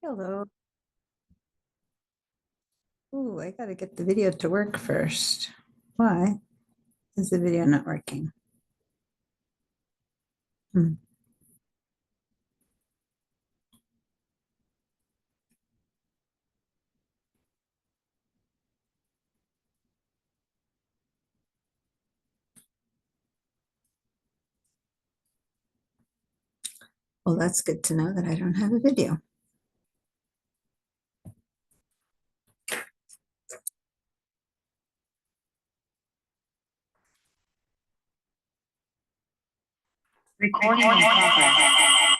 Hello. Ooh, I gotta get the video to work first. Why is the video not working? Hmm. Well, that's good to know that I don't have a video. Recording in progress.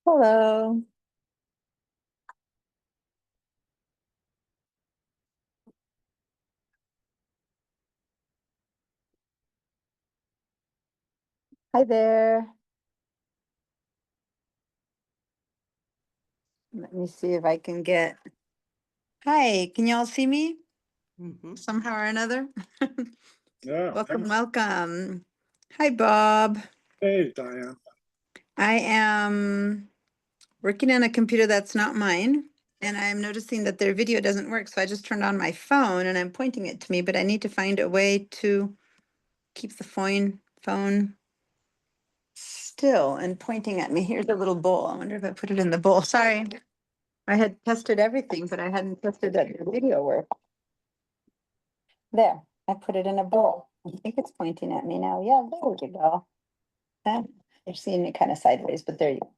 Hello. Hi there. Let me see if I can get. Hi, can you all see me somehow or another? Yeah. Welcome. Hi, Bob. Hey, Diane. I am working on a computer that's not mine, and I'm noticing that their video doesn't work. So I just turned on my phone and I'm pointing it to me, but I need to find a way to keep the phone still and pointing at me. Here's a little bowl. I wonder if I put it in the bowl. Sorry. I had tested everything, but I hadn't tested that the video worked. There, I put it in a bowl. I think it's pointing at me now. Yeah, there you go. You're seeing it kind of sideways, but there you go.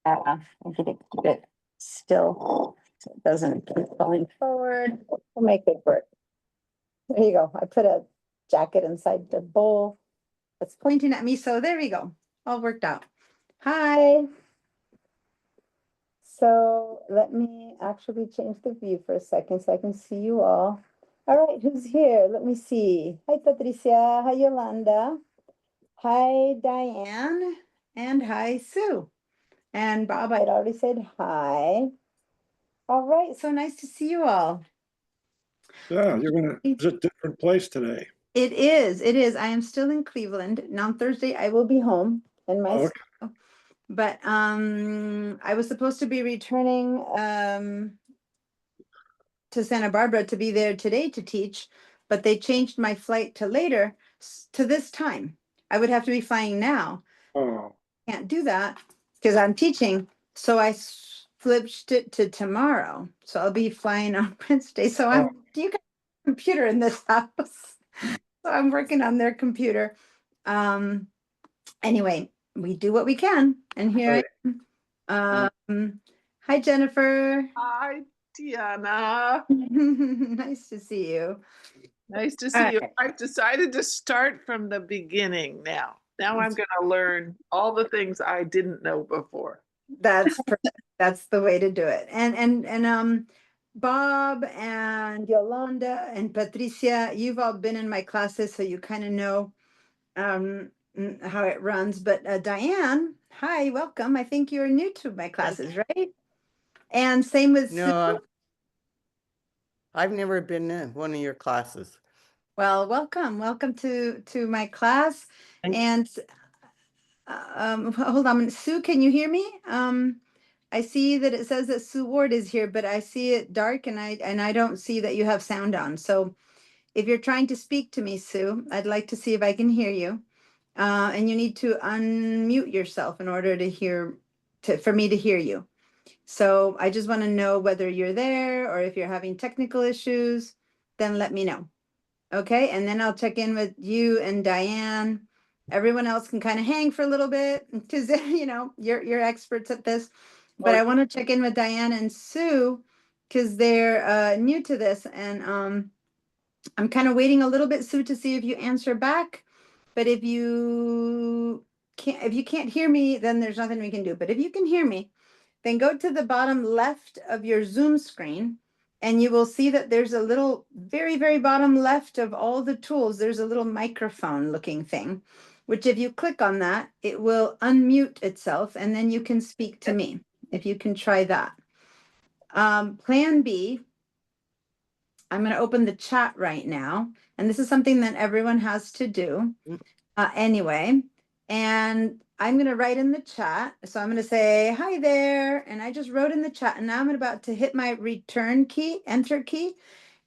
I need to keep it still so it doesn't keep going forward. We'll make it work. There you go. I put a jacket inside the bowl. It's pointing at me, so there we go. All worked out. Hi. So let me actually change the view for a second so I can see you all. All right, who's here? Let me see. Hi, Patricia. Hi, Yolanda. Hi, Diane. And hi, Sue. And Bob, I'd already said hi. All right, so nice to see you all. Yeah, you're gonna, it's a different place today. It is. It is. I am still in Cleveland. Now on Thursday, I will be home in my Okay. school. But I was supposed to be returning to Santa Barbara to be there today to teach, but they changed my flight to later to this time. I would have to be flying now. Oh, Can't do that because I'm teaching. So I switched it to tomorrow. So I'll be flying on Wednesday. So you got a computer in this house. So I'm working on their computer. Anyway, we do what we can. And here I am. Hi, Jennifer. Hi, Tiana. Nice to see you. Nice to see you. I've decided to start from the beginning now. Now I'm going to learn all the things I didn't know before. That's perfect. That's the way to do it. And Bob and Yolanda and Patricia, you've all been in my classes, so you kind of know how it runs. But Diane, hi, welcome. I think you're new to my classes, right? And same with Sue. No, I've never been in one of your classes. Well, welcome to my class. And hold on, Sue, can you hear me? I see that it says that Sue Ward is here, but I see it dark and I don't see that you have sound on. So if you're trying to speak to me, Sue, I'd like to see if I can hear you. And you need to unmute yourself in order for me to hear you. So I just want to know whether you're there or if you're having technical issues, then let me know. Okay, and then I'll check in with you and Diane. Everyone else can kind of hang for a little bit because you're experts at this. But I want to check in with Diane and Sue because they're new to this, and I'm kind of waiting a little bit, Sue, to see if you answer back. But if you can't hear me, then there's nothing we can do. But if you can hear me, then go to the bottom left of your Zoom screen and you will see that there's a little very, very bottom left of all the tools. There's a little microphone looking thing. which if you click on that, it will unmute itself and then you can speak to me, if you can try that. Plan B, I'm going to open the chat right now. And this is something that everyone has to do anyway. And I'm going to write in the chat. So I'm going to say, hi there. And I just wrote in the chat. And now I'm about to hit my return key, enter key.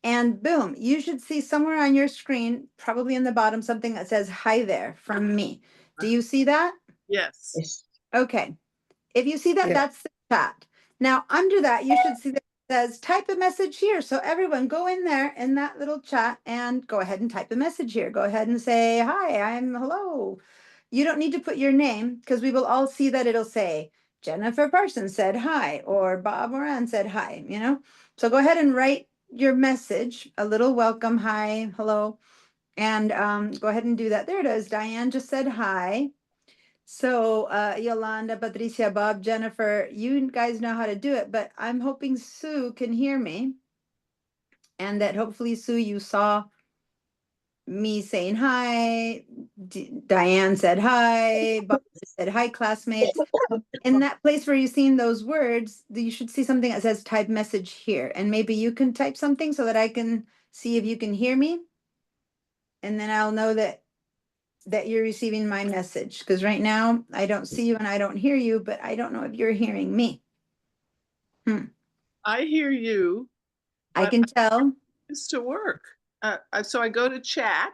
And boom, you should see somewhere on your screen, probably in the bottom, something that says, hi there from me. Do you see that? Yes. Okay. If you see that, Yeah. that's the chat. Now, under that, you should see that it says type a message here. So everyone go in there in that little chat and go ahead and type a message here. Go ahead and say, hi, I'm hello. You don't need to put your name because we will all see that it'll say Jennifer Parsons said hi or Bob Moran said hi, you know? So go ahead and write your message, a little welcome, hi, hello, and go ahead and do that. There it is. Diane just said hi. So Yolanda, Patricia, Bob, Jennifer, you guys know how to do it, but I'm hoping Sue can hear me. And that hopefully, Sue, you saw me saying hi. Diane said hi. Bob said hi, classmates. In that place where you've seen those words, you should see something that says type message here. And maybe you can type something so that I can see if you can hear me. And then I'll know that you're receiving my message, because right now I don't see you and I don't hear you, but I don't know if you're hearing me. I hear you. I But can tell. It's to work. So I go to chat.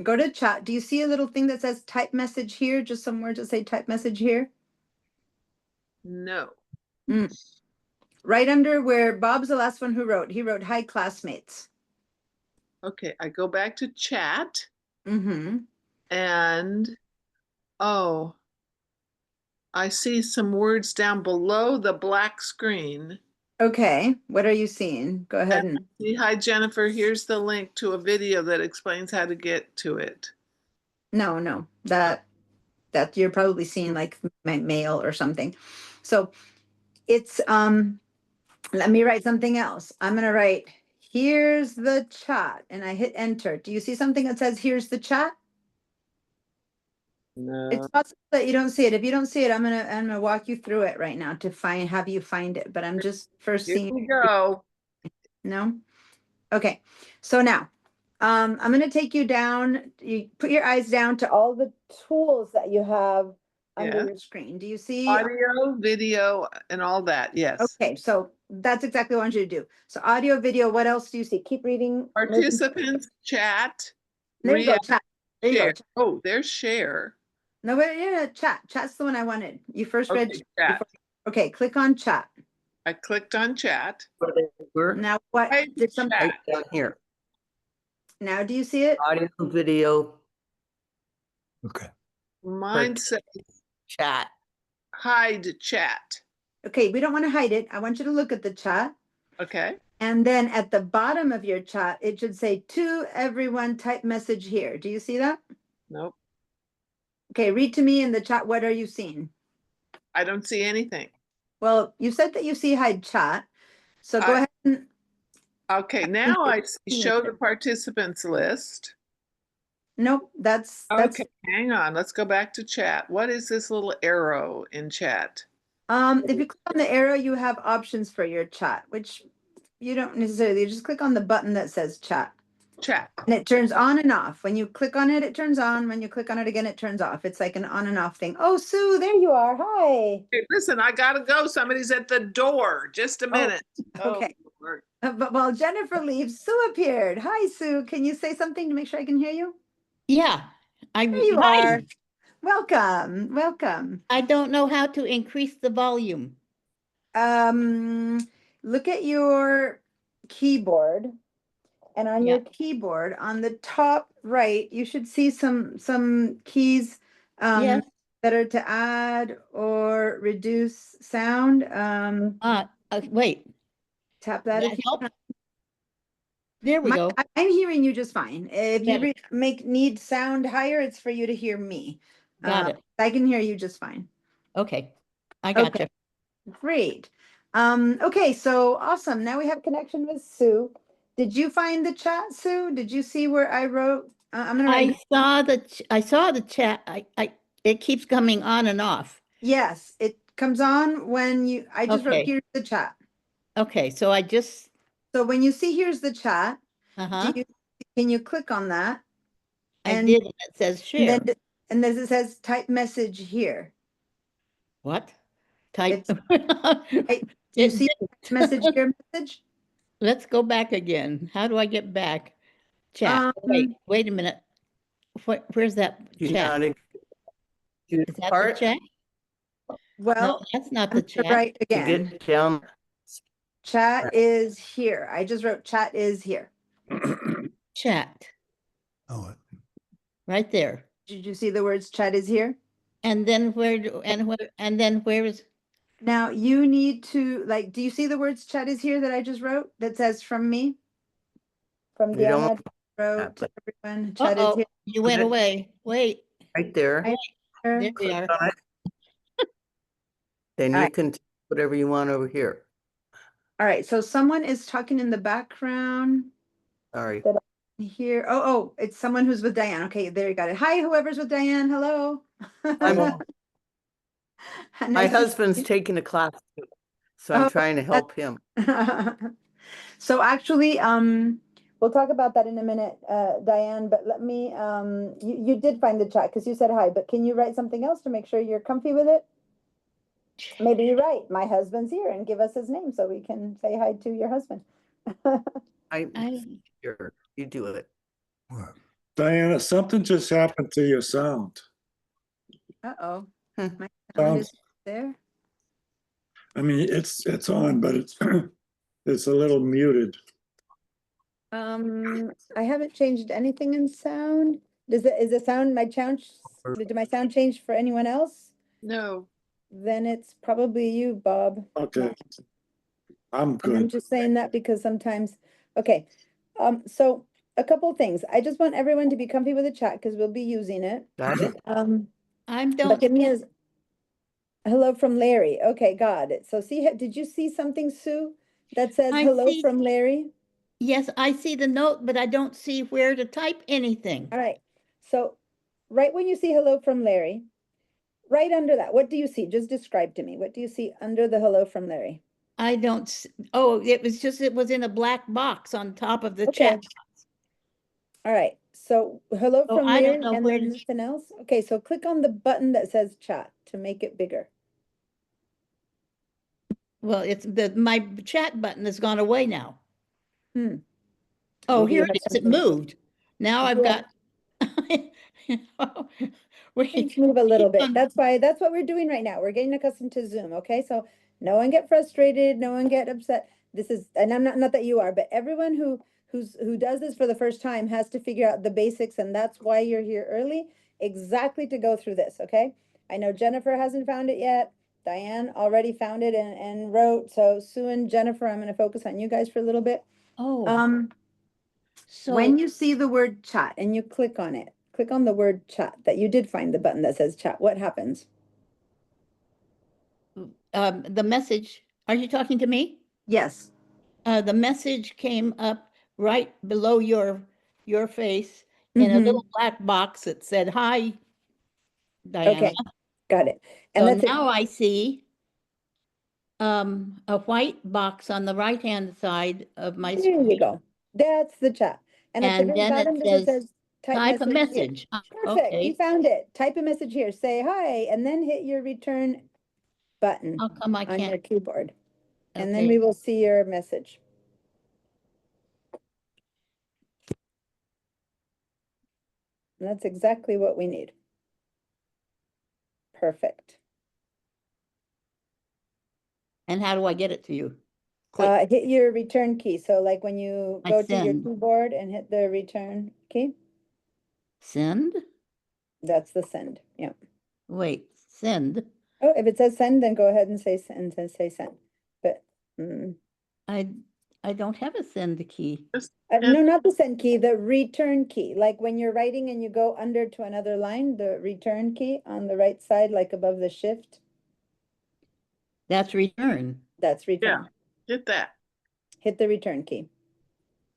Go to chat. Do you see a little thing that says type message here? Just some words that say type message here. No. Right under where Bob's the last one who wrote. He wrote, hi, classmates. Okay, I go back to chat Mm-hmm. and, oh, I see some words down below the black screen. Okay, what are you seeing? Go ahead and See, hi, Jennifer. Here's the link to a video that explains how to get to it. no, that you're probably seeing like my mail or something. So it's let me write something else. I'm gonna write, here's the chat, and I hit enter. Do you see something that says here's the chat? No. It's possible that you don't see it. If you don't see it, I'm gonna walk you through it right now to have you find it. But I'm just first Here seeing. we go. No? Okay. So now, I'm gonna take you down. You put your eyes down to all the tools that you have under Yeah. your screen. Do you see? Audio, video, and all that. Yes. Okay, so that's exactly what I want you to do. So audio, video, what else do you see? Keep reading. Participants, chat, There you go, react, chat. There you go. share. Oh, there's share. No, but yeah, chat. Chat's the one I wanted. You first read Okay, chat chat. before- Okay, click on chat. I clicked on chat. Whatever, Now what Right, did some chat. right down here, now do you see it? audio, video, Okay. Mine says chat. hide chat. Okay, we don't want to hide it. I want you to look at the chat. Okay. And then at the bottom of your chat, it should say to everyone type message here. Do you see that? Nope. Okay, read to me in the chat. What are you seeing? I don't see anything. Well, you said that you see hide chat. So go I- ahead and Okay, now I see show the participants list. nope, that's Okay, hang on. Let's go back to chat. What is this little arrow in chat? if you click on the arrow, you have options for your chat, which you don't necessarily, you just click on the button that says chat. Chat. And it turns on and off. When you click on it, it turns on. When you click on it again, it turns off. It's like an on and off thing. Oh, Sue, there you are. Hi. Hey, listen, I gotta go. Somebody's at the door. Just a minute. okay. Oh, Lord. But while Jennifer leaves, Sue appeared. Hi, Sue. Can you say something to make sure I can hear you? Yeah, There you are. Welcome. Welcome. I don't know how to increase the volume. Look at your keyboard. And on your keyboard, on the top right, you should see some keys Yes. that are to add or reduce sound. Wait, Tap that if that you help? There we go. I'm hearing you just fine. If you Better. need sound higher, it's for you to hear me. Got it. I can hear you just fine. Okay, I got you. Great. Okay, so awesome. Now we have connection with Sue. Did you find the chat, Sue? Did you see where I wrote I'm gonna write. I saw the chat. It keeps coming on and off. Yes, it comes on when I just wrote Okay. here's the chat. Okay, so I just, So when you see here's the chat, uh-huh, can you click on that? I And- did, and it says And share. then, and then it says type message here. What? Type. Hey, do you It see didn't. message here message? Let's go back again. How do I get back? Chat. Wait a minute. Where's that You chat? not Is that the part chat? No, Well, that's not I'm the gonna chat. write to again. get down. Chat is here. I just wrote chat is here. Chat, Oh, right there. Did you see the words chat is here? And then where is, Now you need to do you see the words chat is here that I just wrote that says from me? From You don't Diana wrote to but- everyone, chat is uh-oh, here. you went away. Wait, right there. Right. there we Click are. on it. Then All you right. can do whatever you want over here. All right, so someone is talking in the background Sorry. here. Oh, it's someone who's with Diane. Okay, there you got it. Hi, whoever's with Diane. Hello. My Nice to husband's see taking a class, too, so I'm Oh, trying to help him. you. So actually, we'll talk about that in a minute, Diane, but let me, you did find the chat because you said hi, but can you write something else to make sure you're comfy with it? Maybe you write, my husband's here, and give us his name so we can say hi to your husband. Here, you do it. Diana, something just happened to your sound. Uh-oh. Hmm. My sound is Sounds, there. I mean, it's on, but it's it's a little muted. I haven't changed anything in sound. Is the sound, did my sound change for anyone else? No, Then it's probably you, Bob. Okay, I'm And I'm good. just saying that because sometimes, okay. So a couple of things. I just want everyone to be comfy with the chat because we'll be using it. Got it? I But don't, give me a hello from Larry. Okay, got it. So did you see something, Sue, that says I hello see- from Larry? yes, I see the note, but I don't see where to type anything. All right. So right when you see hello from Larry, right under that, what do you see? Just describe to me. What do you see under the hello from Larry? I don't, oh, it was in a black box on top of the Okay. chat. All right. So hello Oh, from I don't Larry know and where then to- nothing else. Okay, so click on the button that says chat to make it bigger. Well, my chat button has gone away now. Hmm. Oh, Maybe you here have it is. It something- moved. Now I've Yeah. got. Wait, Things move a little keep bit. on- That's what we're doing right now. We're getting accustomed to Zoom. Okay, so no one get frustrated, no one get upset. This is, and I'm not that you are, but everyone who does this for the first time has to figure out the basics, and that's why you're here early, exactly to go through this. Okay, I know Jennifer hasn't found it yet. Diane already found it and wrote. So Sue and Jennifer, I'm going to focus on you guys for a little bit. Oh, so When you see the word chat and you click on it, click on the word chat that you did find the button that says chat. What happens? the message, are you talking to me? Yes. The message came up right below your face in a Mhm. little black box that said, "Hi, Diana." Okay, got it. And So that's it. now I see a white box on the right-hand side of my There you screen. go. That's the chat. And at the And very then it bottom, does it says, says type a here. message. Perfect. Okay. You found it. Type a message here. Say hi, and then hit your return button How come I on your can't? keyboard. And then Okay. we will see your message. And that's exactly what we need. Perfect. And how do I get it to you? Click, Hit your return key. So like when you I go to your send. keyboard and hit the return key, Send? that's the send. Yeah. Wait, send. Oh, if it says send, then go ahead and say send. But I don't have a send key. no, not the send key, the return key. Like when you're writing and you go under to another line, the return key on the right side, like above the shift, That's return. that's return. hit that. Hit the return key.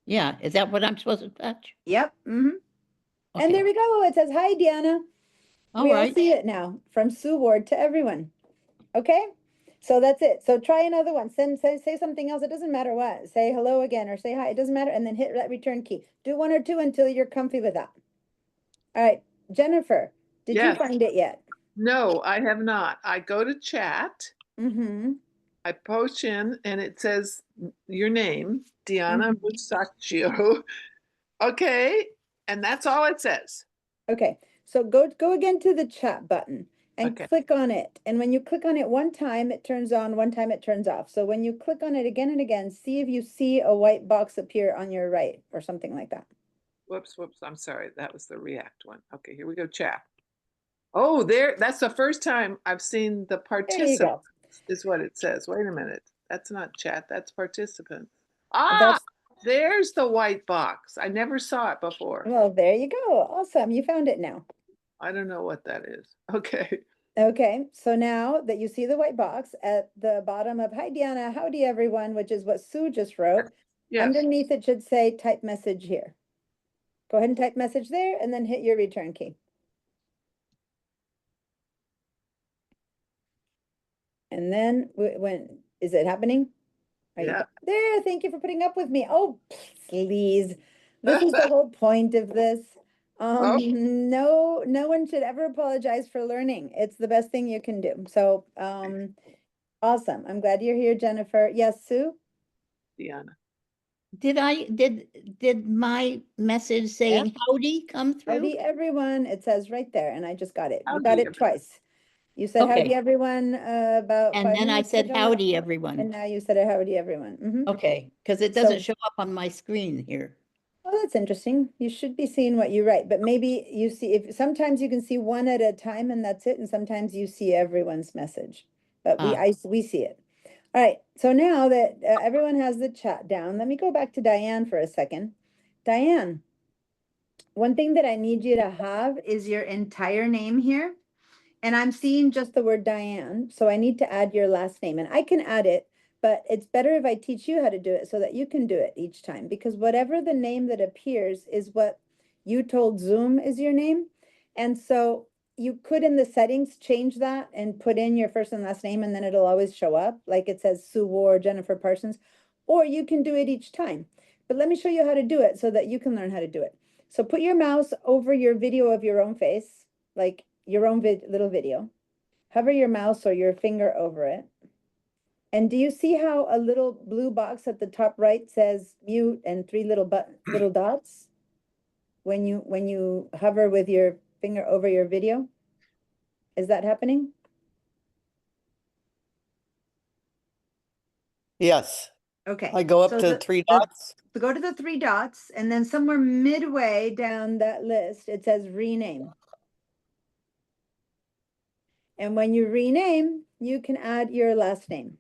Yeah, is that what I'm supposed to touch? Yep. Mm-hmm. And there Okay, we go. It says, hi, Deanna. all We all right. see it now from Sue Ward to everyone. Okay? So that's it. So try another one. Say something else. It doesn't matter what. Say hello again or say hi. It doesn't matter. And then hit that return key. Do one or two until you're comfy with that. All right. Jennifer, did you Yes. find it yet? No, I have not. I go to chat, Mm-hmm. I post in, and it says your name, Diana Mhm. Musacchio. Okay, and that's all it says. Okay. So go again to the chat button and Okay. click on it. And when you click on it one time, it turns on, one time it turns off. So when you click on it again and again, see if you see a white box appear on your right or something like that. Whoops, I'm sorry. That was the React one. Okay, here we go, chat. Oh, that's the first time I've seen the There you participants, go. is what it says. Wait a minute. That's not chat, that's participants. Ah, That's, there's the white box. I never saw it before. well, there you go. Awesome. You found it now. I don't know what that is. Okay. Okay, so now that you see the white box at the bottom of hi Deanna, howdy everyone, which is what Sue just wrote, Yes. underneath it should say type message here. Go ahead and type message there and then hit your return key. And then is it happening? Yeah. There, thank you for putting up with me. Oh, please. This is the whole point of this. Oh. No one should ever apologize for learning. It's the best thing you can do. So, awesome. I'm glad you're here, Jennifer. Yes, Sue? Diana. Did my message saying howdy come through? Howdy, everyone. It says right there, and I just got it. You Howdy, got it everyone. twice. You said howdy, Okay. everyone, about And 5 then I minutes said ago, howdy, And everyone. now you said howdy, everyone. Mhm. Okay, because it So- doesn't show up on my screen here. Oh, that's interesting. You should be seeing what you write, but maybe you see, if sometimes you can see one at a time and that's it, and sometimes you see everyone's message. But we see it. All right, so now that everyone has the chat down, let me go back to Diane for a second. Diane, one thing that I need you to have is your entire name here. And I'm seeing just the word Diane, so I need to add your last name. And I can add it, but it's better if I teach you how to do it so that you can do it each time. Because whatever the name that appears is what you told Zoom is your name. And so you could, in the settings, change that and put in your first and last name, and then it'll always show up. Like it says Sue Ward, Jennifer Parsons, or you can do it each time. But let me show you how to do it so that you can learn how to do it. So put your mouse over your video of your own face, like your own little video. Hover your mouse or your finger over it. And do you see how a little blue box at the top right says mute and three little dots? When you hover with your finger over your video? Is that happening? Yes, Okay. I go up so to the- 3 the- dots. So go to the 3 dots, and then somewhere midway down that list, it says rename. And when you rename, you can add your last name.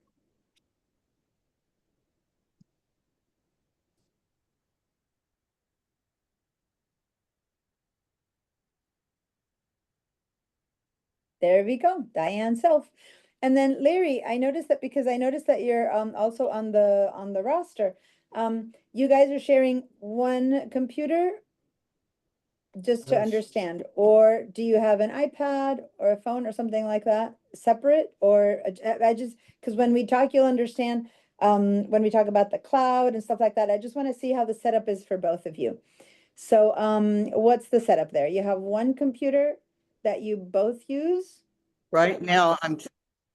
There we go, Diane Self. And then Larry, I noticed that because I noticed that you're also on the roster. You guys are sharing one computer, just to Yes. understand, or do you have an iPad or a phone or something like that separate? Or I just, because when we talk, you'll understand. When we talk about the cloud and stuff like that, I just want to see how the setup is for both of you. So what's the setup there? You have one computer that you both use? Right now,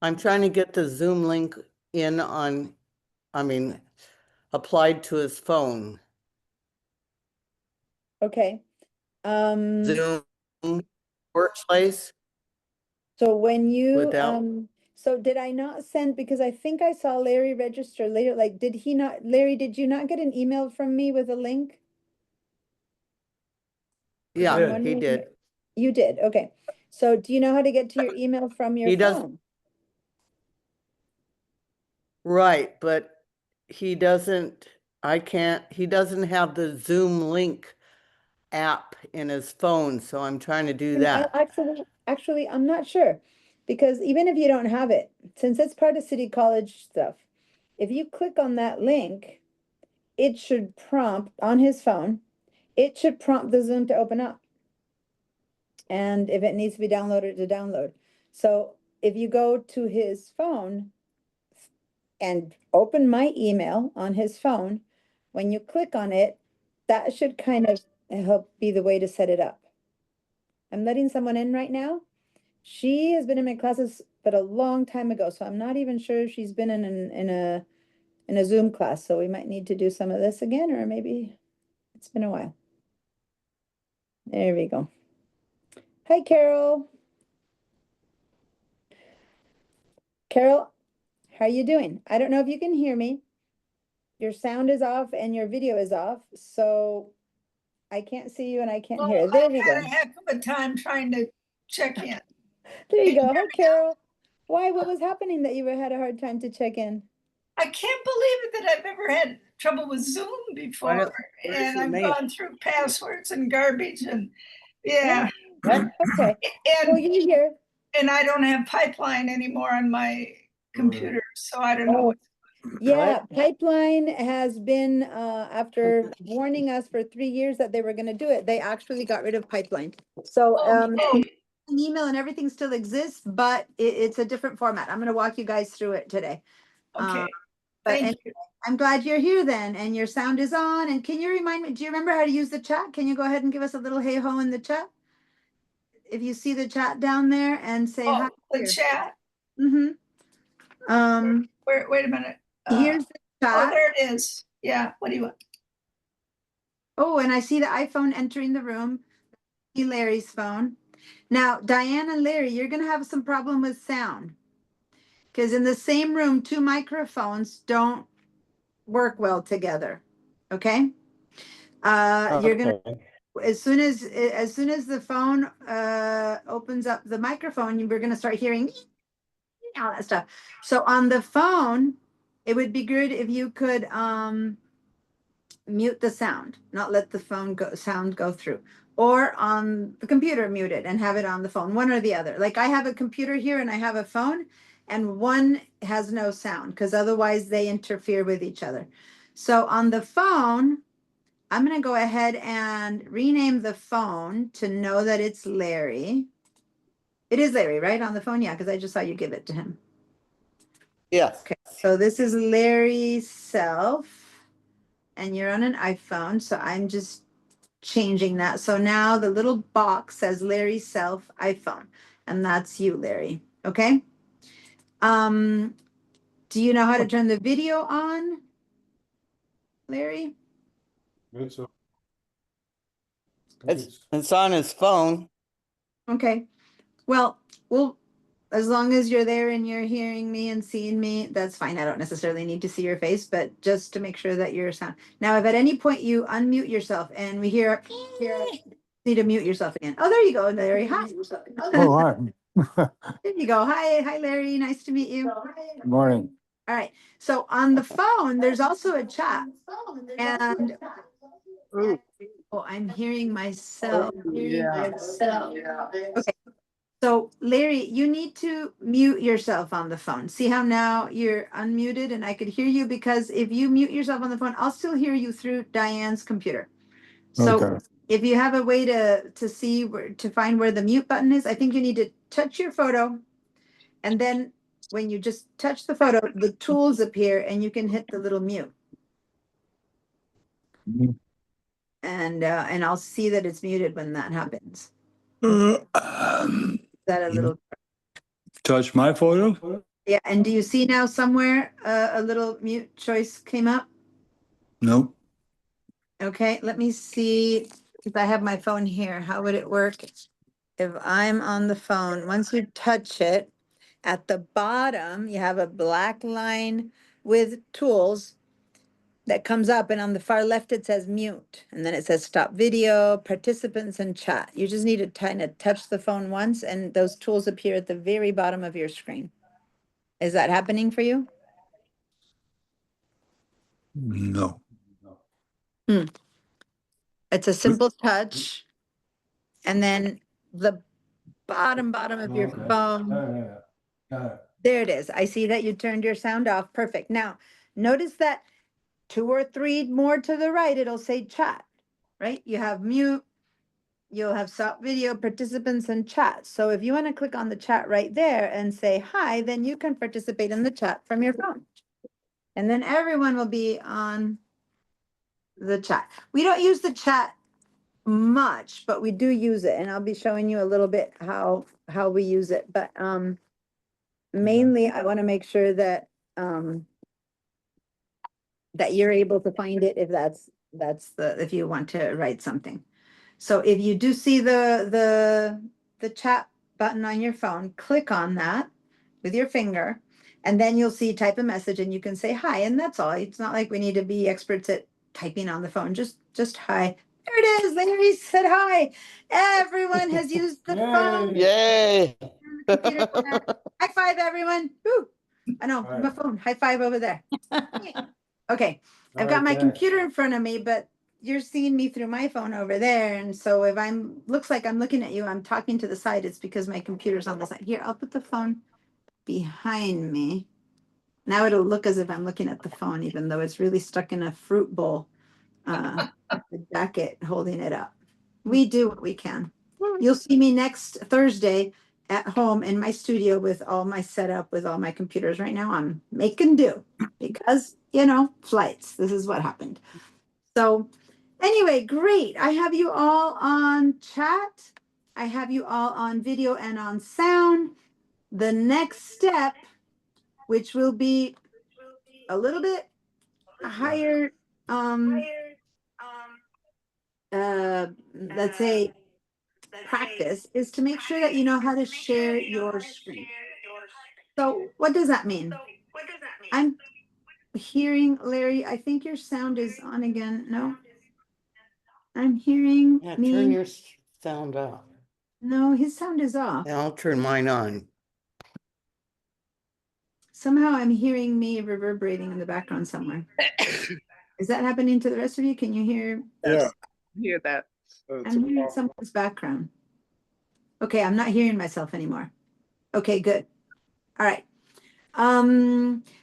I'm trying to get the Zoom link in applied to his phone. Okay. Zoom Workspace. So when you, Without- so did I not send, because I think I saw Larry register later, like, did he not, Larry, did you not get an email from me with a link? Yeah, I'm he wondering- did. You did, okay. So do you know how to get to your email from your He does- phone? Right, but he doesn't have the Zoom link app in his phone, so I'm trying to do that. Actually, I'm not sure, because even if you don't have it, since it's part of City College stuff, if you click on that link, it should prompt on his phone, it should prompt the Zoom to open up. And if it needs to be downloaded, to download. So if you go to his phone and open my email on his phone, when you click on it, that should kind of help be the way to set it up. I'm letting someone in right now. She has been in my classes, but a long time ago, so I'm not even sure she's been in a Zoom class, so we might need to do some of this again, or maybe it's been a while. There we go. Hi, Carol. Carol, how are you doing? I don't know if you can hear me. Your sound is off and your video is off, so I can't see you and I can't hear. There we I had go. a heck of a time trying to check in. There you go. Hi, Carol. Why? What was happening that you had a hard time to check in? I can't believe it that I've ever had trouble with Zoom before, and I've gone through passwords and garbage, and yeah, What? Okay. Well, and you're here. and I don't have Pipeline anymore on my computer, so I don't know. Yeah, Pipeline has been, after warning us for 3 years that they were gonna do it, they actually got rid of Pipeline. So, Oh, an email and everything still exists, but it's a different format. I'm gonna walk you guys through it today. okay. But Thank anyway, you. I'm glad you're here then, and your sound is on. And can you remind me, do you remember how to use the chat? Can you go ahead and give us a little hey-ho in the chat? If you see the chat down there and say hi. Oh, the chat. Mm-hmm. Wait a minute. Here's the Oh, chat. there it is. Yeah. What do you want? Oh, and I see the iPhone entering the room. See Larry's phone. Now, Diane and Larry, you're gonna have some problem with sound. Because in the same room, 2 microphones don't work well together. Okay? You're gonna, as soon as the phone opens up the microphone, we're gonna start hearing all that stuff. So on the phone, it would be good if you could mute the sound, not let the sound go through, or on the computer mute it and have it on the phone, one or the other. Like I have a computer here and I have a phone, and one has no sound because otherwise they interfere with each other. So on the phone, I'm going to go ahead and rename the phone to know that it's Larry. It is Larry, right? On the phone? Yeah, because I just saw you give it to him. Yes. Okay, so this is Larry Self, and you're on an iPhone, so I'm just changing that. So now the little box says Larry Self iPhone, and that's you, Larry. Okay. Do you know how to turn the video on, Larry? It's on his phone. Okay. Well, as long as you're there and you're hearing me and seeing me, that's fine. I don't necessarily need to see your face, but just to make sure that you're sound. Now, if at any point you unmute yourself and we hear, need to mute yourself again. Oh, there you go, Larry. Hi. Oh, hi. There you go. Hi, Larry. Nice to meet you. Good morning. All right. So on the phone, there's also a chat. And oh, I'm hearing myself. Yeah. Okay. So Larry, you need to mute yourself on the phone. See how now you're unmuted and I could hear you, because if you mute yourself on the phone, I'll still hear you through Diane's computer. So Okay. if you have a way to see where to find where the mute button is, I think you need to touch your photo, and then when you just touch the photo, the tools appear and you can hit the little mute. Mhm. And I'll see that it's muted when that happens. Um, Is that a little? touch my photo? Yeah. And do you see now somewhere a little mute choice came up? Nope. Okay, let me see if I have my phone here. How would it work if I'm on the phone? Once you touch it, at the bottom, you have a black line with tools that comes up, and on the far left, it says mute. And then it says stop video, participants, and chat. You just need to kind of touch the phone once, and those tools appear at the very bottom of your screen. Is that happening for you? No. It's a simple touch. And then the bottom of your phone. There it is. I see that you turned your sound off. Perfect. Now, notice that 2 or 3 more to the right, it'll say chat, right? You have mute, you'll have stop video, participants, and chat. So if you want to click on the chat right there and say hi, then you can participate in the chat from your phone. And then everyone will be on the chat. We don't use the chat much, but we do use it, and I'll be showing you a little bit how we use it. But mainly I want to make sure that that you're able to find it if that's if you want to write something. So if you do see the chat button on your phone, click on that with your finger, and then you'll see type a message and you can say hi, and that's all. It's not like we need to be experts at typing on the phone. Just hi. There it is. Larry said hi. Everyone has used the phone. Yay. The computer chat. High five, everyone. Woo. I know, my phone. High five over there. Okay, I've got my computer in front of me, but you're seeing me through my phone over there. And so if looks like I'm looking at you, I'm talking to the side, it's because my computer's on the side. Here, I'll put the phone behind me. Now it'll look as if I'm looking at the phone, even though it's really stuck in a fruit bowl, the jacket holding it up. We do what we can. You'll see me next Thursday at home in my studio with all my setup, with all my computers. Right now I'm making do because, flights, this is what happened. So anyway, great. I have you all on chat. I have you all on video and on sound. The next step, which will be a little bit higher, let's say practice, is to make sure that you know how to share your screen. So what does that mean? I'm hearing, Larry, I think your sound is on again. No? I'm hearing Yeah, me. turn your sound off. No, his sound is off. Yeah, I'll turn mine on. Somehow I'm hearing me reverberating in the background somewhere. Is that happening to the rest of you? Can you hear? Yeah. Hear that. I'm hearing someone's background. Okay, I'm not hearing myself anymore. Okay, good. All right.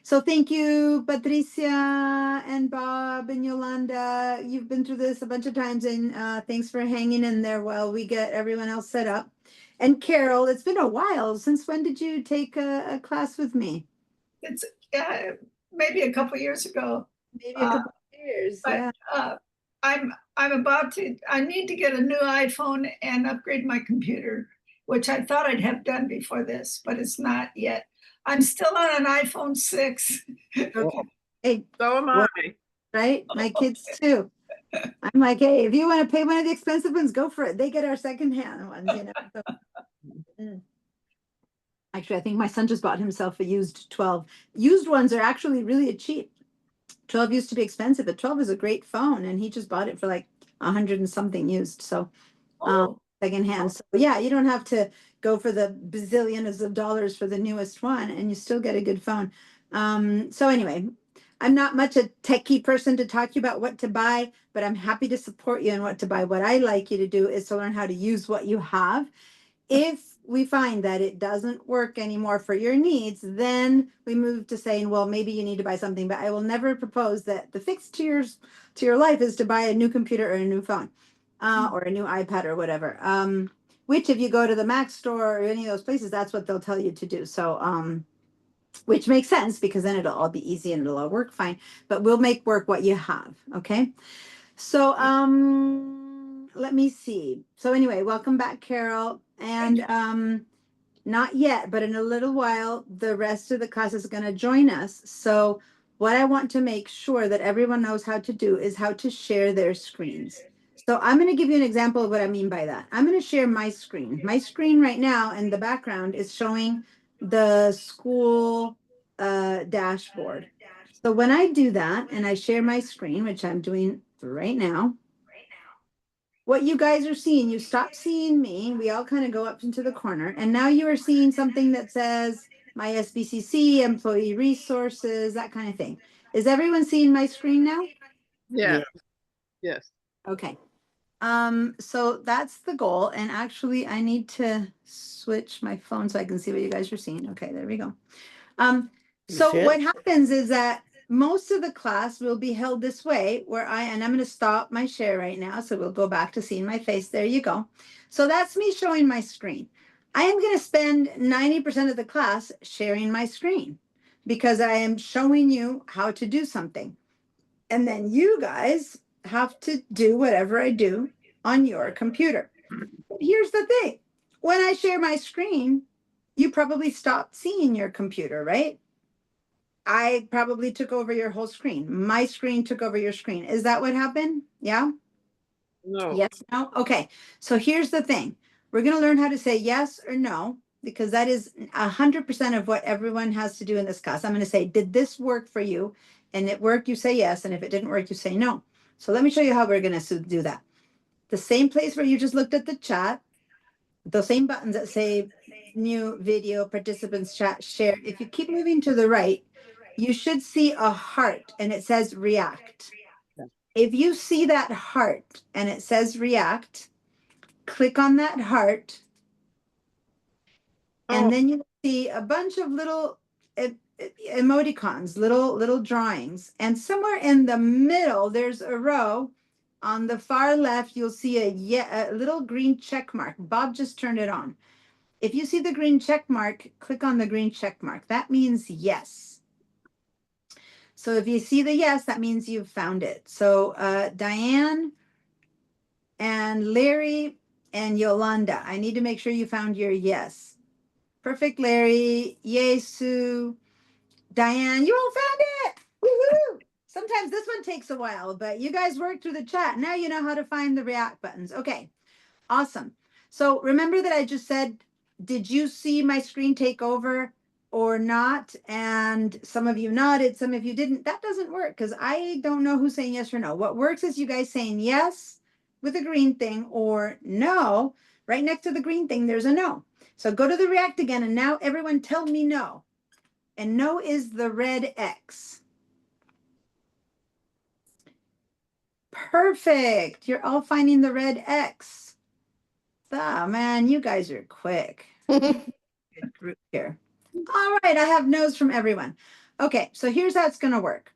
So thank you, Patricia and Bob and Yolanda. You've been through this a bunch of times, and thanks for hanging in there while we get everyone else set up. And Carol, it's been a while. Since when did you take a class with me? It's maybe a couple years ago. Maybe a couple of years. But Yeah. I need to get a new iPhone and upgrade my computer, which I thought I'd have done before this, but it's not yet. I'm still on an iPhone 6. Okay. Hey, So am I. right? My kids too. I'm like, hey, if you want to pay one of the expensive ones, go for it. They get our secondhand ones, So. Actually, I think my son just bought himself a used 12. Used ones are actually really cheap. 12 used to be expensive, but 12 is a great phone, and he just bought it for like 100 and something used. So secondhand. So yeah, you don't have to go for the bazillions of dollars for the newest one, and you still get a good phone. So anyway, I'm not much a techie person to talk to you about what to buy, but I'm happy to support you in what to buy. What I like you to do is to learn how to use what you have. If we find that it doesn't work anymore for your needs, then we move to saying, well, maybe you need to buy something, but I will never propose that the fix to your life is to buy a new computer or a new phone, or a new iPad or whatever. Which if you go to the Mac store or any of those places, that's what they'll tell you to do. So, which makes sense because then it'll all be easy and it'll all work fine, but we'll make work what you have. Okay. So, let me see. So anyway, welcome back, Carol. And not yet, but in a little while, the rest of the class is going to join us. So what I want to make sure that everyone knows how to do is how to share their screens. So I'm going to give you an example of what I mean by that. I'm going to share my screen. My screen right now in the background is showing the school dashboard. So when I do that and I share my screen, which I'm doing right now, what you guys are seeing, you stop seeing me. We all kind of go up into the corner. And now you are seeing something that says my SBCC, employee resources, that kind of thing. Is everyone seeing my screen now? Yeah. Yeah. Yes. Okay. So that's the goal. And actually I need to switch my phone so I can see what you guys are seeing. Okay, there we go. So Shit. what happens is that most of the class will be held this way where and I'm going to stop my share right now. So we'll go back to seeing my face. There you go. So that's me showing my screen. I am going to spend 90% of the class sharing my screen because I am showing you how to do something. And then you guys have to do whatever I do on your computer. But here's the thing. When I share my screen, you probably stopped seeing your computer, right? I probably took over your whole screen. My screen took over your screen. Is that what happened? Yeah? No. Yes, no? Okay. So here's the thing. We're going to learn how to say yes or no, because that is 100% of what everyone has to do in this class. I'm going to say, did this work for you? And it worked, you say yes. And if it didn't work, you say no. So let me show you how we're going to do that. The same place where you just looked at the chat, those same buttons that say new video, participants chat, share. If you keep moving to the right, you should see a heart and it says react. If you see that heart and it says react, click on that heart. And then you see a bunch of little emoticons, little drawings. And somewhere in the middle, there's a row. On the far left, you'll see a little green check mark. Bob just turned it on. If you see the green check mark, click on the green check mark. That means yes. So if you see the yes, that means you've found it. So Diane and Larry and Yolanda, I need to make sure you found your yes. Perfect, Larry. Yay, Sue. Diane, you all found it. Woohoo! Sometimes this one takes a while, but you guys worked through the chat. Now you know how to find the react buttons. Okay, awesome. So remember that I just said, did you see my screen take over or not? And some of you nodded, some of you didn't. That doesn't work because I don't know who's saying yes or no. What works is you guys saying yes with a green thing or no. Right next to the green thing, there's a no. So go to the react again, and now everyone tell me no. And no is the red X. Perfect. You're all finding the red X. Ah, man, you guys are quick. Good group here. All right, I have no's from everyone. Okay, so here's how it's going to work.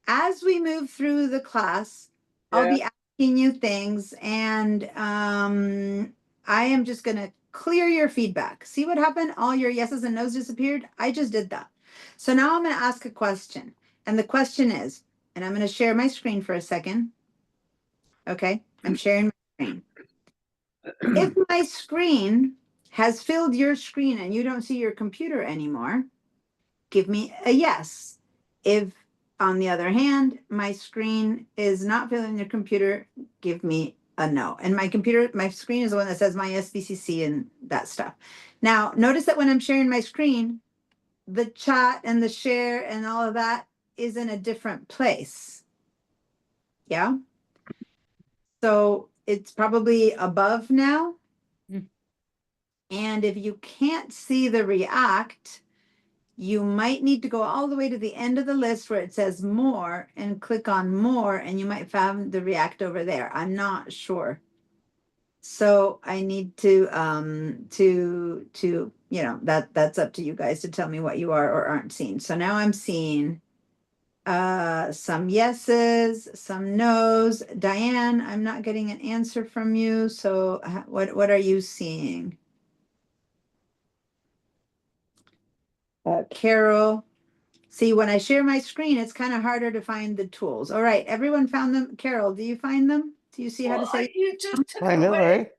As we move through the class, I'll be asking you things, and I am just going to clear your feedback. See what happened? All your yeses and nos disappeared. I just did that. So now I'm going to ask a question, and the question is, and I'm going to share my screen for a second. Okay, I'm sharing my screen. If my screen has filled your screen and you don't see your computer anymore, give me a yes. If, on the other hand, my screen is not filling your computer, give me a no. And my screen is the one that says my SBCC and that stuff. Now, notice that when I'm sharing my screen, the chat and the share and all of that is in a different place. Yeah. So it's probably above now. And if you can't see the react, you might need to go all the way to the end of the list where it says more and click on more, and you might find the react over there. I'm not sure. So I need to you know, that's up to you guys to tell me what you are or aren't seeing. So now I'm seeing some yeses, some nos. Diane, I'm not getting an answer from you. So what are you seeing? Carol, see, when I share my screen, it's kind of harder to find the tools. All right, everyone found them. Carol, do you find them? Do you see how to say? You just took I it know, away. right?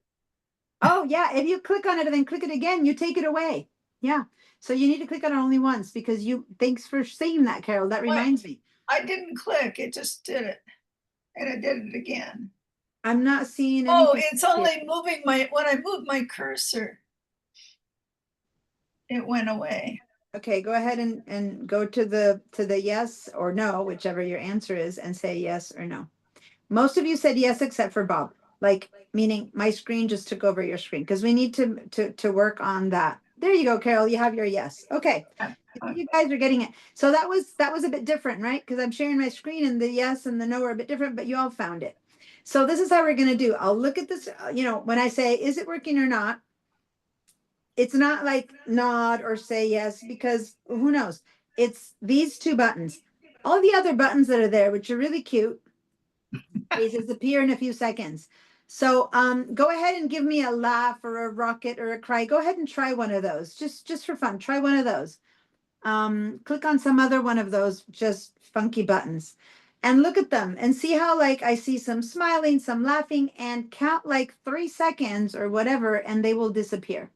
Oh yeah, if you click on it and then click it again, you take it away. Yeah, so you need to click on it only once because thanks for saying that, Carol. That reminds me. I didn't click, it just did it. And it did it again. I'm not seeing anything. Oh, it's only moving when I move my cursor, it went away. Okay, go ahead and go to the yes or no, whichever your answer is, and say yes or no. Most of you said yes, except for Bob. Like, meaning my screen just took over your screen because we need to work on that. There you go, Carol. You have your yes. Okay, you guys are getting it. So that was a bit different, right? Because I'm sharing my screen, and the yes and the no are a bit different, but you all found it. So this is how we're gonna do. I'll look at this. You know, when I say is it working or not, it's not like nod or say yes because who knows? It's these two buttons. All the other buttons that are there, which are really cute, they disappear in a few seconds. So go ahead and give me a laugh or a rocket or a cry. Go ahead and try one of those, just for fun. Try one of those. Click on some other one of those just funky buttons and look at them and see how like I see some smiling, some laughing, and count like 3 seconds or whatever, and they will disappear.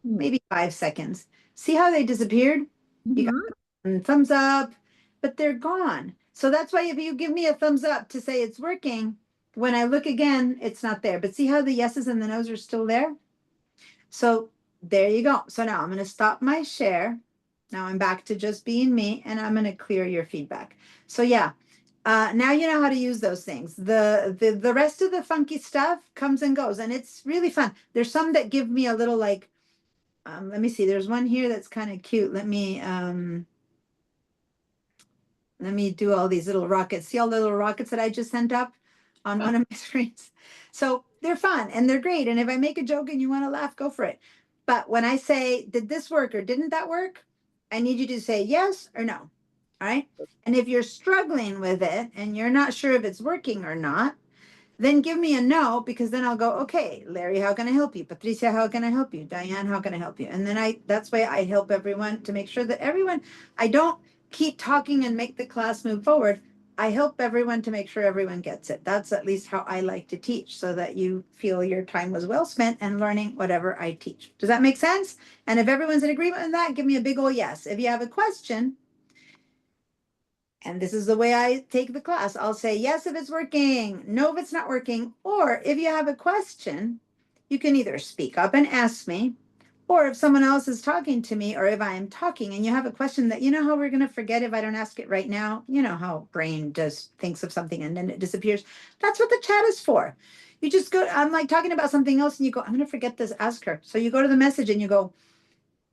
Maybe 5 seconds. See how they disappeared? You got thumbs up, but they're gone. So that's why if you give me a thumbs up to say it's working, when I look again, it's not there. But see how the yeses and the nos are still there? So there you go. So now I'm going to stop my share. Now I'm back to just being me, and I'm going to clear your feedback. So yeah, now you know how to use those things. The rest of the funky stuff comes and goes, and it's really fun. There's some that give me a little like, let me see. There's one here that's kind of cute. Let me do all these little rockets. See all the little rockets that I just sent up on one of my screens? So they're fun and they're great. And if I make a joke and you want to laugh, go for it. But when I say, did this work or didn't that work? I need you to say yes or no. All right. And if you're struggling with it and you're not sure if it's working or not, then give me a no, because then I'll go, okay, Larry, how can I help you? Patricia, how can I help you? Diane, how can I help you? And then that's why I help everyone to make sure that I don't keep talking and make the class move forward. I help everyone to make sure everyone gets it. That's at least how I like to teach, so that you feel your time was well spent and learning whatever I teach. Does that make sense? And if everyone's in agreement with that, give me a big ol' yes. If you have a question, and this is the way I take the class, I'll say yes if it's working, no if it's not working, or if you have a question, you can either speak up and ask me, or if someone else is talking to me, or if I am talking and you have a question that, you know how we're going to forget if I don't ask it right now? You know how brain just thinks of something and then it disappears. That's what the chat is for. You just go, I'm like talking about something else and you go, I'm going to forget this, ask her. So you go to the message and you go,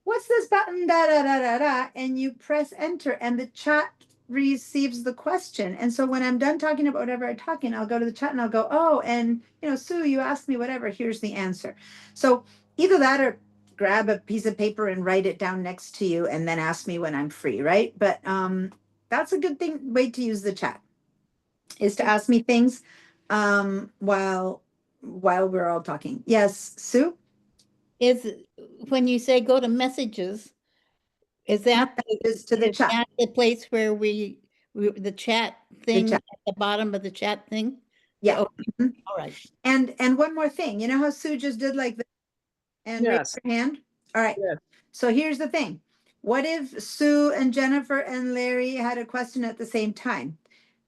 what's this button, da, da, da, da, da, and you press enter and the chat receives the question. And so when I'm done talking about whatever I'm talking, I'll go to the chat and I'll go, oh, and Sue, you asked me whatever, here's the answer. So either that or grab a piece of paper and write it down next to you and then ask me when I'm free, right? But that's a good way to use the chat, is to ask me things while we're all talking. Yes, Sue? When you say go to messages, is that to the chat? That the place where the chat thing at the bottom of the chat thing? Yeah. Okay. All right. And one more thing, you know how Sue just did like this and raised her hand? All right. Yes. So here's the thing. What if Sue and Jennifer and Larry had a question at the same time?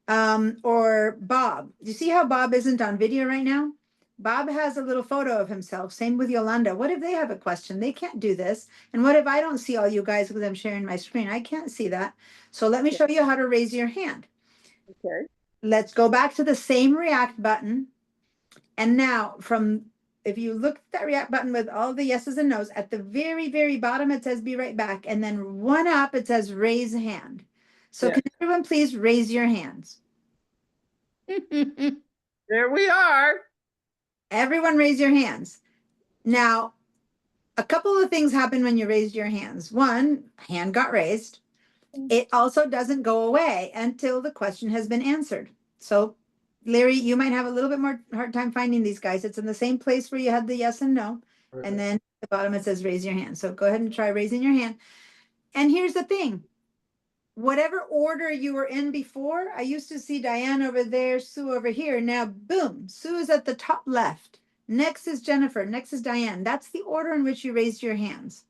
Or Bob. You see how Bob isn't on video right now? Bob has a little photo of himself. Same with Yolanda. What if they have a question? They can't do this. And what if I don't see all you guys because I'm sharing my screen? I can't see that. So let me show you how to raise your hand. Okay. Let's go back to the same react button. And now if you look at that react button with all the yeses and nos, at the very, very bottom, it says be right back. And then one up, it says raise hand. So can everyone please raise your hands? There we are. Everyone raise your hands. Now, a couple of things happen when you raised your hands. One, hand got raised. It also doesn't go away until the question has been answered. So Larry, you might have a little bit more hard time finding these guys. It's in the same place where you had the yes and no. And then at the bottom, it says raise your hand. So go ahead and try raising your hand. And here's the thing. Whatever order you were in before, I used to see Diane over there, Sue over here. Now, boom, Sue is at the top left. Next is Jennifer. Next is Diane. That's the order in which you raised your hands.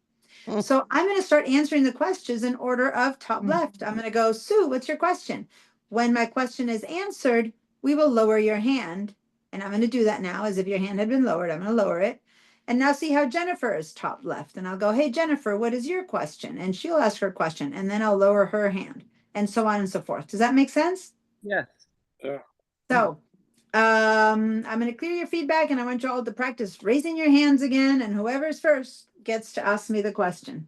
So I'm going to start answering the questions in order of top left. I'm going to go, Sue, what's your question? When my question is answered, we will lower your hand. And I'm going to do that now as if your hand had been lowered. I'm going to lower it. And now see how Jennifer is top left. And I'll go, hey, Jennifer, what is your question? And she'll ask her question. And then I'll lower her hand and so on and so forth. Does that make sense? Yes. So I'm going to clear your feedback and I want you all to practice raising your hands again. And whoever's first gets to ask me the question.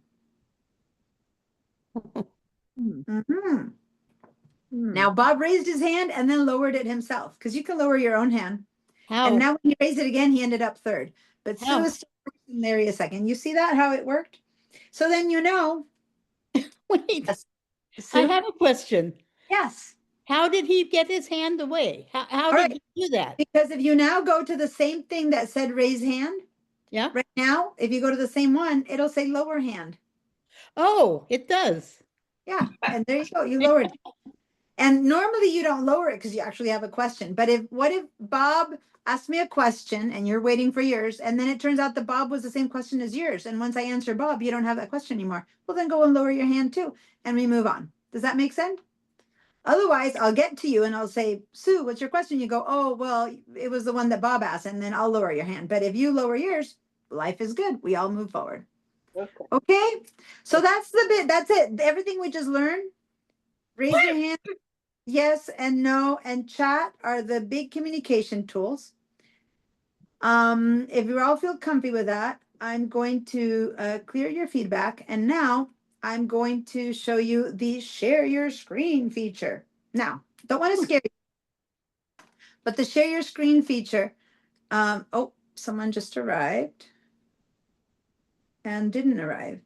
Now, Bob raised his hand and then lowered it himself, because you can lower your own hand. How? And now when he raised it again, he ended up third. But Sue is still first and Larry a second. You see that, how it worked? So then Wait, Yes. I have a question. Yes. How did he get his hand away? How All did right. he do that? Because if you now go to the same thing that said raise hand, Yeah. right now, if you go to the same one, it'll say lower hand. Oh, it does. Yeah, and there you go, you lowered. And normally you don't lower it because you actually have a question. But what if Bob asked me a question and you're waiting for yours, and then it turns out that Bob was the same question as yours, and once I answer Bob, you don't have that question anymore. Well, then go and lower your hand too, and we move on. Does that make sense? Otherwise, I'll get to you and I'll say, Sue, what's your question? You go, oh, well, it was the one that Bob asked, and then I'll lower your hand. But if you lower yours, life is good. We all move forward. Okay. Okay, so that's the bit. That's it. Everything we just learned. Raise your hand. Yes and no and chat are the big communication tools. If you all feel comfy with that, I'm going to clear your feedback, and now I'm going to show you the share your screen feature. Now, don't want to scare you, but the share your screen feature. Oh, someone just arrived and didn't arrive.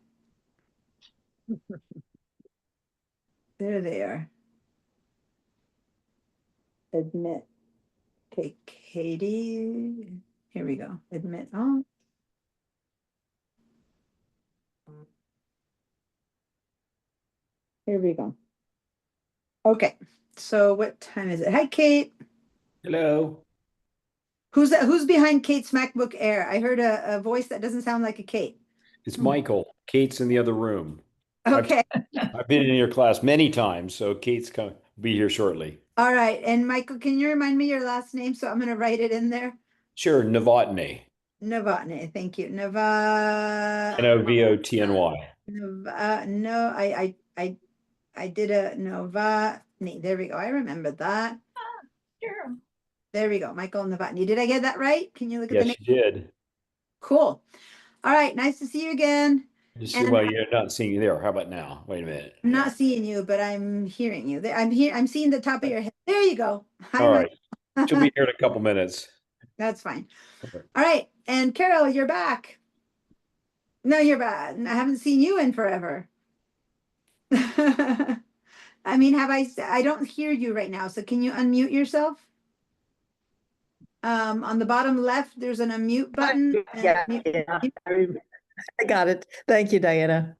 There they are. Admit. Okay, Katie. Here we go. Admit. Oh. Here we go. Okay, so what time is it? Hi, Kate. Hello. Who's that? Who's behind Kate's MacBook Air? I heard a voice that doesn't sound like a Kate. It's Michael. Kate's in the other room. Okay, I've been in your class many times, so Kate's come be here shortly. all right. And Michael, can you remind me your last name? So I'm going to write it in there. Sure, Novotny. Novotny. Thank you. Novotny. Novotny. No, I did a Novotny. There we go. I remember that. Sure. There we go. Michael Novotny. Did I get that right? Can you look at the Yes, name? you did. Cool. All right. Nice to see you again. And- Well, you're not seeing you there. How about now? Wait a minute. I'm not seeing you, but I'm hearing you. I'm here. I'm seeing the top of your head. There you go. Hi, All right. Mike. She'll be here in a couple minutes. That's fine. Okay. All right. And Carol, you're back. No, you're back. I haven't seen you in forever. I mean, I don't hear you right now. So can you unmute yourself? On the bottom left, there's an unmute button. Yeah, I got it. Thank you, Diana.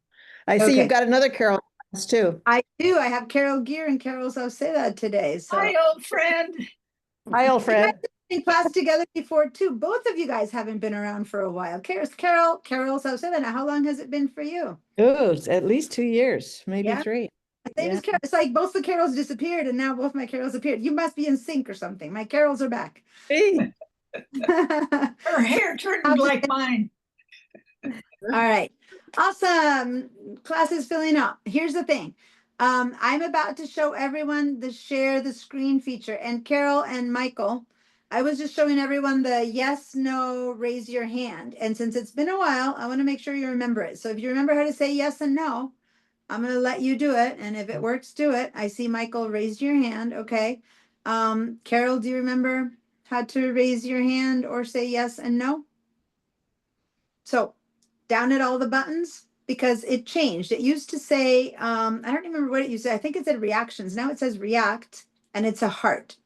I see Okay. you've got another Carol too. I do. I have Carol Gear and Carol Sauceda today. So Hi, old friend. Hi, old friend. in class together before too. Both of you guys haven't been around for a while. Carol Sauceda. Now, how long has it been for you? Oh, it's at least 2 years, maybe Yeah. 3. Same as Carol. It's like both the Carols disappeared, and now both my Carols appeared. You must be in sync or something. My Carols are back. Hey, Her hair turned like mine. All right. Awesome. Class is filling up. Here's the thing. I'm about to show everyone the share the screen feature. And Carol and Michael, I was just showing everyone the yes, no, raise your hand. And since it's been a while, I want to make sure you remember it. So if you remember how to say yes and no, I'm going to let you do it. And if it works, do it. I see Michael raised your hand. Okay. Carol, do you remember how to raise your hand or say yes and no? So down at all the buttons, because it changed. It used to say, I don't remember what it used to say. I think it said reactions. Now it says react and it's a heart.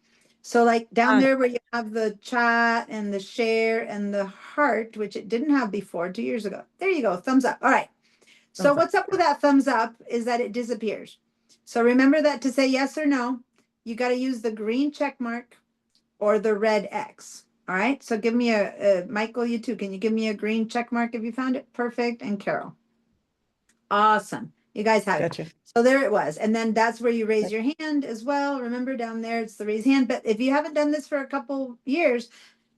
So like down there where you have the chat and the share and the heart, which it didn't have before 2 years ago. There you go. Thumbs up. All right. So Thumbs up. what's up with that thumbs up is that it disappears. So remember that to say yes or no, you got to use the green check mark or the red X. All right. So give me a Michael, you too. Can you give me a green check mark if you found it? Perfect. And Carol. Awesome. You guys have it. gotcha. So there it was. And then that's where you raise your hand as well. Remember down there, it's the raise hand. But if you haven't done this for a couple years,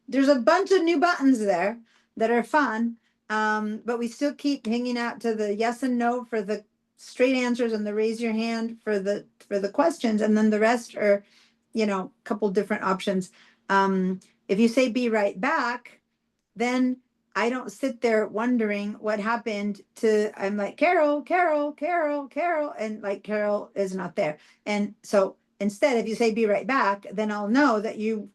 there's a bunch of new buttons there that are fun. But we still keep hanging out to the yes and no for the straight answers and the raise your hand for the questions. And then the rest are, a couple different options. If you say be right back, then I don't sit there wondering what happened I'm like, Carol, and like Carol is not there. And so instead, if you say be right back, then I'll know that you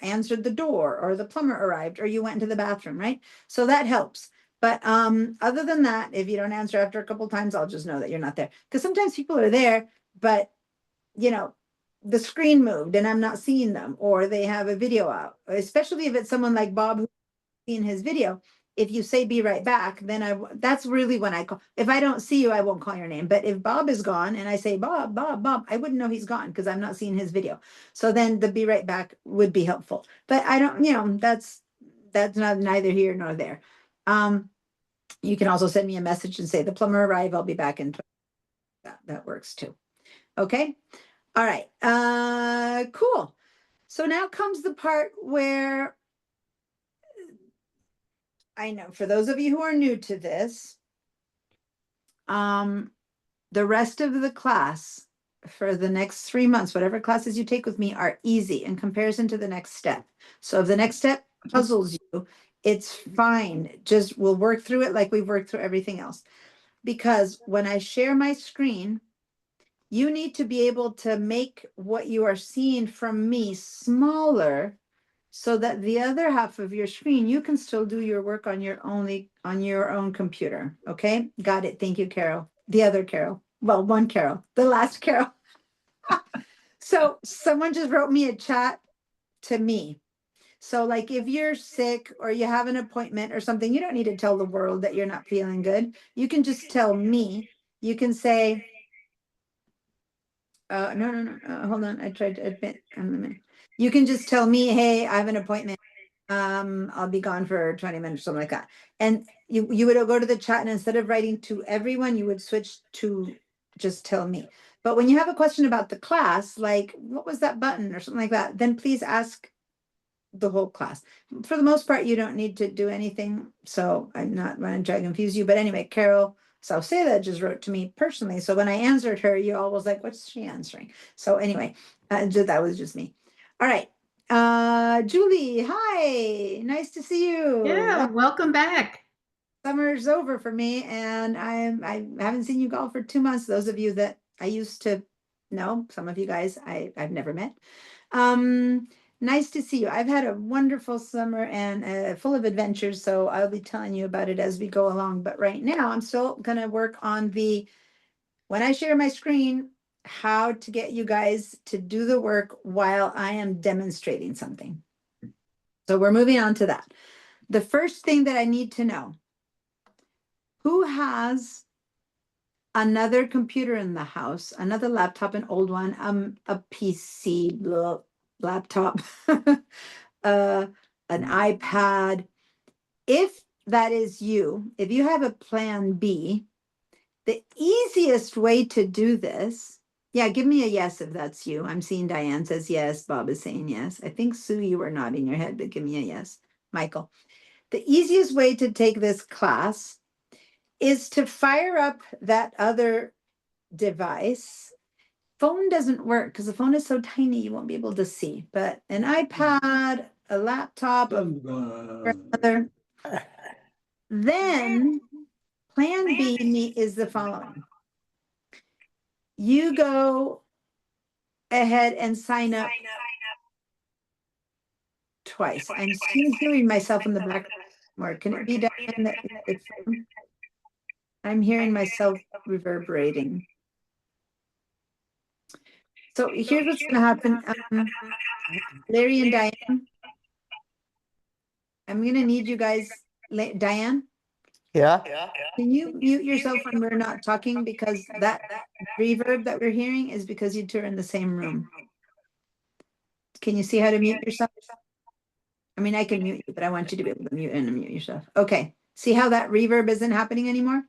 answered the door or the plumber arrived or you went into the bathroom, right? So that helps. But other than that, if you don't answer after a couple times, I'll just know that you're not there. Because sometimes people are there, but you know, the screen moved and I'm not seeing them, or they have a video out, especially if it's someone like Bob who's seen his video. If you say be right back, then that's really when I call. If I don't see you, I won't call your name. But if Bob is gone and I say Bob, Bob, Bob, I wouldn't know he's gone because I'm not seeing his video. So then the be right back would be helpful. But I don't, that's not neither here nor there. You can also send me a message and say the plumber arrived, I'll be back in. That works too. Okay. All right. Cool. So now comes the part where I know for those of you who are new to this, the rest of the class for the next 3 months, whatever classes you take with me, are easy in comparison to the next step. So if the next step puzzles you, it's fine. Just we'll work through it like we've worked through everything else. Because when I share my screen, you need to be able to make what you are seeing from me smaller so that the other half of your screen, you can still do your work on your own computer. Okay, got it. Thank you, Carol. The other Carol. Well, one Carol, the last Carol. So someone just wrote me a chat to me. So like if you're sick or you have an appointment or something, you don't need to tell the world that you're not feeling good. You can just tell me. You can say, no, hold on. I tried to admit. You can just tell me, hey, I have an appointment. I'll be gone for 20 minutes, something like that. And you would go to the chat, and instead of writing to everyone, you would switch to just tell me. But when you have a question about the class, like what was that button or something like that, then please ask the whole class. For the most part, you don't need to do anything. So I'm not going to try to confuse you. But anyway, Carol Sauceda just wrote to me personally. So when I answered her, you all was like, what's she answering? So anyway, that was just me. All right. Julie, hi. Nice to see you. Yeah, welcome back. Summer's over for me, and I haven't seen you all for 2 months. Those of you that I used to know, some of you guys I've never met. Nice to see you. I've had a wonderful summer and full of adventures, so I'll be telling you about it as we go along. But right now, I'm still going to work on when I share my screen, how to get you guys to do the work while I am demonstrating something. So we're moving on to that. The first thing that I need to know, who has another computer in the house, another laptop, an old one, a PC, laptop, an iPad? If that is you, if you have a plan B, the easiest way to do this, yeah, give me a yes if that's you. I'm seeing Diane says yes. Bob is saying yes. I think Sue, you were nodding your head, but give me a yes. Michael, the easiest way to take this class is to fire up that other device. Phone doesn't work because the phone is so tiny you won't be able to see, but an iPad, a laptop, another. Then plan B is the following. You go ahead and sign up twice. I'm still hearing myself in the back more. Can it be done? I'm hearing myself reverberating. So here's what's going to happen. Larry and Diane, I'm going to need you guys. Diane? Yeah. Can you mute yourself when we're not talking? Because that reverb that we're hearing is because you two are in the same room. Can you see how to mute yourself? I mean, I can mute you, but I want you to be able to mute and unmute yourself. Okay. See how that reverb isn't happening anymore?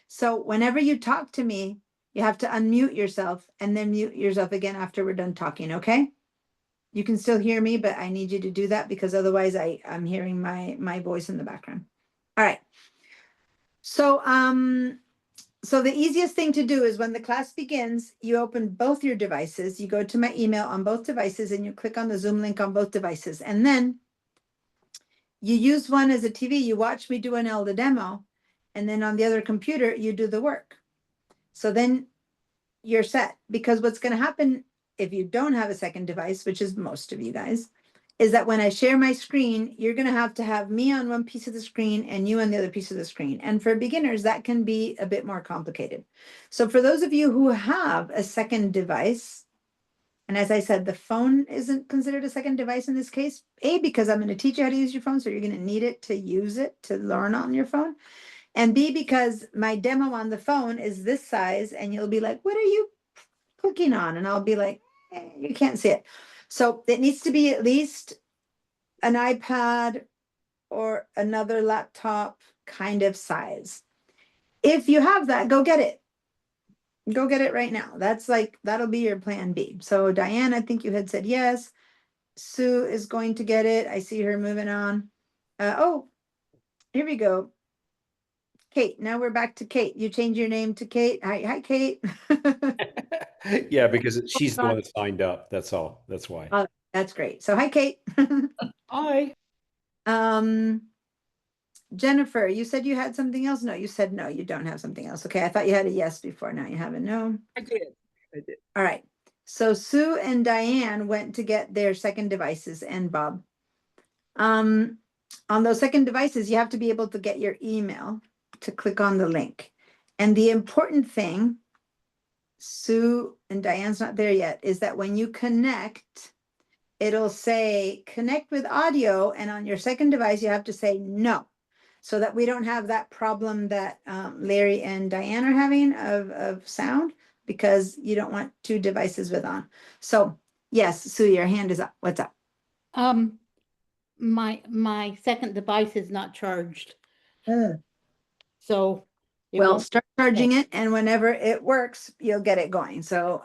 So whenever you talk to me, you have to unmute yourself and then mute yourself again after we're done talking, okay? You can still hear me, but I need you to do that because otherwise I'm hearing my voice in the background. All right. So so the easiest thing to do is when the class begins, you open both your devices, you go to my email on both devices and you click on the Zoom link on both devices. And then you use one as a TV, you watch me do an ELDA demo, and then on the other computer, you do the work. So then you're set, because what's going to happen if you don't have a second device, which is most of you guys, is that when I share my screen, you're going to have me on one piece of the screen and you on the other piece of the screen. And for beginners, that can be a bit more complicated. So for those of you who have a second device, And as I said, the phone isn't considered a second device in this case. A, because I'm going to teach you how to use your phone, so you're going to need it to use it to learn on your phone. And B, because my demo on the phone is this size, and you'll be like, what are you clicking on? And I'll be like, you can't see it. So it needs to be at least an iPad or another laptop kind of size. If you have that, go get it. Go get it right now. That'll be your plan B. So Diane, I think you had said yes. Sue is going to get it. I see her moving on. Oh, here we go. Kate, now we're back to Kate. You changed your name to Kate. Hi, Kate. Yeah, because she's the one that signed up. That's all. That's why. Oh, that's great. So hi, Kate. Hi. Jennifer, you said you had something else? No, you said no, you don't have something else. Okay, I thought you had a yes before. Now you have a no. I did. All right. So Sue and Diane went to get their second devices, and Bob. On those second devices, you have to be able to get your email to click on the link. And the important thing, Sue and Diane's not there yet, is that when you connect, it'll say connect with audio, and on your second device, you have to say no, so that we don't have that problem that Larry and Diane are having of sound, because you don't want two devices with on. So yes, Sue, your hand is up. What's up? My second device is not charged, so. it Well, won't- start charging it, and whenever it works, you'll get it going. So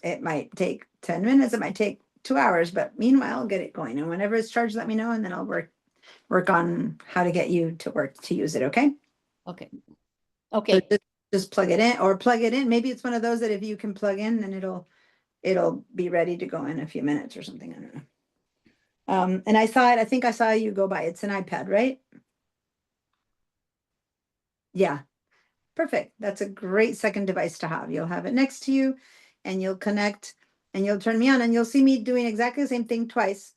it might take 10 minutes, it might take 2 hours, but meanwhile, get it going. And whenever it's charged, let me know, and then I'll work on how to get you to work to use it, okay? Okay. So Okay, just plug it in, or plug it in. Maybe it's one of those that if you can plug in, then it'll be ready to go in a few minutes or something. I don't know. And I think I saw you go by. It's an iPad, right? Yeah. Perfect. That's a great second device to have. You'll have it next to you, and you'll connect, and you'll turn me on, and you'll see me doing exactly the same thing twice.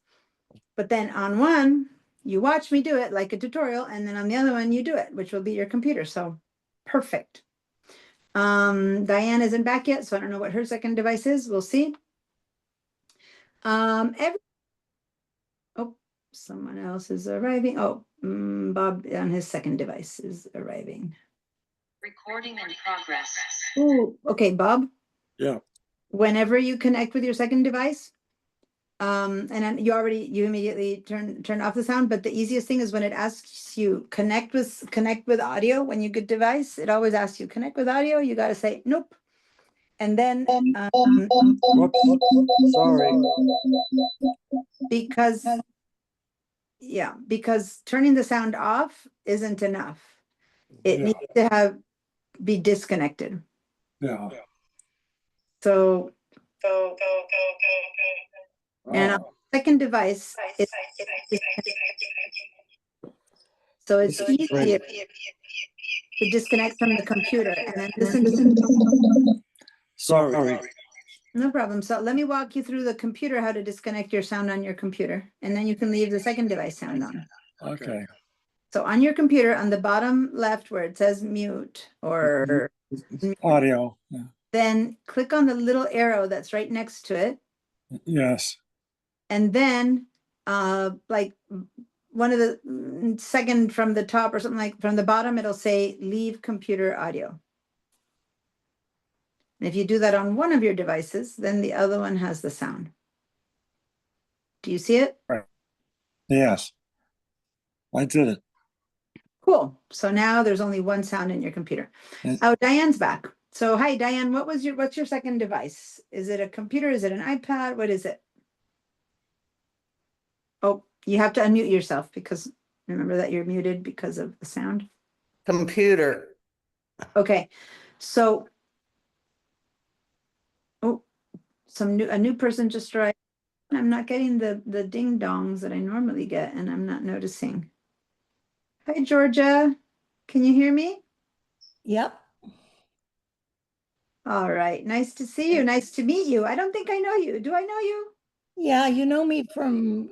But then on one, you watch me do it like a tutorial, and then on the other one, you do it, which will be your computer. So perfect. Diane isn't back yet, so I don't know what her second device is. We'll see. Oh, someone else is arriving. Oh, Bob on his second device is arriving. Recording in progress. Oh, okay, Bob. Yeah. Whenever you connect with your second device, and then you immediately turn off the sound. But the easiest thing is when it asks you connect with audio. When you get device, it always asks you connect with audio. You got to say nope, and then Whoops, sorry. because turning the sound off isn't enough. It Yeah. needs to be disconnected. Yeah. So and on Oh, the second device, so it's This is easier great. to disconnect from the computer and then listen to. Sorry. No problem. So let me walk you through the computer, how to disconnect your sound on your computer, and then you can leave the second device sound on. Okay. So on your computer, on the bottom left where it says mute or Audio. Yeah. then click on the little arrow that's right next to it. Yes. And then like one of the second from the top or something, like from the bottom, it'll say leave computer audio. And if you do that on one of your devices, then the other one has the sound. Do you see it? Yes. I did it. Cool. So now there's only one sound in your computer. Yes. Oh, Diane's back. So hi, Diane, what's your second device? Is it a computer? Is it an iPad? What is it? Oh, you have to unmute yourself because remember that you're muted because of the sound. Computer. Okay. So, oh, a new person just arrived. I'm not getting the ding dongs that I normally get, and I'm not noticing. Hi, Georgia. Can you hear me? Yep. All right. Nice to see you. Nice to meet you. I don't think I know you. Do I know you? Yeah, you know me from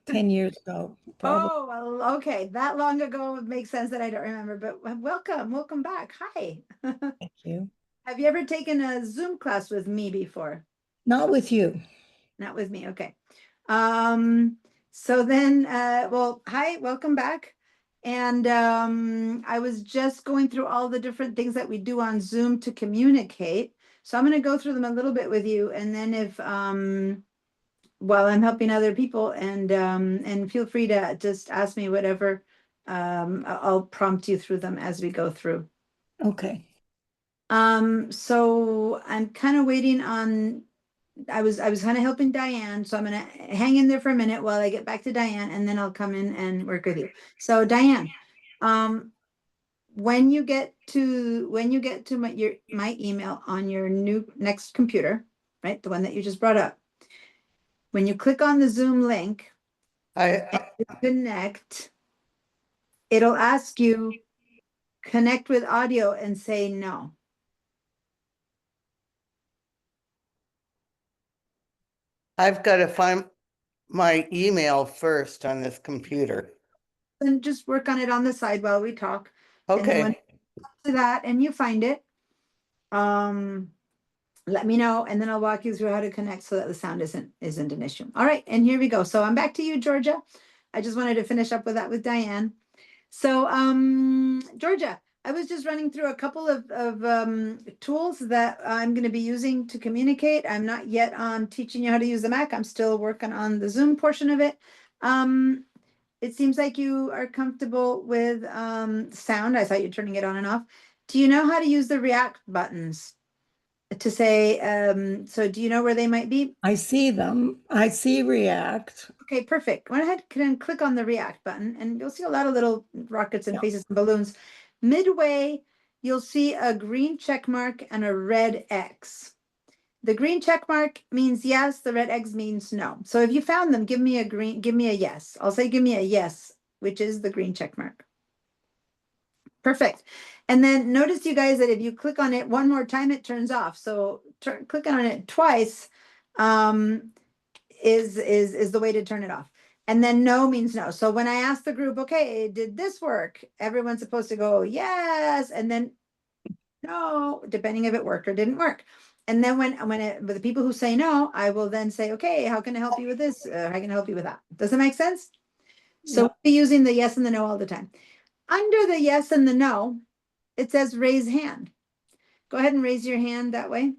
10 years ago. Probably. Oh, well, okay. That long ago would make sense that I don't remember, but welcome back. Hi. Thank you. Have you ever taken a Zoom class with me before? Not with you. Not with me, okay. So then, well, hi, welcome back. And I was just going through all the different things that we do on Zoom to communicate. So I'm going to go through them a little bit with you, and then if while I'm helping other people, and feel free to just ask me whatever. I'll prompt you through them as we go through. Okay. So I'm kind of waiting on. I was kind of helping Diane, so I'm gonna hang in there for a minute while I get back to Diane, and then I'll come in and work with you. So Diane, when you get to my email on your next computer, right, the one that you just brought up, when you click on the Zoom link, connect, it'll ask you connect with audio and say no. I've got to find my email first on this computer. Then just work on it on the side while we talk. And then when Okay, you come to that and you find it, let me know, and then I'll walk you through how to connect so that the sound isn't an issue. All right, and here we go. So I'm back to you, Georgia. I just wanted to finish up with that with Diane. So Georgia, I was just running through a couple of tools that I'm going to be using to communicate. I'm not yet on teaching you how to use the Mac. I'm still working on the Zoom portion of it. It seems like you are comfortable with sound. I saw you turning it on and off. Do you know how to use the react buttons to say, so do you know where they might be? I see them. I see React. Okay, perfect. Go ahead and click on the react button, and you'll see a lot of little rockets and Yeah. faces and balloons. Midway, you'll see a green check mark and a red X. The green check mark means yes, the red X means no. So if you found them, give me a yes. I'll say give me a yes, which is the green check mark. Perfect. And then notice, you guys, that if you click on it one more time, it turns off. So click on it twice is the way to turn it off. And then no means no. So when I ask the group, okay, did this work? Everyone's supposed to go yes, and then no, depending if it worked or didn't work. And then with the people who say no, I will then say, okay, how can I help you with this? How can I help you with that? Does it make sense? So Yep. we'll be using the yes and the no all the time. Under the yes and the no, it says raise hand. Go ahead and raise your hand that way.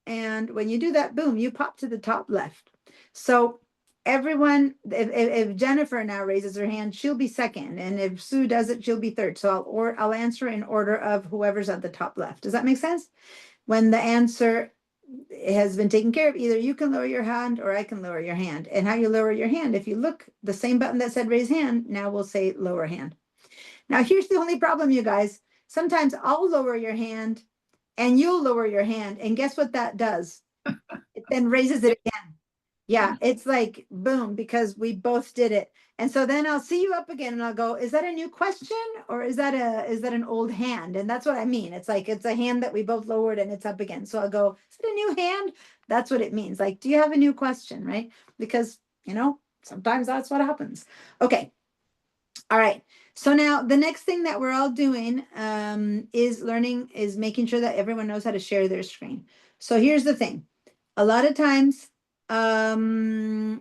And when you do that, boom, you pop to the top left. So everyone, if Jennifer now raises her hand, she'll be second. And if Sue does it, she'll be third. So I'll answer in order of whoever's at the top left. Does that make sense? When the answer has been taken care of, either you can lower your hand or I can lower your hand. And how you lower your hand, if you look, the same button that said raise hand, now we'll say lower hand. Now here's the only problem, you guys. Sometimes I'll lower your hand and you'll lower your hand. And guess what that does? It then raises it again. Yeah, it's like boom, because we both did it. And so then I'll see you up again and I'll go, is that a new question or is that an old hand? And that's what I mean. It's like it's a hand that we both lowered and it's up again. So I'll go, is it a new hand? That's what it means. Like, do you have a new question, right? Because, sometimes that's what happens. Okay. All right. So now the next thing that we're all doing is making sure that everyone knows how to share their screen. So here's the thing. A lot of times, I'm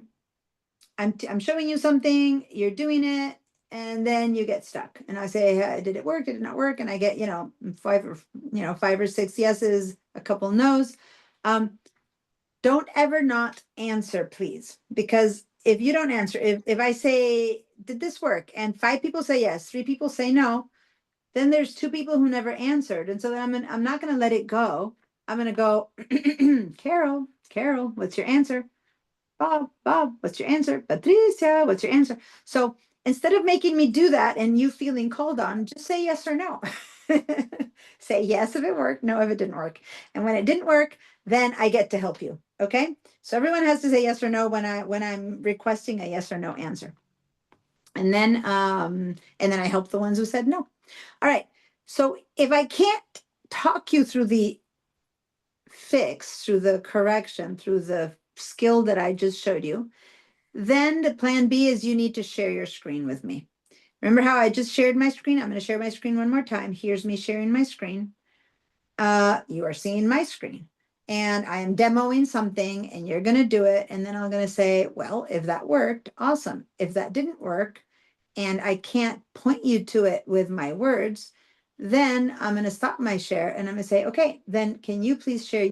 showing you something, you're doing it, and then you get stuck. And I say, hey, did it work? Did it not work? And I get, 5 or 6 yeses, a couple no's. Don't ever not answer, please, because if you don't answer, if I say, did this work? And 5 people say yes, 3 people say no, then there's 2 people who never answered. And so then I'm not going to let it go. I'm going to go, Carol, what's your answer? Bob, what's your answer? Patricia, what's your answer? So instead of making me do that and you feeling called on, just say yes or no. Say yes if it worked, no if it didn't work. And when it didn't work, then I get to help you. Okay. So everyone has to say yes or no when I'm requesting a yes or no answer. And then I help the ones who said no. All right. So if I can't talk you through the fix, through the correction, through the skill that I just showed you, then the plan B is you need to share your screen with me. Remember how I just shared my screen? I'm going to share my screen one more time. Here's me sharing my screen. You are seeing my screen. and I am demoing something and you're going to do it. And then I'm going to say, well, if that worked, awesome. If that didn't work and I can't point you to it with my words, then I'm going to stop my share and I'm going to say, okay, then can you please share?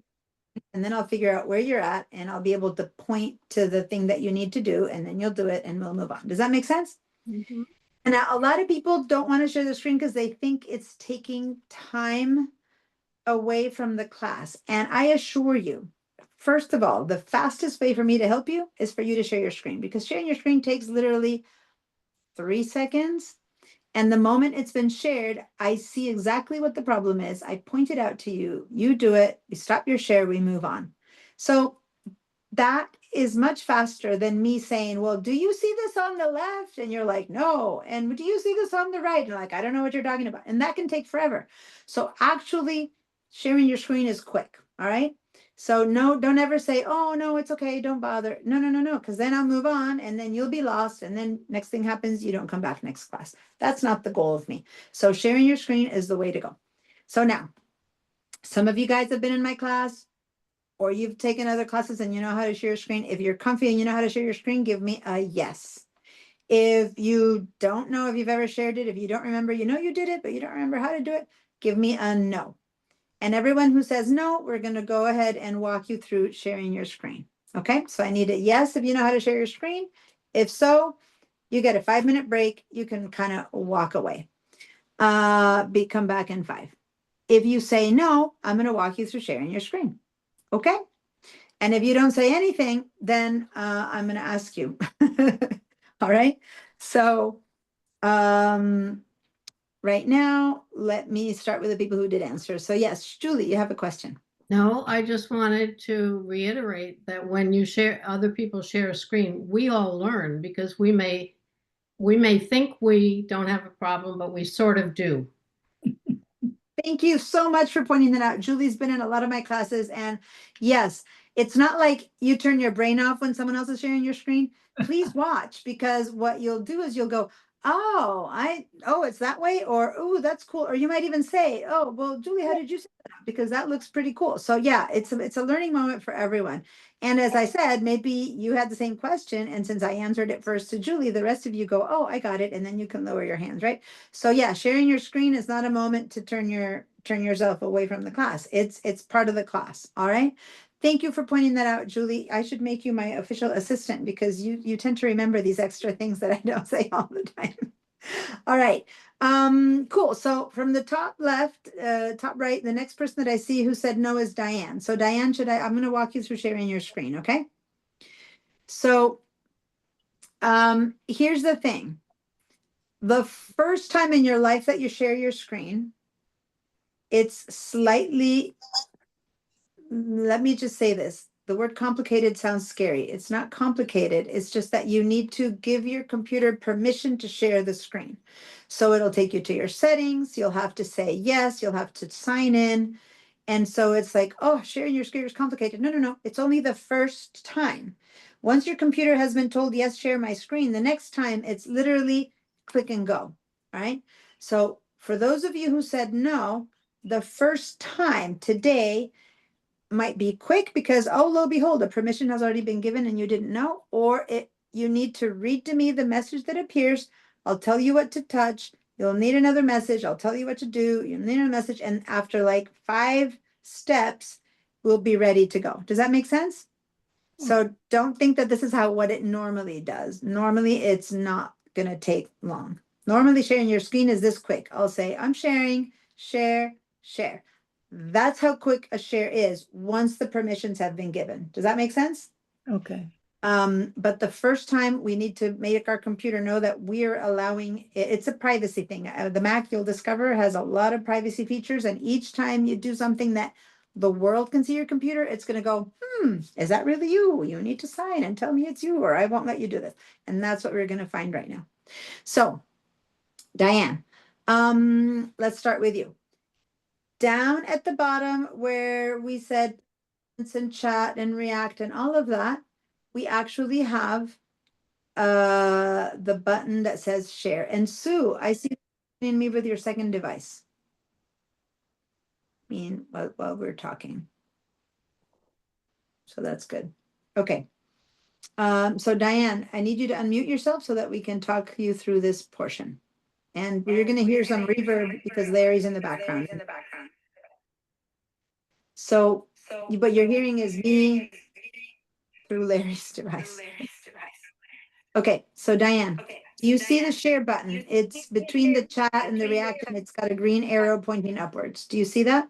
And then I'll figure out where you're at and I'll be able to point to the thing that you need to do and then you'll do it and we'll move on. Does that make sense? Mhm. And now a lot of people don't want to share the screen because they think it's taking time away from the class. And I assure you, first of all, the fastest way for me to help you is for you to share your screen, because sharing your screen takes literally 3 seconds. And the moment it's been shared, I see exactly what the problem is. I point it out to you, you do it, you stop your share, we move on. So that is much faster than me saying, well, do you see this on the left? And you're like, no. And do you see this on the right? And like, I don't know what you're talking about. And that can take forever. So actually sharing your screen is quick. All right. So no, don't ever say, oh no, it's okay, don't bother. No. Because then I'll move on and then you'll be lost. And then next thing happens, you don't come back next class. That's not the goal of me. So sharing your screen is the way to go. So now, some of you guys have been in my class, or you've taken other classes and you know how to share your screen. If you're comfy and you know how to share your screen, give me a yes. If you don't know if you've ever shared it, if you don't remember, you know you did it, but you don't remember how to do it, give me a no. And everyone who says no, we're going to go ahead and walk you through sharing your screen. Okay, so I need a yes if you know how to share your screen. If so, you get a 5-minute break. You can kind of walk away. Come back in 5. If you say no, I'm going to walk you through sharing your screen. Okay. And if you don't say anything, then I'm going to ask you. All right. So right now, let me start with the people who did answer. So yes, Julie, you have a question. No, I just wanted to reiterate that when you share, other people share a screen, we all learn, because we may think we don't have a problem, but we sort of do. Thank you so much for pointing that out. Julie's been in a lot of my classes, and yes, it's not like you turn your brain off when someone else is sharing your screen. Please watch, because what you'll do is you'll go, oh, it's that way, or oh, that's cool. Or you might even say, oh, well, Julie, how did you set that up? Because that looks pretty cool. So yeah, it's a learning moment for everyone. And as I said, maybe you had the same question, and since I answered it first to Julie, the rest of you go, oh, I got it, and then you can lower your hands, right? So yeah, sharing your screen is not a moment to turn yourself away from the class. It's part of the class. All right. Thank you for pointing that out, Julie. I should make you my official assistant, because you tend to remember these extra things that I don't say all the time. All right. Cool. So from the top left, top right, the next person that I see who said no is Diane. So Diane, I'm going to walk you through sharing your screen. Okay. So here's the thing. The first time in your life that you share your screen, it's slightly, let me just say this. The word complicated sounds scary. It's not complicated. It's just that you need to give your computer permission to share the screen. So it'll take you to your settings. You'll have to say yes. You'll have to sign in. And so it's like, oh, sharing your screen is complicated. No. It's only the first time. Once your computer has been told, yes, share my screen, the next time it's literally click and go. All right. So for those of you who said no, the first time today might be quick because, oh, lo behold, a permission has already been given and you didn't know, or you need to read to me the message that appears. I'll tell you what to touch. You'll need another message. I'll tell you what to do. You'll need a message. And after like 5 steps, we'll be ready to go. Does that make sense? So don't think that this is what it normally does. Normally, it's not going to take long. Normally, sharing your screen is this quick. I'll say, I'm sharing, share. That's how quick a share is once the permissions have been given. Does that make sense? Okay. But the first time we need to make our computer know that we're allowing, it's a privacy thing. The Mac, you'll discover, has a lot of privacy features. And each time you do something that the world can see your computer, it's going to go, is that really you? You need to sign and tell me it's you, or I won't let you do this. And that's what we're going to find right now. So, Diane, let's start with you. Down at the bottom where we said and chat and react and all of that, we actually have the button that says share. And Sue, I see you in me with your second device. While we're talking. So that's good. Okay. So Diane, I need you to unmute yourself so that we can talk you through this portion. And you're going to hear some reverb because Larry's in the background. So, but your hearing is me through Larry's device. Okay, so Diane, do you see the share button? It's between the chat and the reaction. It's got a green arrow pointing upwards. Do you see that?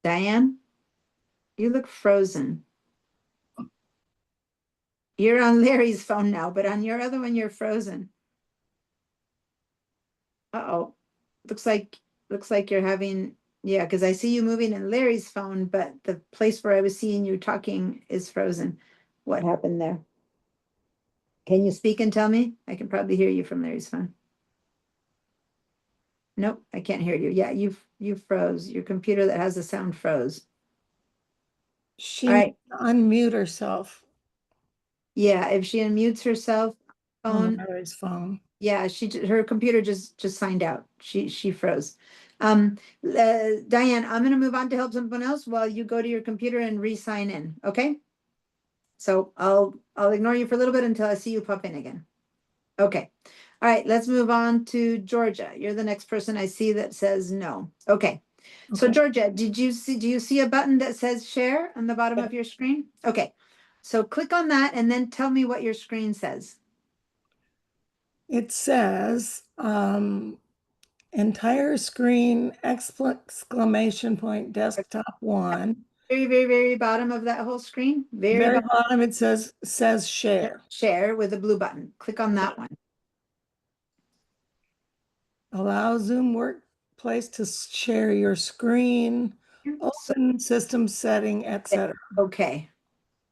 Diane, you look frozen. You're on Larry's phone now, but on your other one, you're frozen. Uh-oh. Looks like you're having, yeah, because I see you moving in Larry's phone, but the place where I was seeing you talking is frozen. What happened there? Can you speak and tell me? I can probably hear you from Larry's phone. Nope, I can't hear you. Yeah, you froze. Your computer that has the sound froze. She All right. unmute herself Yeah, if she unmutes herself on phone, Larry's phone. yeah, her computer just signed out. She froze. Diane, I'm gonna move on to help someone else while you go to your computer and re-sign in, okay? So I'll ignore you for a little bit until I see you pop in again. Okay. All right, let's move on to Georgia. You're the next person I see that says no. Okay. So Okay. Georgia, do you see a button that says share on the bottom of your screen? Okay. So click on that and then tell me what your screen says. It says entire screen exclamation point desktop 1. Very, very, very bottom of that whole screen. Very bottom it says share. Share with a blue button. Click on that one. Allow Zoom Workplace to share your screen, open system setting, etc. Okay.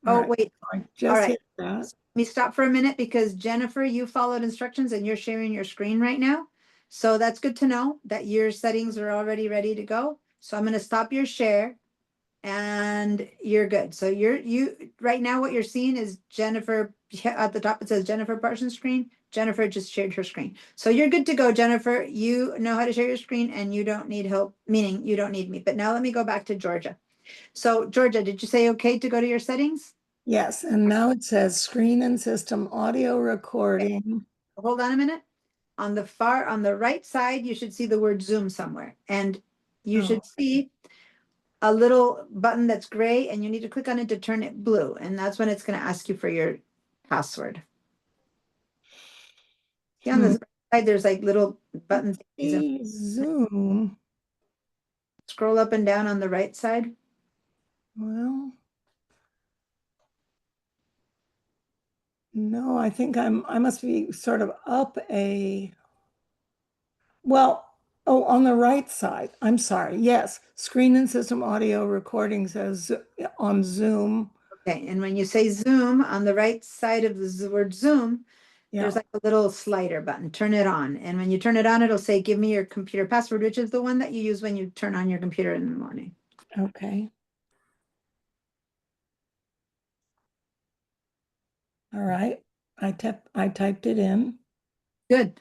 All Oh, right. wait. I All just right. hit that. Let me stop for a minute because Jennifer, you followed instructions and you're sharing your screen right now. So that's good to know that your settings are already ready to go. So I'm going to stop your share and you're good. So you right now what you're seeing is Jennifer at the top. It says Jennifer Parsons screen. Jennifer just shared her screen. So you're good to go, Jennifer. You know how to share your screen and you don't need help, meaning you don't need me. But now let me go back to Georgia. So Georgia, did you say okay to go to your settings? Yes, and now it says screen and system audio recording. Hold on a minute. On the right side, you should see the word Zoom somewhere. And you should see a little button that's gray and you need to click on it to turn it blue. And that's when it's going to ask you for your password. See on the side, there's like little buttons. Zoom. Scroll up and down on the right side. Well, no, I think I must be sort of up on the right side. I'm sorry. Yes, screen and system audio recording says on Zoom. Okay, and when you say Zoom on the right side of the word Zoom, there's like a little slider button. Turn it on. And when you turn it on, it'll say, give me your computer password, which is the one that you use when you turn on your computer in the morning. Okay. All right. I typed it in. Good.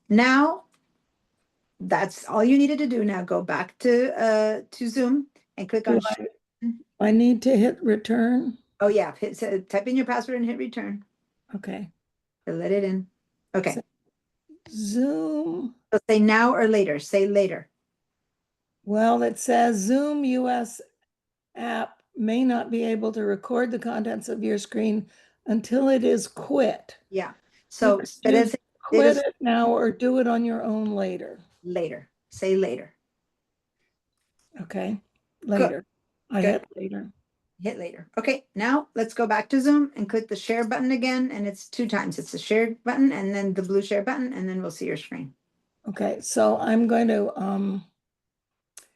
Now, that's all you needed to do. Now go back to Zoom and click on. I need to hit return. Oh yeah, type in your password and hit return. Okay. To let it in. Okay. So, Zoom. So say now or later. Say later. Well, it says Zoom US app may not be able to record the contents of your screen until it is quit. Yeah. So quit it now or do it on your own later. Later. Say later. Okay. Later. I hit later. Hit later. Okay, now let's go back to Zoom and click the share button again. And it's 2 times. It's the share button and then the blue share button, and then we'll see your screen. Okay, so I'm going to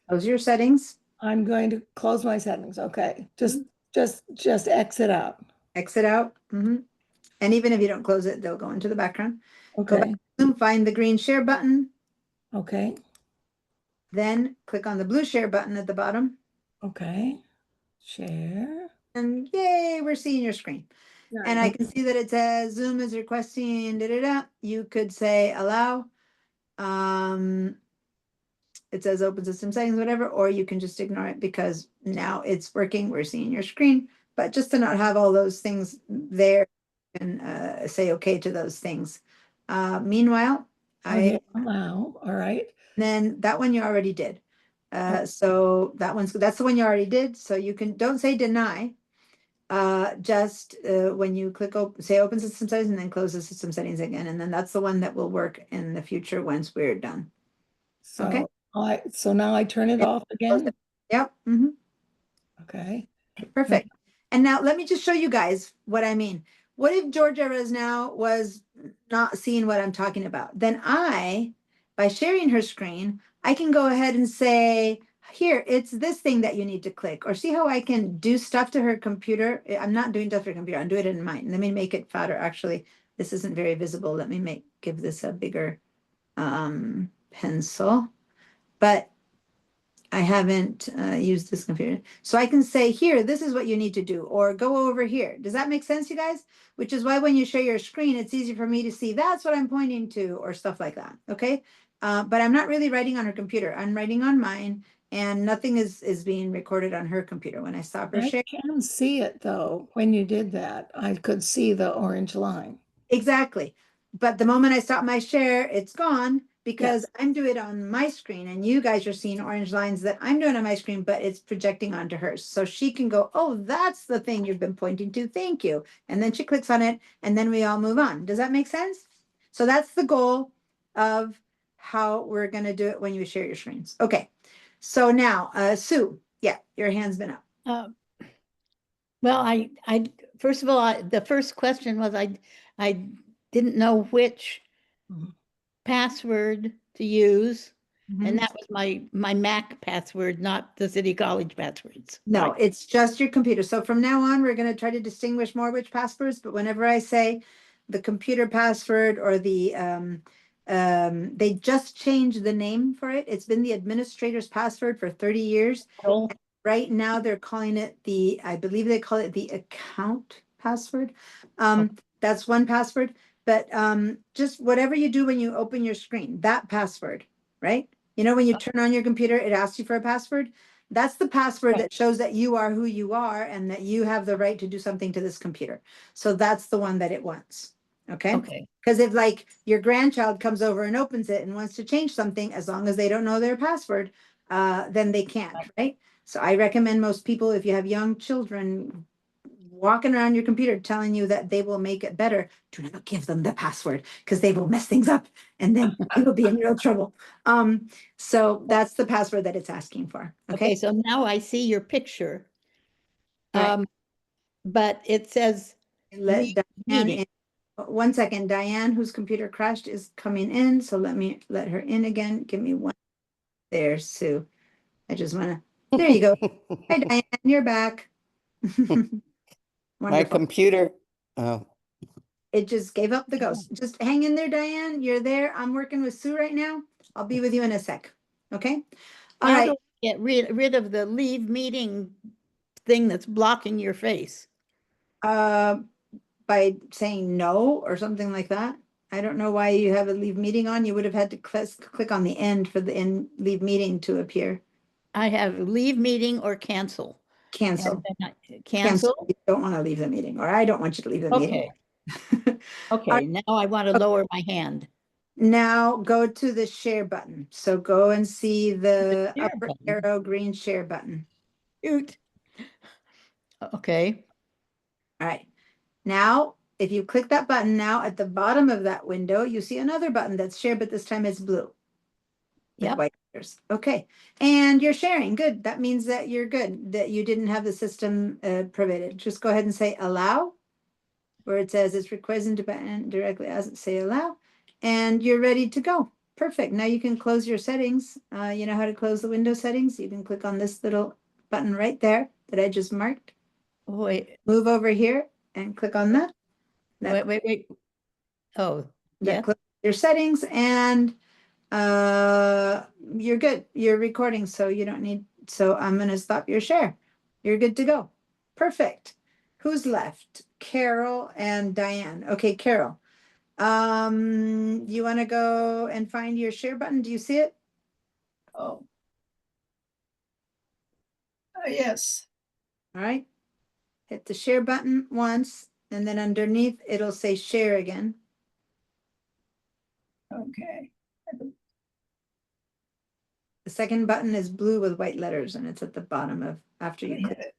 close your settings. I'm going to close my settings. Okay. Just exit out. Exit out. And even if you don't close it, they'll go into the background. Okay. Go back to Zoom, find the green share button. Okay. Then click on the blue share button at the bottom. Okay. Share. And yay, we're seeing your screen. Nice. And I can see that it says Zoom is requesting You could say allow. it says open system settings, whatever, or you can just ignore it because now it's working. We're seeing your screen, but just to not have all those things there and say okay to those things. Meanwhile, Okay, allow, all right. then that one you already did. So that's the one you already did. So you don't say deny. Just when you click say open system settings and then close the system settings again. And then that's the one that will work in the future once we're done. Okay. So now I turn it off again? Yep. Mm-hmm. Okay. Perfect. And now let me just show you guys what I mean. What if Georgia was not seeing what I'm talking about? Then by sharing her screen, I can go ahead and say, here, it's this thing that you need to click. Or see how I can do stuff to her computer? I'm not doing stuff to her computer. I'm doing it in mine. Let me make it fatter. Actually, this isn't very visible. Let me give this a bigger pencil. But I haven't used this computer. So I can say here, this is what you need to do, or go over here. Does that make sense, you guys? Which is why when you share your screen, it's easy for me to see that's what I'm pointing to or stuff like that, okay? But I'm not really writing on her computer. I'm writing on mine and nothing is being recorded on her computer. When I stop her share. I can see it though. When you did that, I could see the orange line. Exactly. But the moment I stop my share, it's gone. Because I'm doing it on my screen and you guys are seeing orange lines that I'm doing on my screen, but it's projecting onto hers. So she can go, oh, that's the thing you've been pointing to. Thank you. And then she clicks on it and then we all move on. Does that make sense? So that's the goal of how we're going to do it when you share your screens. Okay. So now, Sue, yeah, your hand's been up. Well, I first of all, the first question was I didn't know which password to use, and that was my Mac password, not the City College passwords. No, it's just your computer. So from now on, we're going to try to distinguish more which passwords, but whenever I say the computer password or the they just changed the name for it. It's been the administrator's password for 30 years. Oh. Right now they're calling it I believe they call it the account password. That's one password. But just whatever you do when you open your screen, that password, right? You know, when you turn on your computer, it asks you for a password. That's the password that shows that you are who you are and that you have the right to do something to this computer. So that's the one that it wants. Okay. Okay. Because if like your grandchild comes over and opens it and wants to change something, as long as they don't know their password, then they can't, right? So I recommend most people, if you have young children, walking around your computer telling you that they will make it better, do not give them the password because they will mess things up and then you will be in real trouble. So that's the password that it's asking for. Okay. So now I see your picture. Right. But it says let Diane in. 1 second. Diane, whose computer crashed, is coming in. So let me let her in again. Give me one. There, Sue. I just want to, there you go. Hi, Diane, you're back. My computer, it just gave up the ghost. Just hang in there, Diane. You're there. I'm working with Sue right now. I'll be with you in a sec. Okay. All How right. do I get rid of the leave meeting thing that's blocking your face? By saying no or something like that. I don't know why you have a leave meeting on. You would have had to click on the end for the end leave meeting to appear. I have leave meeting or cancel. Cancel. Cancel. You don't want to leave the meeting, or I don't want you to leave the meeting. Okay, now I want to lower my hand. Now go to the share button. So go and see the upper arrow green share button. Shoot. Okay. All right. Now, if you click that button now at the bottom of that window, you see another button that's share, but this time it's blue. Yep. White letters. Okay. And you're sharing. Good. That means that you're good, that you didn't have the system provided. Just go ahead and say allow, where it says it's requesting to directly as it say allow, and you're ready to go. Perfect. Now you can close your settings. You know how to close the window settings? You can click on this little button right there that I just marked. Wait. Move over here and click on that. Wait. Oh, yeah. Click your settings and you're good. You're recording, so you don't need, so I'm going to stop your share. You're good to go. Perfect. Who's left? Carol and Diane. Okay, Carol. You want to go and find your share button? Do you see it? Oh. Yes, All right. Hit the share button once, and then underneath it'll say share again. okay. The second button is blue with white letters, and it's at the bottom of after you Hit click. it.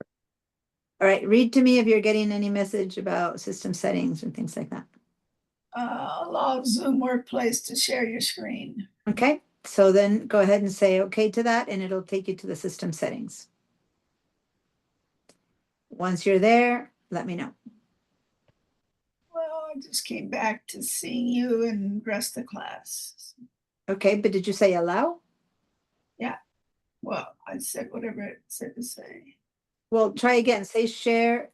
All right, read to me if you're getting any message about system settings and things like that. Allow Zoom Workplace to share your screen. Okay, so then go ahead and say okay to that, and it'll take you to the system settings. Once you're there, let me know. Well, I just came back to seeing you and the rest of the class. Okay, but did you say allow? Well, I said whatever it said to say. Well, try again, say share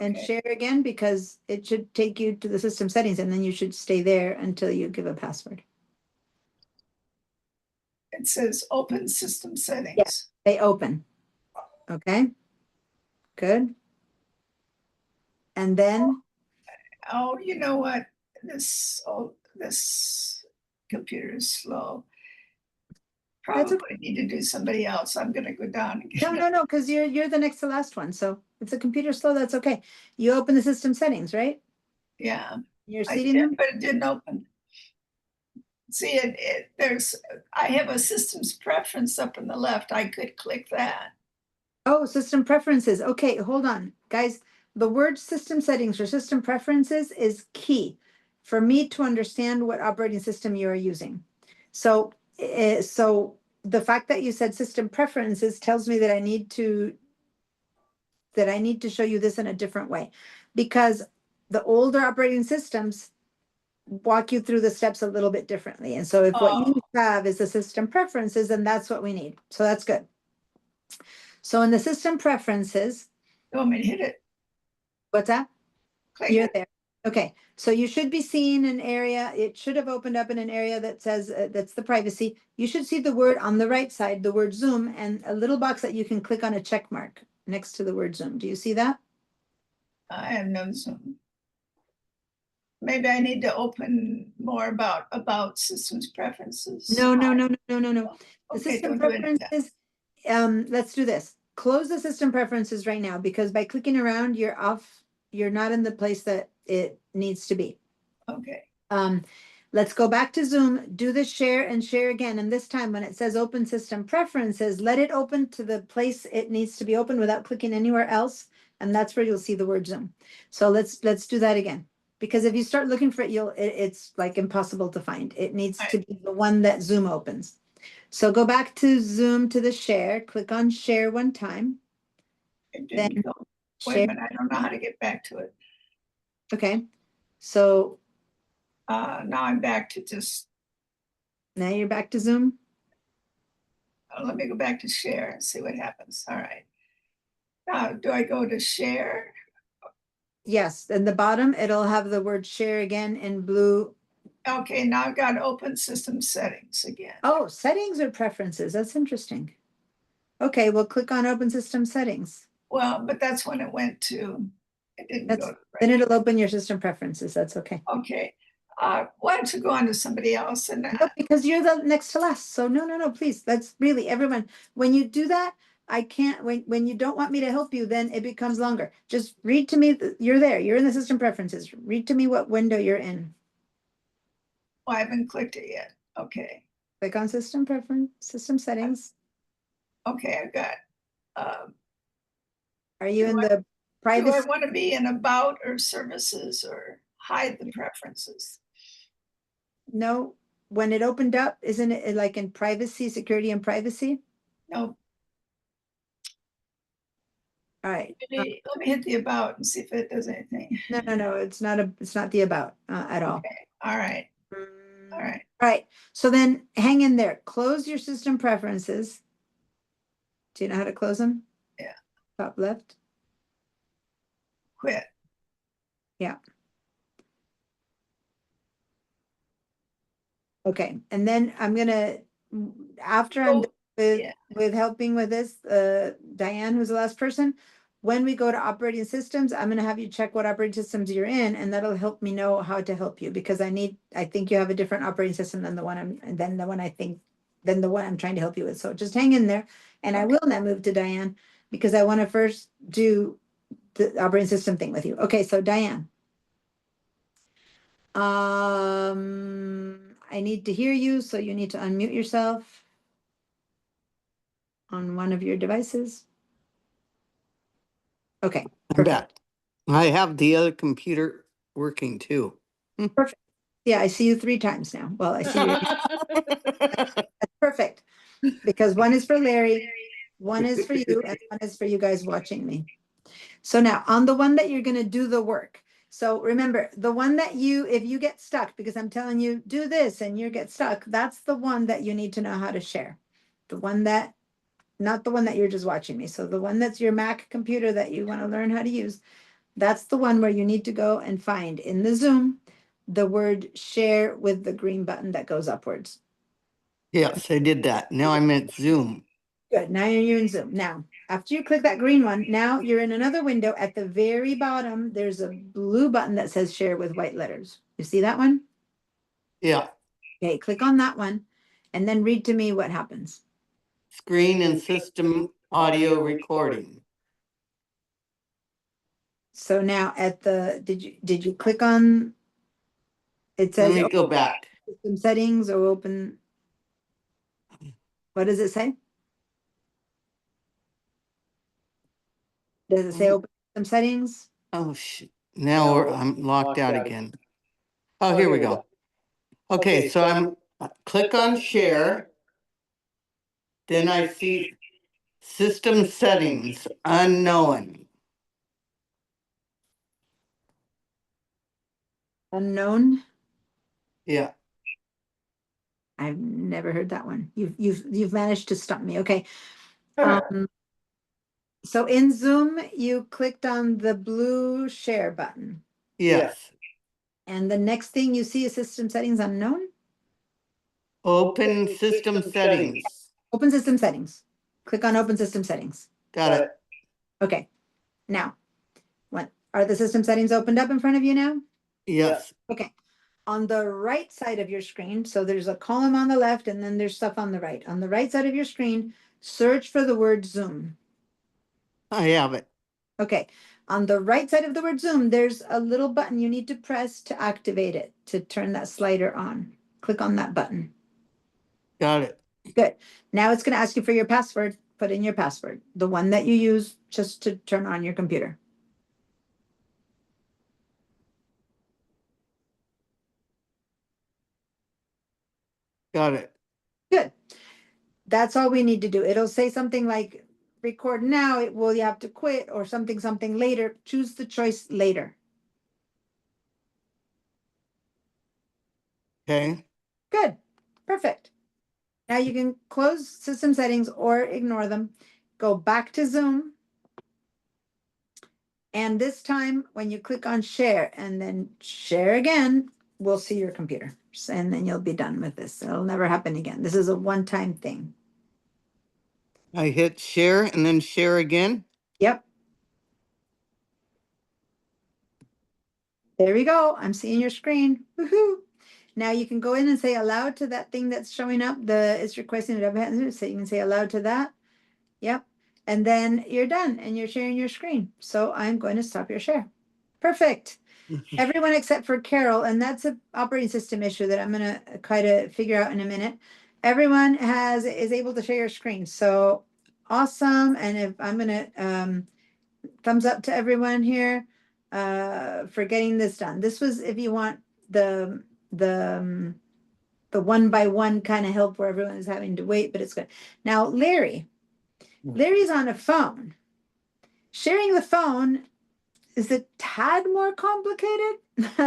and Okay. share again, because it should take you to the system settings, and then you should stay there until you give a password. It says open system settings. They open. Okay, good. And then, Oh, you know what? This computer is slow. That's okay. Probably need to do somebody else. I'm gonna go down and get no, because you're the next to last one, so if the computer's slow, that's okay. You open the system settings, right? Yeah, You're I seating did, them? but it didn't open. See, I have a systems preference up in the left. I could click that. Oh, system preferences. Okay, hold on, guys. The word system settings or system preferences is key for me to understand what operating system you are using. So, so the fact that you said system preferences tells me that I need to show you this in a different way, because the older operating systems walk you through the steps a little bit differently. And so if what you have is the system preferences, then that's what we need. So that's good. So in the system preferences, You want me to hit it? what's that? Click You're it. there. Okay, so you should be seeing an area. It should have opened up in an area that says that's the privacy. You should see the word on the right side, the word Zoom, and a little box that you can click on a check mark next to the word Zoom. Do you see that? I have no Zoom. Maybe I need to open more about systems preferences. No. The Okay, system don't do any of that. preferences, let's do this. Close the system preferences right now, because by clicking around, you're off, you're not in the place that it needs to be. Okay, Let's go back to Zoom, do the share and share again. And this time when it says open system preferences, let it open to the place it needs to be open without clicking anywhere else. And that's where you'll see the word Zoom. So let's do that again. Because if you start looking for it, it's like impossible to find. It needs to be the one that Zoom opens. So go back to Zoom to the share, click on share one time. it Then didn't go. Wait a share. minute, I don't know how to get back to it. Okay, so Now I'm back to just, now you're back to Zoom. let me go back to share and see what happens. All right. Now, do I go to share? Yes, in the bottom, it'll have the word share again in blue. Okay, now I've got open system settings again. Oh, settings or preferences. That's interesting. Okay, we'll click on open system settings. Well, but that's when it went to, it didn't go to the Then right. it'll open your system preferences. That's okay. Okay, why don't you go on to somebody else and No, because you're the next to last. So no, please. That's really everyone. When you do that, I can't, when you don't want me to help you, then it becomes longer. Just read to me, you're there. You're in the system preferences. Read to me what window you're in. oh, I haven't clicked it yet. Okay, Click on system preference, system settings. okay, I've got, Are you in the do I privacy? want to be in about or services or hide the preferences? No, when it opened up, isn't it like in privacy, security and privacy? No, All right. maybe, let me hit the about and see if it does anything. No, it's not the about at all. Okay, all right, all right. All right, so then hang in there. Close your system preferences. Do you know how to close them? Yeah. Top left. Quit. Yeah. Okay, and then I'm gonna, after I'm done with helping with this, Diane, who's the last person, when we go to operating systems, I'm gonna have you check what operating systems you're in, and that'll help me know how to help you, because I think you have a different operating system than the one I think than the one I'm trying to help you with. So just hang in there. And I will now move to Diane because I want to first do the operating system thing with you. Okay, so Diane. I need to hear you, so you need to unmute yourself on one of your devices. Okay, I'm back. I have the other computer working too. perfect. Yeah, I see you 3 times now. Well, I see you. That's perfect. Because one is for Larry, one is for you, and one is for you guys watching me. So now on the one that you're going to do the work. So remember, the one that if you get stuck, because I'm telling you, do this and you get stuck, that's the one that you need to know how to share. The one that, not the one that you're just watching me. So the one that's your Mac computer that you want to learn how to use, that's the one where you need to go and find in the Zoom the word share with the green button that goes upwards. Yes, I did that. Now I'm at Zoom. Good. Now you're in Zoom. Now, after you click that green one, now you're in another window. At the very bottom, there's a blue button that says share with white letters. You see that one? Yeah. Okay, click on that one and then read to me what happens. Screen and system audio recording. So now at the, did you click on, it says Let me go back. system settings or open, what does it say? Does it say open system settings? Oh, shit. Now I'm locked out again. Oh, here we go. Okay, so I'm click on share. Then I see system settings unknown. Unknown? Yeah. I've never heard that one. You've managed to stump me. Okay. So in Zoom, you clicked on the blue share button. Yes. And the next thing you see is system settings unknown. Open system settings. Open system settings. Click on open system settings. Got it. Okay. Now, what are the system settings opened up in front of you now? Yes. Okay. On the right side of your screen, so there's a column on the left and then there's stuff on the right. On the right side of your screen, search for the word Zoom. I have it. Okay. On the right side of the word Zoom, there's a little button you need to press to activate it, to turn that slider on. Click on that button. Got it. Good. Now it's going to ask you for your password. Put in your password, the one that you use just to turn on your computer. Got it. Good. That's all we need to do. It'll say something like record now. It will, you have to quit or something later. Choose the choice later. Okay. Good. Perfect. Now you can close system settings or ignore them. Go back to Zoom. And this time when you click on share and then share again, we'll see your computer. And then you'll be done with this. It'll never happen again. This is a one-time thing. I hit share and then share again. Yep. There we go. I'm seeing your screen. Woohoo. Now you can go in and say aloud to that thing that's showing up. It's requesting it. So you can say aloud to that. Yep. And then you're done and you're sharing your screen. So I'm going to stop your share. Perfect. Everyone except for Carol, and that's an operating system issue that I'm going to kind of figure out in a minute. Everyone is able to share your screen. So awesome. And if I'm going to thumbs up to everyone here for getting this done. This was if you want the one-by-one kind of help where everyone is having to wait, but it's good. Now, Larry's on a phone. Sharing the phone is a tad more complicated.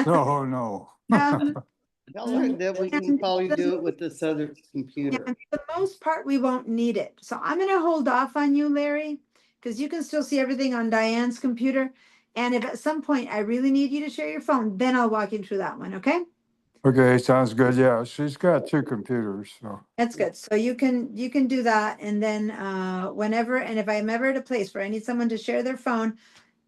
No, no. Tell her that we can probably do it with this other computer. Yeah, for the most part, we won't need it. So I'm going to hold off on you, Larry, because you can still see everything on Diane's computer. And if at some point I really need you to share your phone, then I'll walk you through that one, okay? Okay, sounds good. Yeah, she's got 2 computers, so. That's good. So you can do that. And then whenever, and if I'm ever at a place where I need someone to share their phone,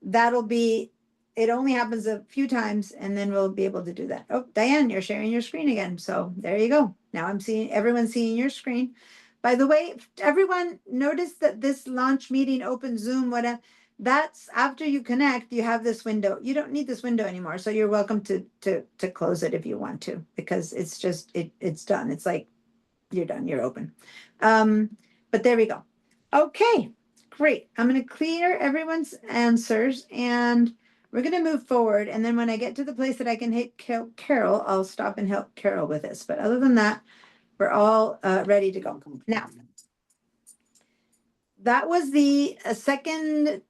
it only happens a few times and then we'll be able to do that. Oh, Diane, you're sharing your screen again. So there you go. Now I'm seeing, everyone's seeing your screen. By the way, everyone notice that this launch meeting, open Zoom, whatever, that's after you connect, you have this window. You don't need this window anymore. So you're welcome to close it if you want to, because it's just, it's done. It's like, you're done, you're open. But there we go. Okay, great. I'm going to clear everyone's answers and we're going to move forward. And then when I get to the place that I can hit Carol, I'll stop and help Carol with this. But other than that, we're all ready to go. Now, that was the second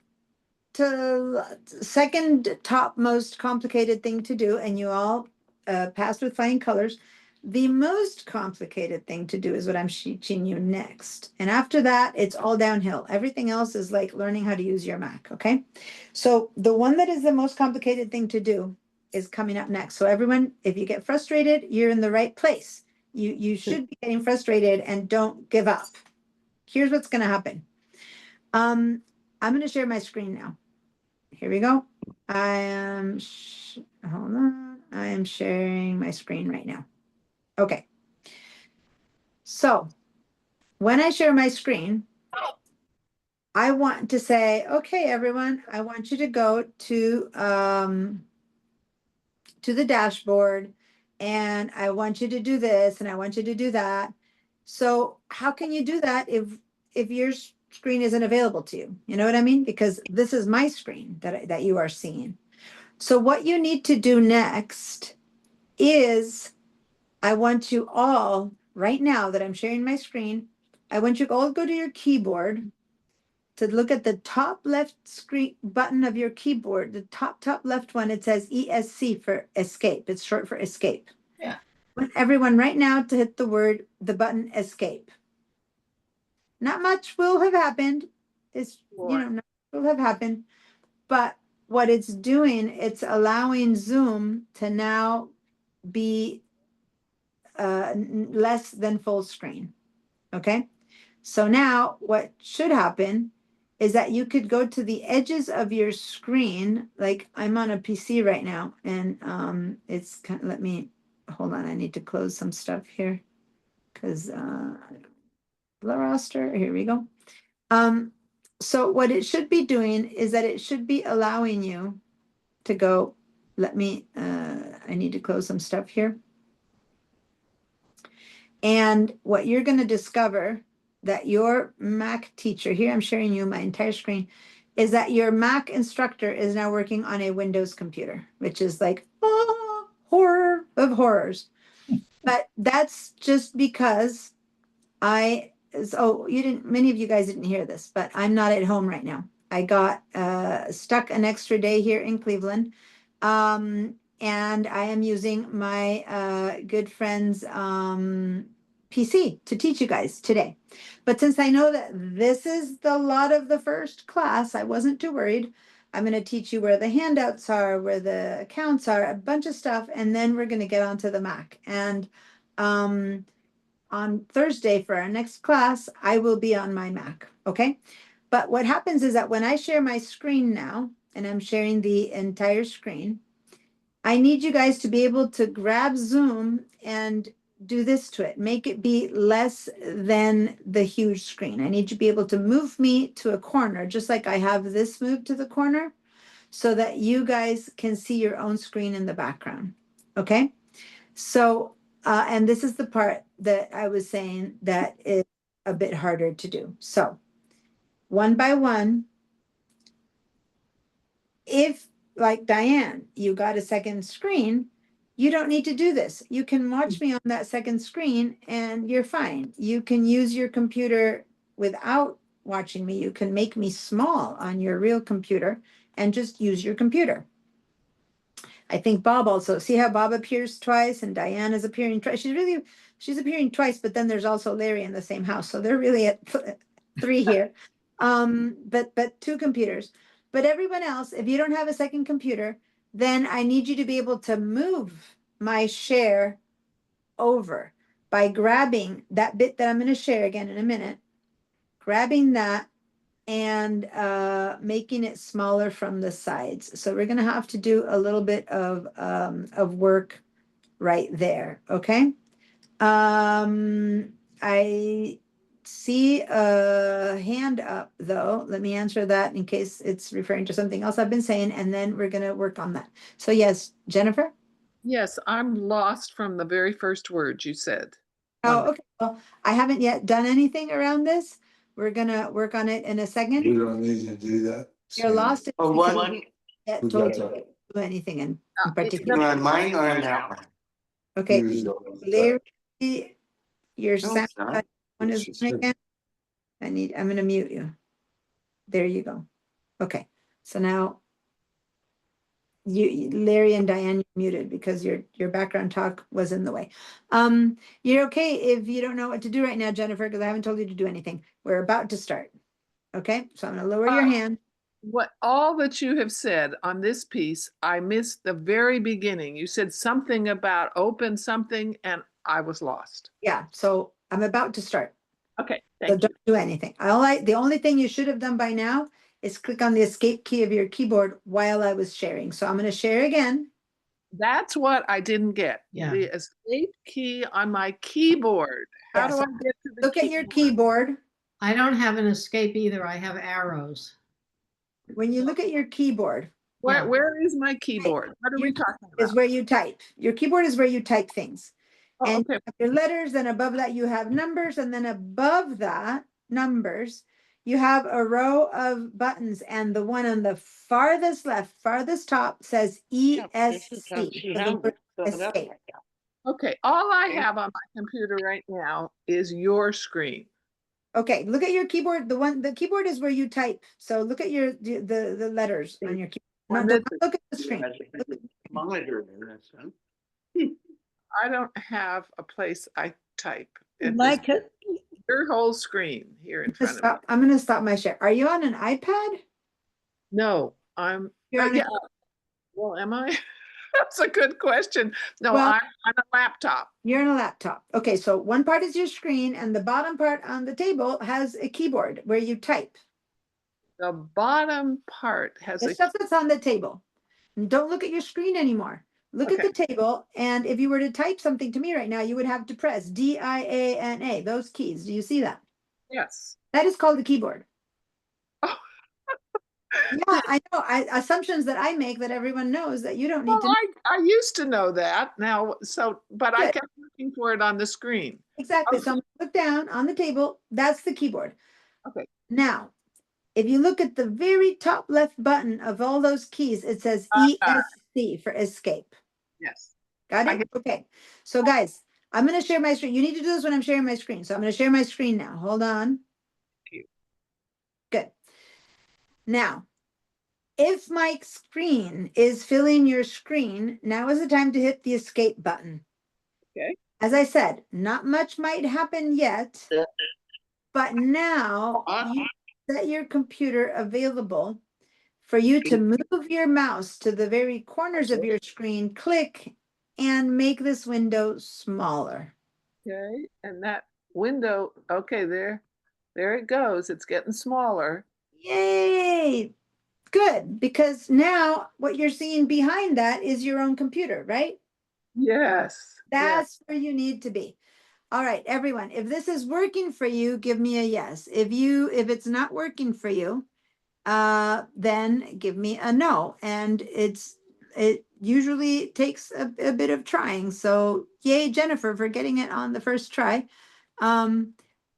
top most complicated thing to do. And you all passed with flying colors. The most complicated thing to do is what I'm teaching you next. And after that, it's all downhill. Everything else is like learning how to use your Mac, okay? So the one that is the most complicated thing to do is coming up next. So everyone, if you get frustrated, you're in the right place. You should be getting frustrated and don't give up. Here's what's gonna happen. I'm gonna share my screen now. Here we go. I am, hold on. I am sharing my screen right now. Okay. So when I share my screen, I want to say, okay, everyone, I want you to go to the dashboard and I want you to do this and I want you to do that. So how can you do that if your screen isn't available to you? You know what I mean? Because this is my screen that you are seeing. So what you need to do next is I want you all, right now that I'm sharing my screen, I want you all to go to your keyboard to look at the top left screen button of your keyboard, the top left one, it says ESC for escape. It's short for escape. Yeah. I want everyone right now to hit the button escape. Not much will have happened. It's, you know, not much will have happened, but what it's doing, it's allowing Zoom to now be less than full screen. Okay. So now what should happen is that you could go to the edges of your screen. Like I'm on a PC right now and it's kind of, let me, hold on. I need to close some stuff here because the roster, here we go. So what it should be doing is that it should be allowing you to go, let me, I need to close some stuff here. And what you're going to discover that your Mac teacher, here I'm sharing you my entire screen, is that your Mac instructor is now working on a Windows computer, which is like, oh, horror of horrors. But that's just because many of you guys didn't hear this, but I'm not at home right now. I got stuck an extra day here in Cleveland. And I am using my good friend's PC to teach you guys today. But since I know that this is the lot of the first class, I wasn't too worried. I'm going to teach you where the handouts are, where the accounts are, a bunch of stuff, and then we're going to get onto the Mac. And on Thursday for our next class, I will be on my Mac, okay? But what happens is that when I share my screen now, and I'm sharing the entire screen, I need you guys to be able to grab Zoom and do this to it. Make it be less than the huge screen. I need you to be able to move me to a corner, just like I have this moved to the corner, so that you guys can see your own screen in the background. Okay? So, and this is the part that I was saying that is a bit harder to do. So, one by one, if like Diane, you got a second screen, you don't need to do this. You can watch me on that second screen and you're fine. You can use your computer without watching me. You can make me small on your real computer and just use your computer. I think Bob also, see how Bob appears twice and Diane is appearing twice. She's appearing twice, but then there's also Larry in the same house. So they're really at 3 here. But 2 computers. But everyone else, if you don't have a second computer, then I need you to be able to move my share over by grabbing that bit that I'm going to share again in a minute, grabbing that and making it smaller from the sides. So we're going to have to do a little bit of work right there. Okay. I see a hand up though. Let me answer that in case it's referring to something else I've been saying, and then we're gonna work on that. So yes, Jennifer? Yes, I'm lost from the very first words you said. Oh, okay. Well, I haven't yet done anything around this. We're gonna work on it in a second. You don't need to do that. You're lost. It's Oh, because one, you get We told got to do anything in it- particular. on mine or on that one? Okay, Larry, your No, sound it's not. one is on again. I'm gonna mute you. There you go. Okay, so now Larry and Diane, you're muted because your background talk was in the way. You're okay if you don't know what to do right now, Jennifer, because I haven't told you to do anything. We're about to start. Okay, so I'm gonna lower your hand. What all that you have said on this piece, I missed the very beginning. You said something about open something and I was lost. Yeah, so I'm about to start. Okay, So thank you. don't do anything. The only thing you should have done by now is click on the escape key of your keyboard while I was sharing. So I'm gonna share again. That's what I didn't get. Yeah. The escape key on my keyboard. How Yeah, do so I get to the Look at your keyboard. I don't have an escape either. I have arrows. When you look at your keyboard, Yeah. Where is my keyboard? What are we Your talking is about? where you type. Your keyboard is where you type things. Oh, And okay. you have your letters, and above that you have numbers, and then above that, numbers, you have a row of buttons, and the one on the farthest left, farthest top says ESC. for the word escape. Okay, all I have on my computer right now is your screen. Okay, look at your keyboard. The keyboard is where you type. So look at the letters on your keyboard. On No, this- don't look at the screen. Monitor. I don't have a place I type. It is Like it, your whole screen here in front of me. I'm gonna stop my share. Are you on an iPad? No, I'm, You're on a- yeah. Well, am I? That's a good question. No, Well- I'm on a laptop. You're on a laptop. Okay, so one part is your screen, and the bottom part on the table has a keyboard where you type. The bottom part has The a, stuff that's on the table. And don't look at your screen anymore. Look at Okay. the table, and if you were to type something to me right now, you would have to press DIANA, those keys. Do you see that? yes. That is called a keyboard. Oh. Yeah, I know. Assumptions that I make that everyone knows that you don't need Well, to know. I used to know that now, but I Good. kept looking for it on the screen. Exactly. Okay. So I'm gonna look down on the table. That's the keyboard. Okay. Now, if you look at the very top left button of all those keys, it says Uh-huh. ESC for escape. Yes. Got I it? get- Okay. So guys, I'm going to share my screen. You need to do this when I'm sharing my screen. So I'm going to share my screen now. Hold on. you. Good. Now, if my screen is filling your screen, now is the time to hit the escape button. Okay. As I said, not much might happen yet, but now you set your computer available for you to move your mouse to the very corners of your screen, click, and make this window smaller. Okay, and that window, okay, there it goes. It's getting smaller. Yay! Good, because now what you're seeing behind that is your own computer, right? Yes. That's where you need to be. All right, everyone, if this is working for you, give me a yes. If it's not working for you, then give me a no. And it usually takes a bit of trying. So yay, Jennifer, for getting it on the first try.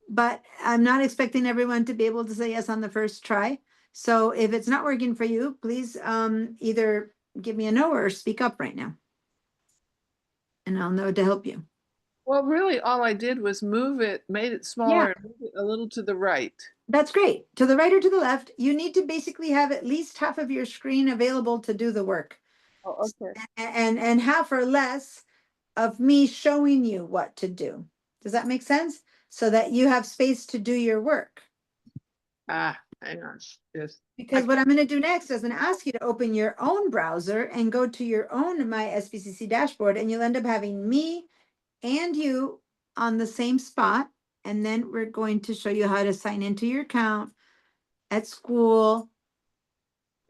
But I'm not expecting everyone to be able to say yes on the first try. So if it's not working for you, please either give me a no or speak up right now. And I'll know to help you. Well, really, all I did was move it, made it smaller, and moved it a little to the right. That's great. To the right or to the left, you need to basically have at least half of your screen available to do the work. Oh, okay. And half or less of me showing you what to do. Does that make sense? So that you have space to do your work. Ah, hang on. Yes. Because what I'm going to do next is I'm going to ask you to open your own browser and go to your own My SPCC dashboard, and you'll end up having me and you on the same spot. And then we're going to show you how to sign into your account at school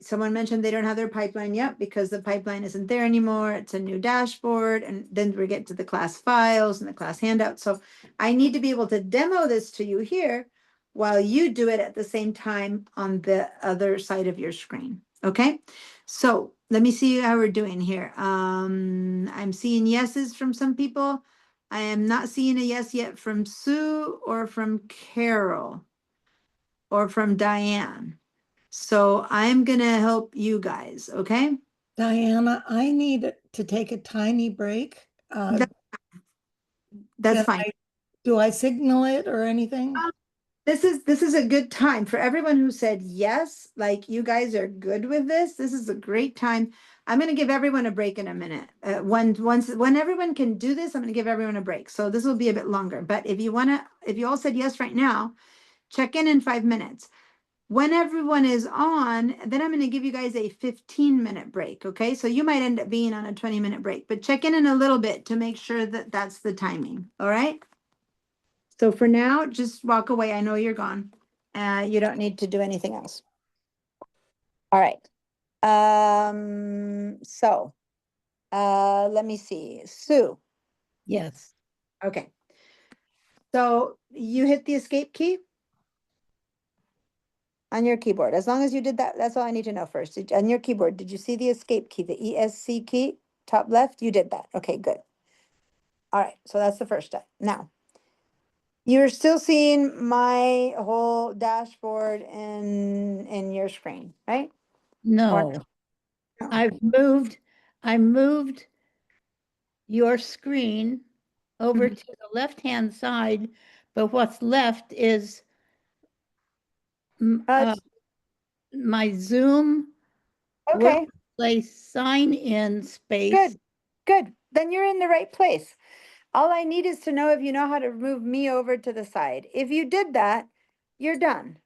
Someone mentioned they don't have their pipeline yet because the pipeline isn't there anymore. It's a new dashboard. And then we get to the class files and the class handout. So I need to be able to demo this to you here while you do it at the same time on the other side of your screen. Okay. So let me see how we're doing here. I'm seeing yeses from some people. I am not seeing a yes yet from Sue or from Carol or from Diane. So I'm gonna help you guys, okay? Diana, I need to take a tiny break. That's can fine. Do I signal it or anything? This is a good time for everyone who said yes, like you guys are good with this. This is a great time. I'm gonna give everyone a break in a minute. When everyone can do this, I'm gonna give everyone a break. So this will be a bit longer. But if you all said yes right now, check in 5 minutes. When everyone is on, then I'm going to give you guys a 15-minute break. Okay. So you might end up being on a 20-minute break, but check in a little bit to make sure that that's the timing. All right. So for now, just walk away. I know you're gone. You don't need to do anything else. All right. Let me see. Sue. Yes. Okay. So you hit the escape key on your keyboard. As long as you did that, that's all I need to know first. On your keyboard, did you see the escape key, the ESC key, top left? You did that. Okay, good. All right, so that's the first step. Now, you're still seeing my whole dashboard in your screen, right? No. no? I moved your screen over Mhm. to the left-hand side, but what's left is my Zoom Okay, workplace sign-in space. good, good. Then you're in the right place. All I need is to know if you know how to move me over to the side. If you did that, you're done.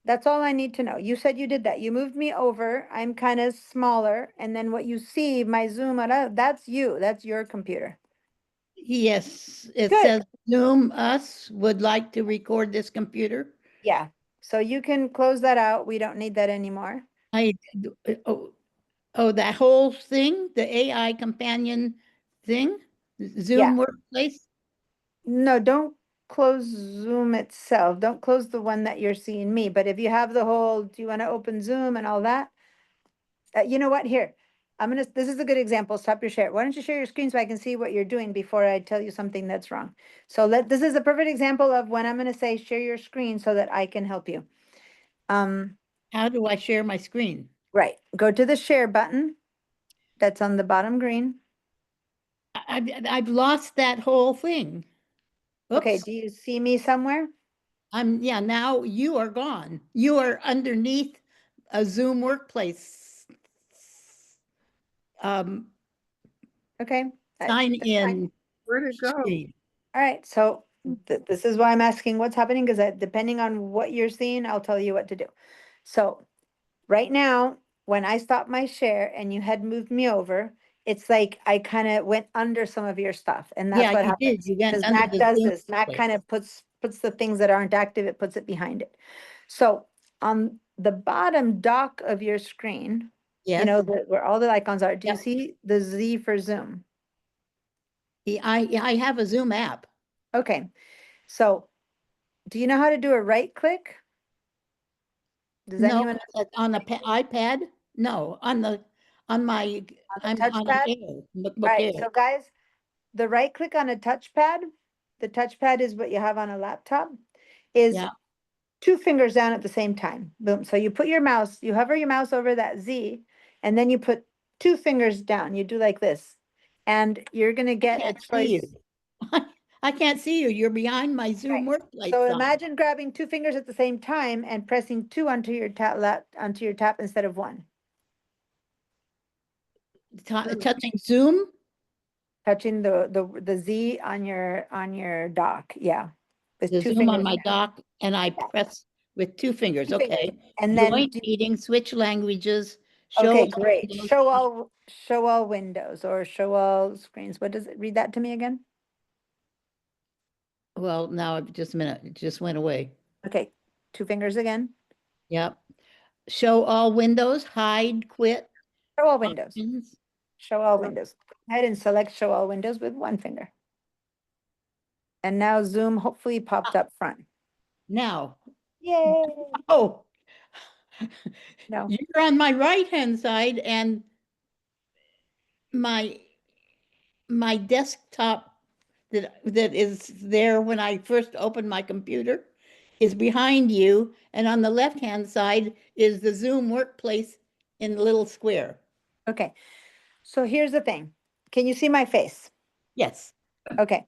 That's all I need to know. You said you did that. You moved me over. I'm kind of smaller. And then what you see, my zoom out, that's you. That's your computer. Yes, it Good. says Zoom us would like to record this computer. Yeah. So you can close that out. We don't need that anymore. That whole thing, the AI companion thing, Zoom Yeah. workplace. No, don't close Zoom itself. Don't close the one that you're seeing me. But if you have the whole, do you want to open Zoom and all that? You know what? Here, this is a good example. Stop your share. Why don't you share your screen so I can see what you're doing before I tell you something that's wrong? So this is a perfect example of when I'm going to say share your screen so that I can help you. How do I share my screen? Right. Go to the share button. That's on the bottom green. I've lost that whole thing. Oops. Okay. Do you see me somewhere? Yeah, now you are gone. You are underneath a Zoom workplace. Okay. Sign in. Where'd it go? Screen. All right. So this is why I'm asking what's happening, because depending on what you're seeing, I'll tell you what to do. So right now, when I stopped my share and you had moved me over, it's like I kind of went under some of your stuff, and that's Yeah, what you did. happens. You went Because under Mac the does Zoom this. Mac place. kind of puts the things that aren't active, it puts it behind it. So on the bottom dock of your screen, you Yes. know, where all the icons are, do you Yep. see the Z for Zoom? I have a Zoom app. Okay. So do you know how to do a right click? Does No, anyone? on the iPad? No, on my, I'm on an touchpad? Air, MacBook Right. Air. So guys, the right click on a touchpad, the touchpad is what you have on a laptop, is Yeah. 2 fingers down at the same time. Boom. So you put your mouse, you hover your mouse over that Z, and then you put 2 fingers down. You do like this, and you're going to get a Can't see choice. you. I can't see you. You're behind my Zoom Right. workplace. So sign. imagine grabbing 2 fingers at the same time and pressing 2 onto your tap instead of 1. Touching Zoom. Touching the Z on your dock. Yeah. With The 2 Zoom fingers on my down. dock, and I press with 2 fingers. 2 fingers. Okay. And then Join meeting, switch languages. okay, Show great. windows. Show all windows or show all screens. What does it read that to me again? Well, now just a minute. It just went away. Okay. 2 fingers again. Yep. show all windows, hide, quit. Show all windows. options. Show all windows. Go ahead and select show all windows with one finger. And now Zoom hopefully popped up front. Now, Yay! oh, No. you're on my right-hand side and my desktop that is there when I first opened my computer is behind you, and on the left-hand side is the Zoom workplace in the little square. Okay. So here's the thing. Can you see my face? Yes. Okay.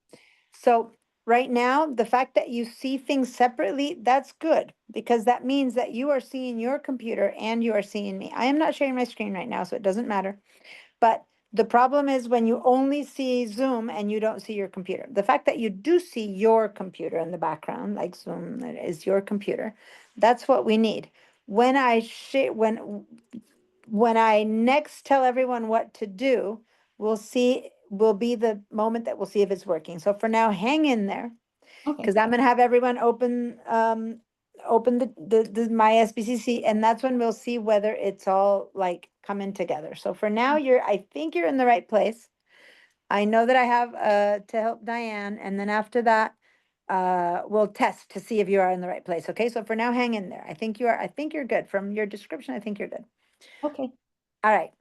So right now, the fact that you see things separately, that's good because that means that you are seeing your computer and you are seeing me. I am not sharing my screen right now, so it doesn't matter. But the problem is when you only see Zoom and you don't see your computer. The fact that you do see your computer in the background, like Zoom is your computer, that's what we need. When I share, when I next tell everyone what to do, we'll see, will be the moment that we'll see if it's working. So for now, hang in there, Okay. because I'm gonna have everyone open the my SBCC, and that's when we'll see whether it's all like coming together. So for now, I think you're in the right place. I know that I have to help Diane, and then after that, we'll test to see if you are in the right place. Okay, so for now, hang in there. I think you are. I think you're good. From your description, I think you're good. Okay. All right.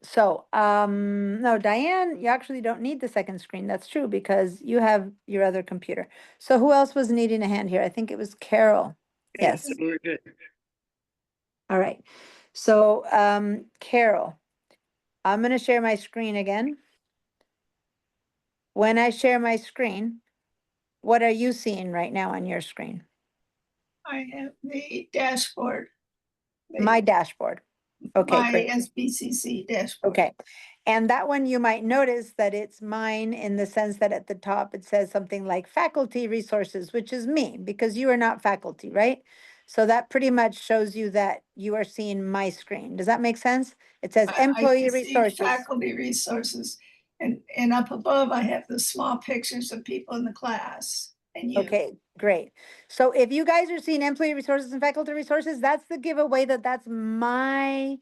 So, no, Diane, you actually don't need the second screen. That's true because you have your other computer. So who else was needing a hand here? I think it was Carol. Yes. We're good. All right. So, Carol, I'm going to share my screen again. When I share my screen, what are you seeing right now on your screen? I have the dashboard. My dashboard. Okay, My great. SBCC dashboard. Okay. And that one you might notice that it's mine in the sense that at the top it says something like faculty resources, which is me because you are not faculty, right? So that pretty much shows you that you are seeing my screen. Does that make sense? It says I employee can see resources. faculty resources, and up above, I have the small pictures of people in the class and you. Okay, great. So if you guys are seeing employee resources and faculty resources, that's the giveaway that that's me,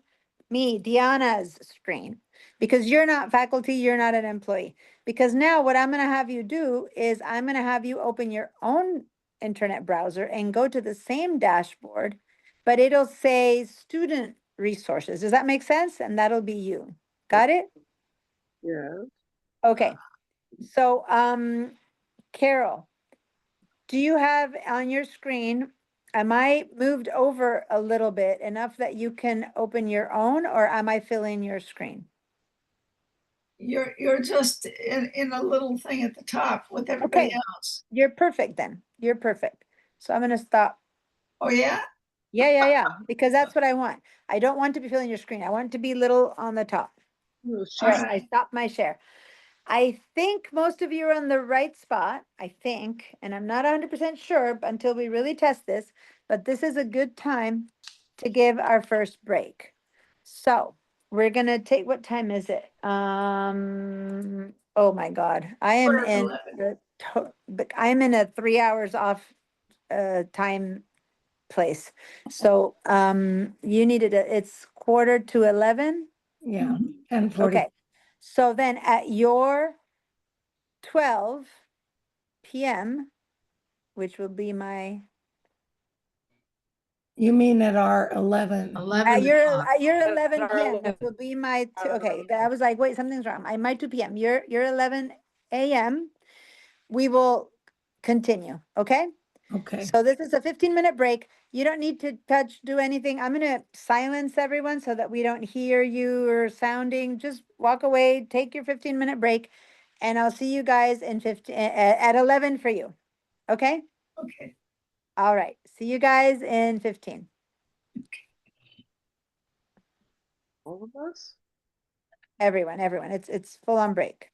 Deanna's screen. Because you're not faculty, you're not an employee. Because now what I'm gonna have you do is I'm gonna have you open your own internet browser and go to the same dashboard, but it'll say student resources. Does that make sense? And that'll be you. Got it? Yeah. Okay. So, Carol, do you have on your screen, am I moved over a little bit enough that you can open your own, or am I filling your screen? You're just in a little thing at the top with everybody Okay. else. You're perfect then. You're perfect. So I'm gonna stop. Oh, yeah? Yeah, because that's what I want. I don't want to be filling your screen. I want it to be little on the top. Oh, All she's- right, I stopped my share. I think most of you are on the right spot, I think, and I'm not 100% sure until we really test this, but this is a good time to give our first break. So we're gonna take, what time is it? Oh my God, I am Quarter to in 11. but I'm in a 3 hours off time place. So you needed it's 11:45. Yeah, 10:40. Okay, so then at your 12 PM, which will be my, You mean at our 11? 11 your o'clock. 11 our PM, 11. which will be my, okay, I was like, wait, something's wrong. My 2 PM, your 11 AM, we will continue, okay? Okay. So this is a 15-minute break. You don't need to do anything. I'm gonna silence everyone so that we don't hear you or sounding. Just walk away, take your 15-minute break, and I'll see you guys in at 11 for you. Okay? Okay. All right. See you guys in 15. All of us? Everyone. It's full on break.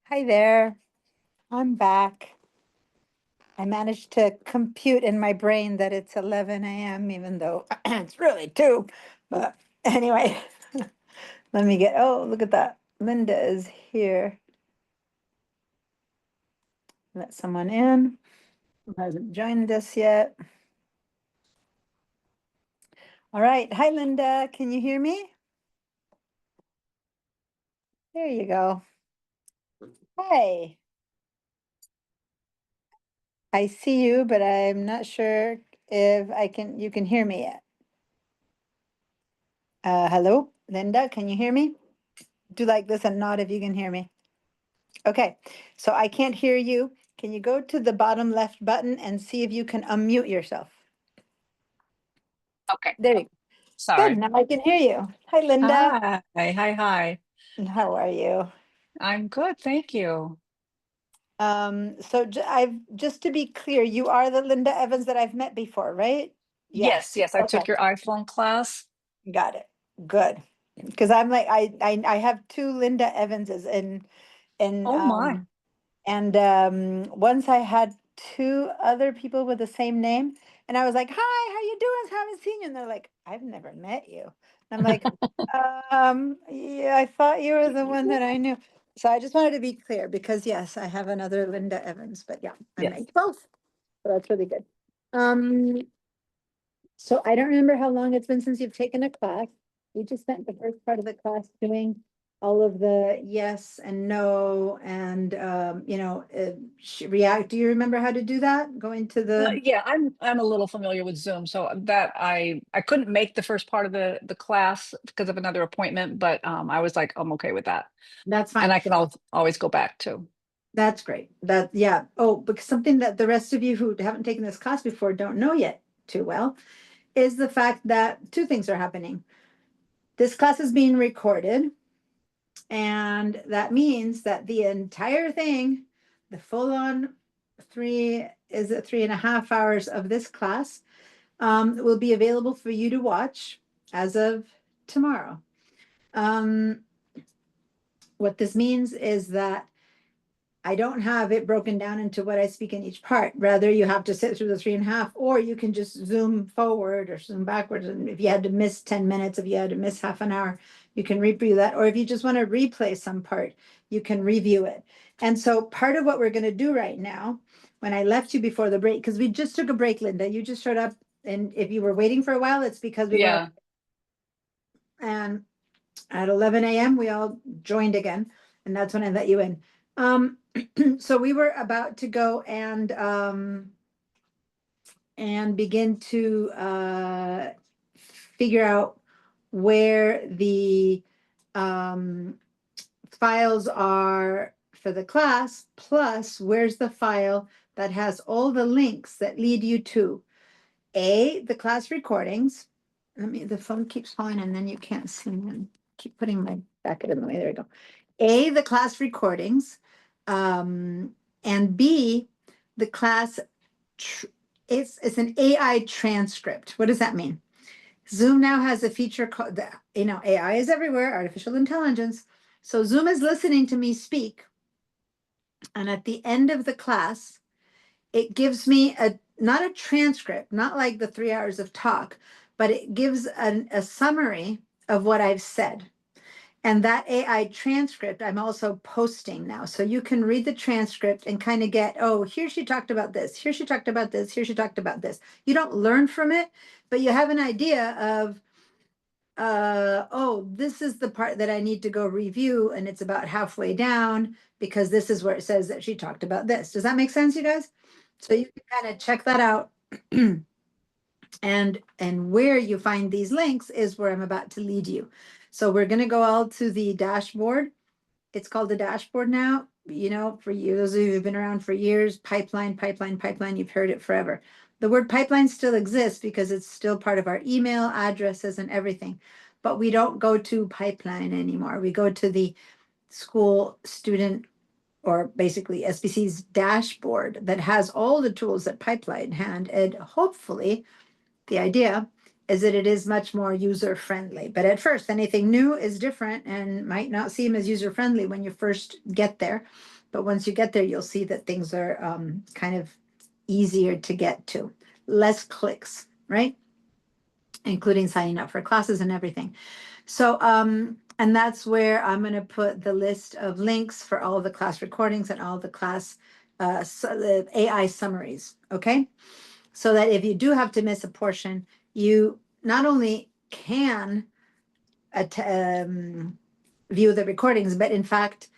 Hi there. I'm back. I managed to compute in my brain that it's 11 a.m. even though it's really 2. But anyway, let me get, oh, look at that. Linda is here. Let someone in who hasn't joined us yet. All right. Hi, Linda. Can you hear me? There you go. Hi. I see you, but I'm not sure if you can hear me yet. Hello, Linda, can you hear me? Do like this and nod if you can hear me. Okay, so I can't hear you. Can you go to the bottom left button and see if you can unmute yourself? Okay, There you go. sorry. Good, now I can hear you. Hi, Linda. Hi. How are you? I'm good, thank you. So just to be clear, you are the Linda Evans that I've met before, right? Yes, I Okay. took your iPhone class. Got it. Good. Because I'm like, I have 2 Linda Evanses and Oh my. once I had 2 other people with the same name and I was like, hi, how you doing? Haven't seen you. And they're like, I've never met you. And I'm like, yeah, I thought you were the one that I knew. So I just wanted to be clear because yes, I have another Linda Evans, but yeah, I Yes. met both. So that's really good. So I don't remember how long it's been since you've taken a class. We just spent the first part of the class doing all of the yes and no and react. Do you remember how to do that? Going to the, Yeah, I'm a little familiar with Zoom, so that I couldn't make the first part of the class because of another appointment, but I was like, I'm okay with that. that's And fine. I can always go back to. That's great. Yeah. Oh, because something that the rest of you who haven't taken this class before don't know yet too well is the fact that 2 things are happening. This class is being recorded. And that means that the entire thing, the full on 3.5 hours of this class will be available for you to watch as of tomorrow. What this means is that I don't have it broken down into what I speak in each part. Rather, you have to sit through the 3.5, or you can just zoom forward or zoom backwards. And if you had to miss 10 minutes, if you had to miss half an hour, you can review that. Or if you just want to replay some part, you can review it. And so part of what we're going to do right now, when I left you before the break, because we just took a break, Linda, you just showed up. And if you were waiting for a while, it's because we were. And at 11 a.m., we all joined again. And that's when I let you in. So we were about to go and begin to figure out where the files are for the class, plus where's the file that has all the links that lead you to the class recordings. The phone keeps falling and then you can't see me. Keep putting my back in the way. There we go. The class recordings, and B, the class, it's an AI transcript. What does that mean? Zoom now has a feature called, AI is everywhere, artificial intelligence. So Zoom is listening to me speak. And at the end of the class, it gives me not a transcript, not like the 3 hours of talk, but it gives a summary of what I've said. And that AI transcript, I'm also posting now. So you can read the transcript and kind of get, oh, here she talked about this. Here she talked about this. Here she talked about this. You don't learn from it, but you have an idea of, oh, this is the part that I need to go review. And it's about halfway down because this is where it says that she talked about this. Does that make sense, you guys? So you can kind of check that out. And where you find these links is where I'm about to lead you. So we're going to go all to the dashboard. It's called the dashboard now. For you, those of you who've been around for years, pipeline, you've heard it forever. The word pipeline still exists because it's still part of our email addresses and everything. But we don't go to pipeline anymore. We go to the school student, or basically SBC's dashboard that has all the tools that Pipeline had. And hopefully the idea is that it is much more user-friendly. But at first, anything new is different and might not seem as user-friendly when you first get there. But once you get there, you'll see that things are kind of easier to get to, less clicks, right? Including signing up for classes and everything. So, and that's where I'm going to put the list of links for all of the class recordings and all the class the AI summaries, okay? So that if you do have to miss a portion, you not only can view the recordings, but in fact,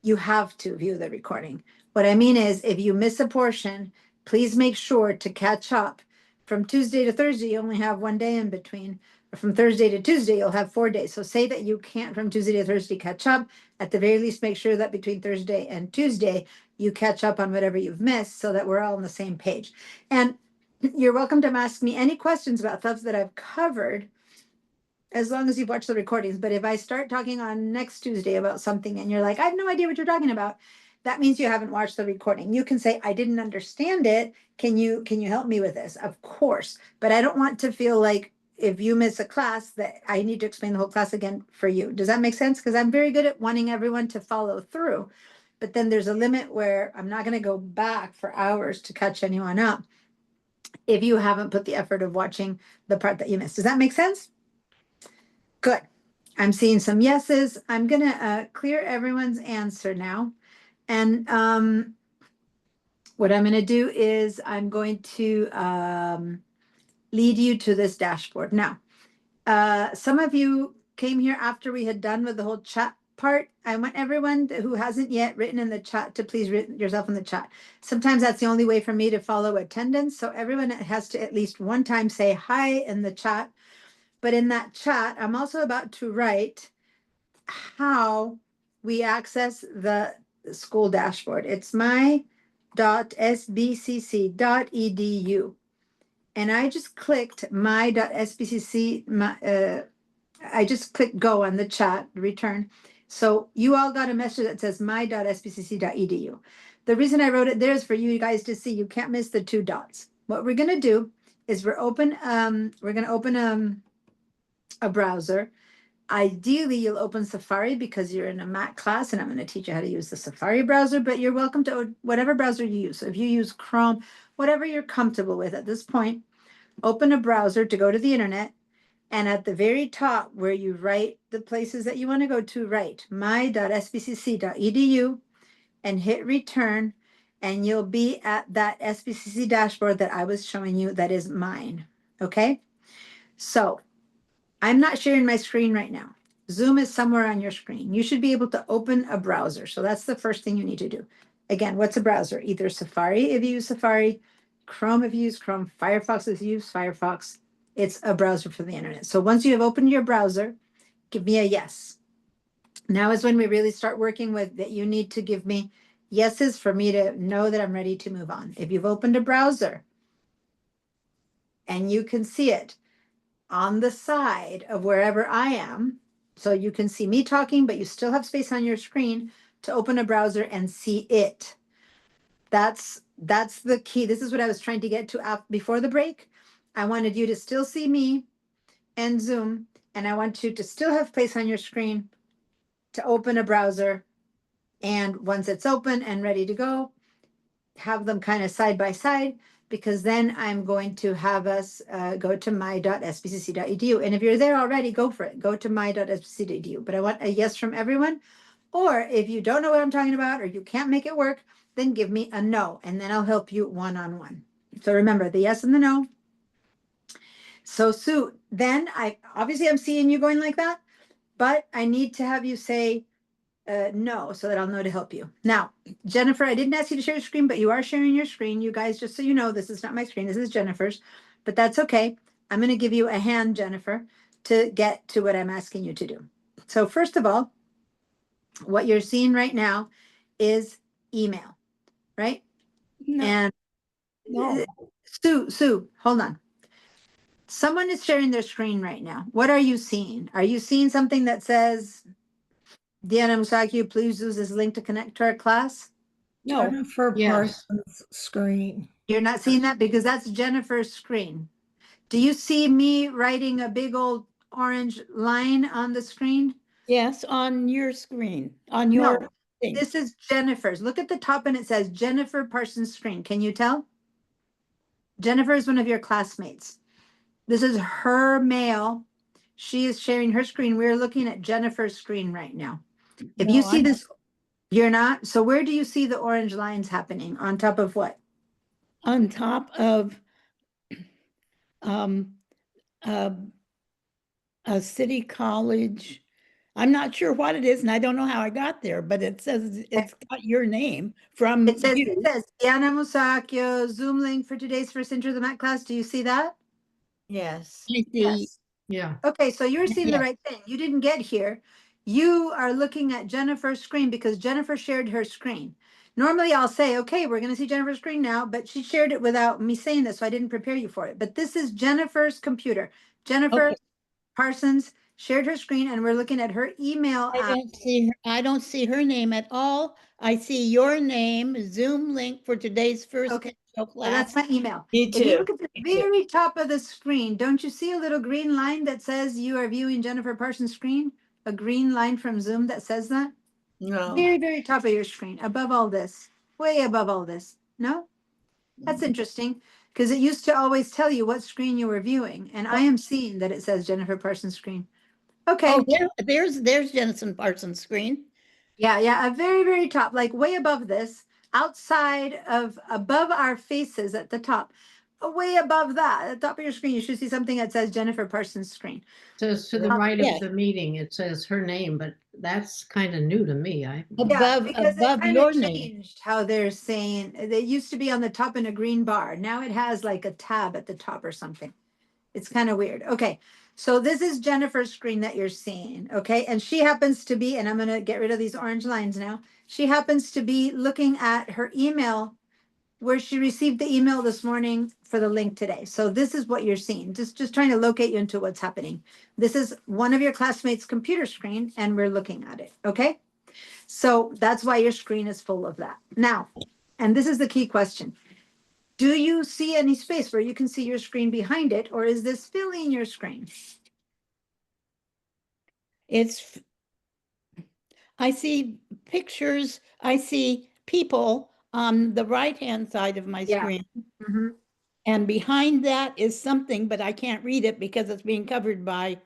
you have to view the recording. What I mean is, if you miss a portion, please make sure to catch up. From Tuesday to Thursday, you only have one day in between. Or from Thursday to Tuesday, you'll have 4 days. So say that you can't from Tuesday to Thursday catch up. At the very least, make sure that between Thursday and Tuesday, you catch up on whatever you've missed so that we're all on the same page. And you're welcome to ask me any questions about stuff that I've covered, as long as you've watched the recordings. But if I start talking on next Tuesday about something and you're like, I have no idea what you're talking about, that means you haven't watched the recording. You can say, I didn't understand it. Can you help me with this? Of course. But I don't want to feel like if you miss a class that I need to explain the whole class again for you. Does that make sense? Because I'm very good at wanting everyone to follow through. But then there's a limit where I'm not going to go back for hours to catch anyone up if you haven't put the effort of watching the part that you missed. Does that make sense? Good. I'm seeing some yeses. I'm going to clear everyone's answer now. And what I'm going to do is I'm going to lead you to this dashboard. Now, some of you came here after we had done with the whole chat part. I want everyone who hasn't yet written in the chat to please write yourself in the chat. Sometimes that's the only way for me to follow attendance. So everyone has to at least one time say hi in the chat. But in that chat, I'm also about to write how we access the school dashboard. It's my.sbcc.edu. And I just clicked my.sbcc, I just clicked go on the chat, return. So you all got a message that says my.sbcc.edu. The reason I wrote it there is for you guys to see. You can't miss the 2 dots. What we're going to do is we're going to open a browser. Ideally, you'll open Safari because you're in a Mac class and I'm going to teach you how to use the Safari browser, but you're welcome to whatever browser you use. So if you use Chrome, whatever you're comfortable with at this point, open a browser to go to the internet. And at the very top where you write the places that you want to go to, write my.sbcc.edu and hit return. And you'll be at that SBCC dashboard that I was showing you that is mine. Okay. So I'm not sharing my screen right now. Zoom is somewhere on your screen. You should be able to open a browser. So that's the first thing you need to do. Again, what's a browser? Either Safari if you use Safari, Chrome if you use Chrome, Firefox if you use Firefox. It's a browser for the internet. So once you have opened your browser, give me a yes. Now is when we really start working with that. You need to give me yeses for me to know that I'm ready to move on. If you've opened a browser and you can see it on the side of wherever I am, so you can see me talking, but you still have space on your screen to open a browser and see it. That's the key. This is what I was trying to get to before the break. I wanted you to still see me and Zoom, and I want you to still have place on your screen to open a browser. And once it's open and ready to go, have them kind of side by side, because then I'm going to have us go to my.sbcc.edu. And if you're there already, go for it. Go to my.sbcc.edu. But I want a yes from everyone. Or if you don't know what I'm talking about or you can't make it work, then give me a no, and then I'll help you one-on-one. So remember the yes and the no. So Sue, then obviously I'm seeing you going like that, but I need to have you say no, so that I'll know to help you. Now, Jennifer, I didn't ask you to share your screen, but you are sharing your screen. You guys, just so you know, this is not my screen. This is Jennifer's, but that's okay. I'm going to give you a hand, Jennifer, to get to what I'm asking you to do. So first of all, what you're seeing right now is email, right? No. And No. Sue, hold on. Someone is sharing their screen right now. What are you seeing? Are you seeing something that says, Diana Musacchio, please use this link to connect to our class? No. Jennifer Yes. Parsons' screen. You're not seeing that because that's Jennifer's screen. Do you see me writing a big old orange line on the screen? Yes, on your screen, on your, thing. This is Jennifer's. Look at the top and it says Jennifer Parsons screen. Can you tell? Jennifer is one of your classmates. This is her mail. She is sharing her screen. We're looking at Jennifer's screen right now. If you No, see I'm- this, you're not. So where do you see the orange lines happening? On top of what? On top of um, uh, a city college. I'm not sure what it is, and I don't know how I got there, but it says it's got your name from It says, you. Diana Musacchio, Zoom link for today's first intro to the Math class. Do you see that? Yes. I see. Yeah. Okay, so you're seeing the Yeah. right thing. You didn't get here. You are looking at Jennifer's screen because Jennifer shared her screen. Normally I'll say, okay, we're gonna see Jennifer's screen now, but she shared it without me saying this, so I didn't prepare you for it. But this is Jennifer's computer. Jennifer Okay. Parsons shared her screen and we're looking at her email I app. don't see her name at all. I see your name, Zoom link for today's first Okay. intro So that's class. my email. Me If you too. look at the very top of the screen, don't you see a little green line that says you are viewing Jennifer Parsons' screen? A green line from Zoom that says that? No. Very, very top of your screen, above all this, way above all this. No? That's interesting, because it used to always tell you what screen you were viewing, and I am seeing that it says Jennifer Parsons' screen. Okay, Oh, there's Jensen Parsons' screen. yeah, a very, very top, like way above this, outside of, above our faces at the top, way above that, at the top of your screen, you should see something that says Jennifer Parsons' screen. Says to the Yeah. right Yeah. of the meeting, it says her name, but that's kind of new to me. Yeah, Above because it above kind your of name. changed how they're saying, they used to be on the top in a green bar. Now it has like a tab at the top or something. It's kind of weird. Okay, so this is Jennifer's screen that you're seeing, okay? And she happens to be, and I'm gonna get rid of these orange lines now. She happens to be looking at her email where she received the email this morning for the link today. So this is what you're seeing, just trying to locate you into what's happening. This is one of your classmates' computer screen and we're looking at it, okay? So that's why your screen is full of that. Now, and this is the key question. Do you see any space where you can see your screen behind it, or is this filling your screen? I see pictures, I see people on the right-hand side of my Yeah. screen. Mhm. And behind that is something, but I can't read it because it's being covered by.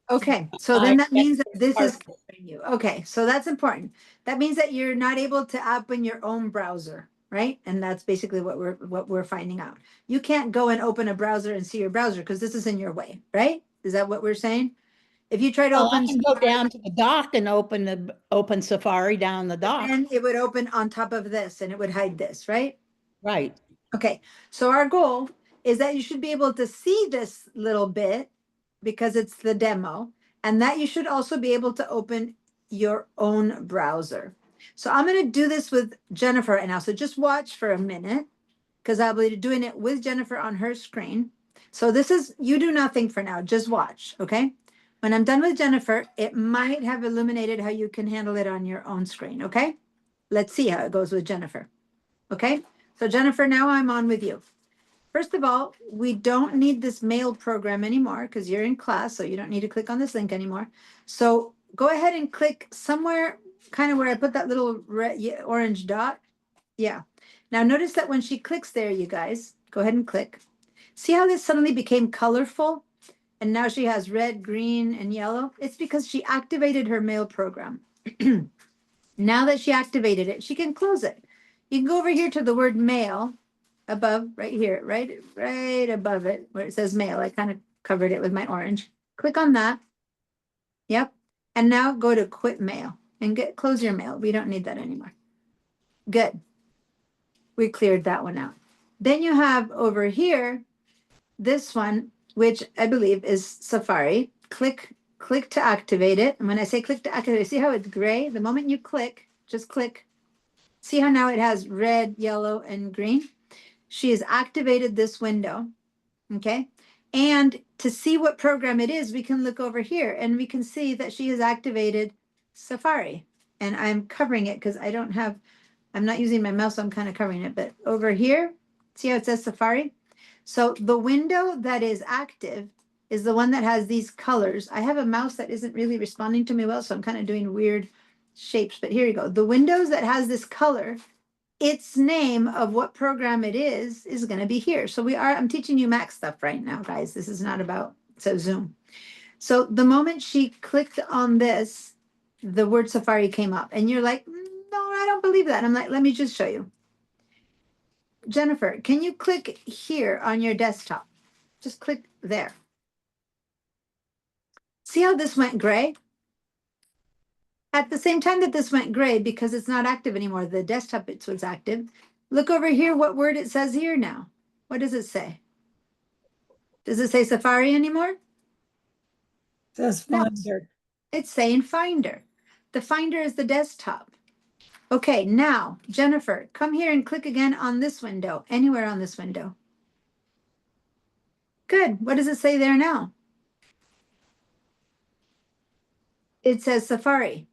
Okay, so then that means that this is Parsons. covering you. Okay, so that's important. That means that you're not able to open your own browser, right? And that's basically what we're finding out. You can't go and open a browser and see your browser because this is in your way, right? Is that what we're saying? If you try to Well, open I can go down to the dock and open Safari down the dock. and it would open on top of this and it would hide this, right? Right. Okay, so our goal is that you should be able to see this little bit because it's the demo, and that you should also be able to open your own browser. So I'm going to do this with Jennifer right now. So just watch for a minute because I'll be doing it with Jennifer on her screen. So this is, you do nothing for now, just watch, okay? When I'm done with Jennifer, it might have illuminated how you can handle it on your own screen, okay? Let's see how it goes with Jennifer, okay? So Jennifer, now I'm on with you. First of all, we don't need this mail program anymore because you're in class, so you don't need to click on this link anymore. So go ahead and click somewhere kind of where I put that little orange dot. Yeah. Now notice that when she clicks there, you guys, go ahead and click. See how this suddenly became colorful? And now she has red, green, and yellow. It's because she activated her mail program. Now that she activated it, she can close it. You can go over here to the word mail above, right here, right above it, where it says mail. I kind of covered it with my orange. Click on that. Yep. And now go to quit mail and close your mail. We don't need that anymore. Good. We cleared that one out. Then you have over here, this one, which I believe is Safari. Click to activate it. And when I say click to activate, see how it's gray? The moment you click, just click. See how now it has red, yellow, and green? She has activated this window, okay? And to see what program it is, we can look over here and we can see that she has activated Safari. And I'm covering it because I'm not using my mouse, so I'm kind of covering it. But over here, see how it says Safari? So the window that is active is the one that has these colors. I have a mouse that isn't really responding to me well, so I'm kind of doing weird shapes, but here you go. The Windows that has this color, its name of what program it is going to be here. So I'm teaching you Mac stuff right now, guys. This is not about, so Zoom. So the moment she clicked on this, the word Safari came up and you're like, no, I don't believe that. And I'm like, let me just show you. Jennifer, can you click here on your desktop? Just click there. See how this went gray? At the same time that this went gray, because it's not active anymore, the desktop it was active. Look over here, what word it says here now. What does it say? Does it say Safari anymore? Says No. Finder. It's saying Finder. The Finder is the desktop. Okay, now, Jennifer, come here and click again on this window, anywhere on this window. Good. What does it say there now? It says Safari.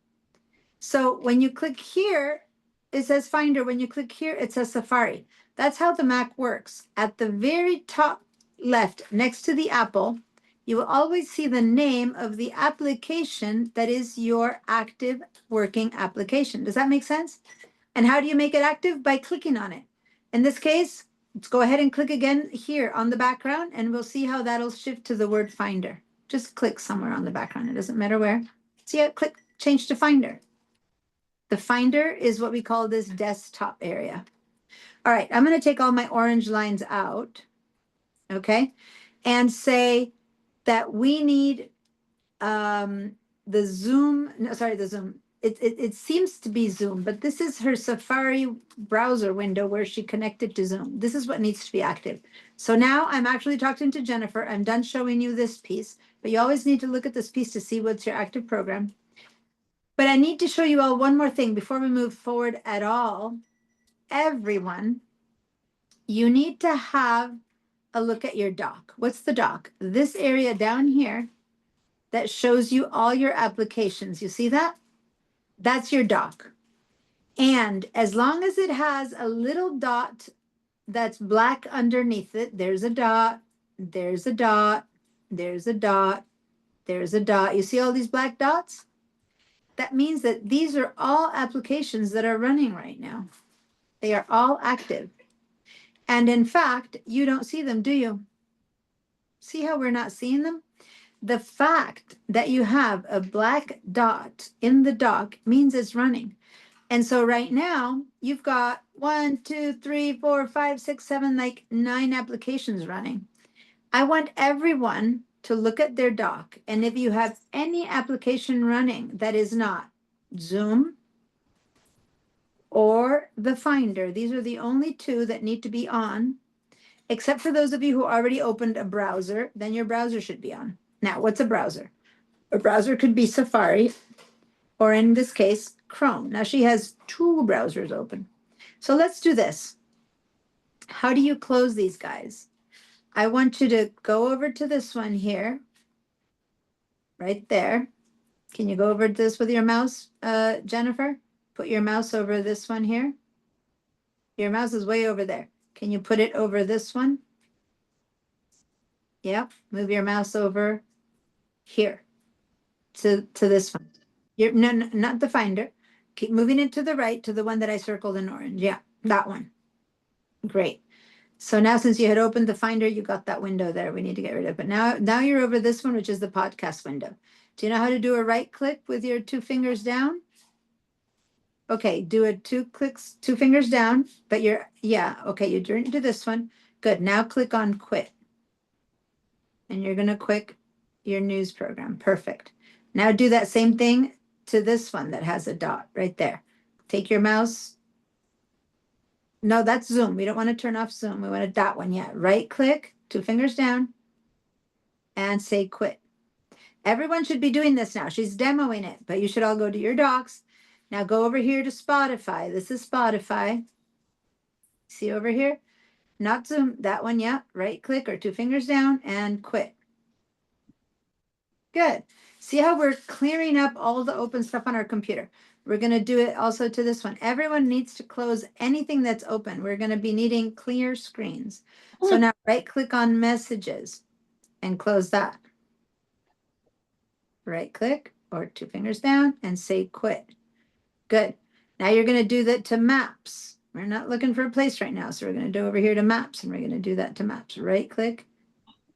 So when you click here, it says Finder. When you click here, it says Safari. That's how the Mac works. At the very top left, next to the Apple, you will always see the name of the application that is your active working application. Does that make sense? And how do you make it active? By clicking on it. In this case, let's go ahead and click again here on the background, and we'll see how that'll shift to the word Finder. Just click somewhere on the background. It doesn't matter where. See how click, change to Finder. The Finder is what we call this desktop area. All right, I'm going to take all my orange lines out, okay, and say that we need the Zoom, no, sorry, the Zoom. It seems to be Zoom, but this is her Safari browser window where she connected to Zoom. This is what needs to be active. So now I'm actually talking to Jennifer. I'm done showing you this piece, but you always need to look at this piece to see what's your active program. But I need to show you all one more thing before we move forward at all. Everyone, you need to have a look at your dock. What's the dock? This area down here that shows you all your applications. You see that? That's your dock. And as long as it has a little dot that's black underneath it, there's a dot, there's a dot, there's a dot, there's a dot. You see all these black dots? That means that these are all applications that are running right now. They are all active. And in fact, you don't see them, do you? See how we're not seeing them? The fact that you have a black dot in the dock means it's running. And so right now you've got 1, 2, 3, 4, 5, 6, 7, like 9 applications running. I want everyone to look at their dock. And if you have any application running that is not Zoom or the Finder, these are the only 2 that need to be on, except for those of you who already opened a browser, then your browser should be on. Now, what's a browser? A browser could be Safari, or in this case, Chrome. Now she has 2 browsers open. So let's do this. How do you close these guys? I want you to go over to this one here, right there. Can you go over to this with your mouse, Jennifer? Put your mouse over this one here. Your mouse is way over there. Can you put it over this one? Yep. Move your mouse over here to this one. No, not the Finder. Keep moving it to the right, to the one that I circled in orange. Yeah, that one. Great. So now since you had opened the Finder, you got that window there we need to get rid of. But now you're over this one, which is the podcast window. Do you know how to do a right click with your 2 fingers down? Okay, do a 2 clicks, 2 fingers down, but okay, you do this one. Good, now click on quit. And you're gonna quit your news program, perfect. Now do that same thing to this one that has a dot right there. Take your mouse. No, that's Zoom. We don't want to turn off Zoom. We want to dot one yet. Right click, 2 fingers down, and say quit. Everyone should be doing this now. She's demoing it, but you should all go to your docs. Now go over here to Spotify. This is Spotify. See over here? Not Zoom, that one, yeah. Right click or 2 fingers down and quit. Good. See how we're clearing up all the open stuff on our computer? We're going to do it also to this one. Everyone needs to close anything that's open. We're going to be needing clear screens. So now right click on messages and close that. Right click or 2 fingers down and say quit. Good. Now you're going to do that to maps. We're not looking for a place right now. So we're going to go over here to maps and we're going to do that to maps. Right click